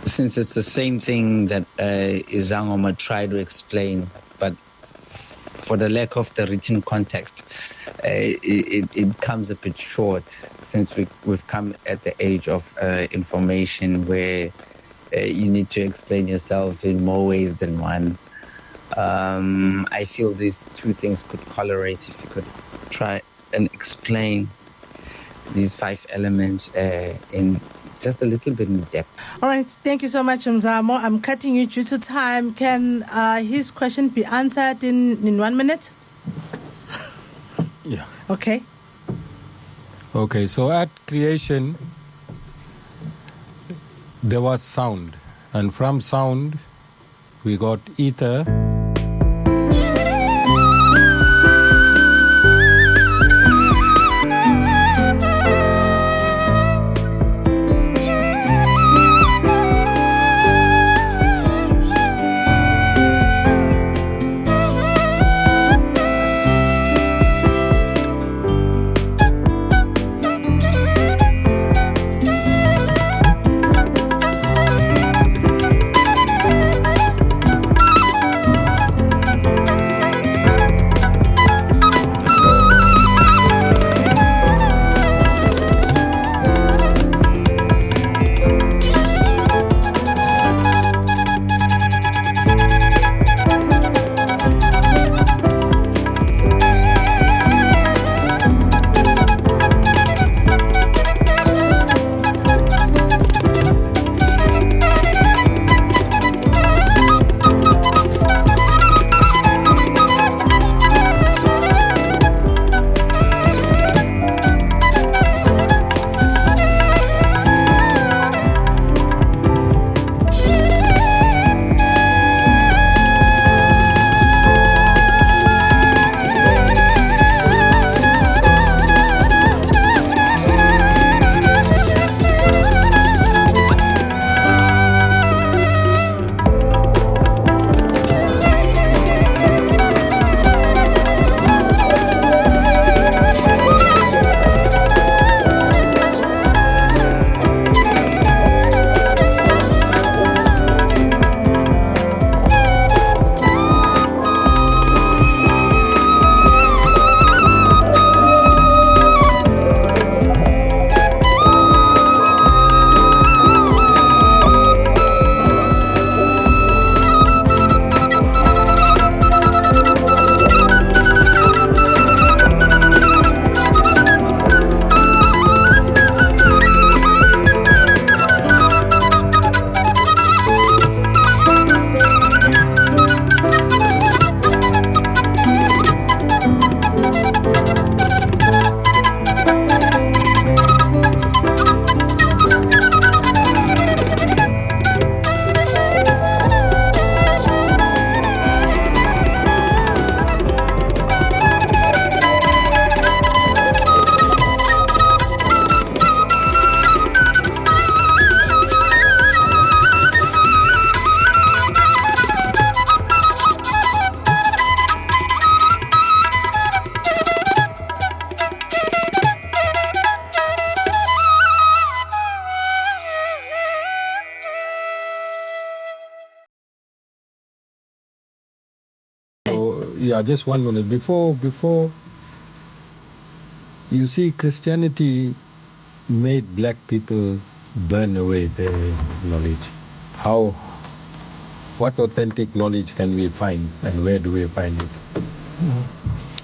Since it's the same thing that Izangoma tried to explain, but for the lack of the written context, it comes a bit short, since we've come at the age of information where you need to explain yourself in more ways than one. I feel these two things could correlate if you could try and explain these 5 elements in just a little bit in depth. All right, thank you so much, Mzamo. I'm cutting you due to time. Can his question be answered in 1 minute? Yeah. Okay. Okay, so at creation, there was sound. And from sound, we got ether. just 1 minute. Before, you see, Christianity made black people burn away their knowledge. What authentic knowledge can we find, and where do we find it?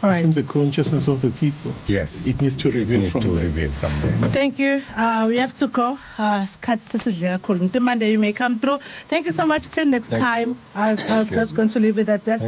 All right. It's in the consciousness of the people. Yes. It needs to reveal from there. Thank you. We have to go. Monday you may come through. Thank you so much. Till next time. I'm just going to leave it at that.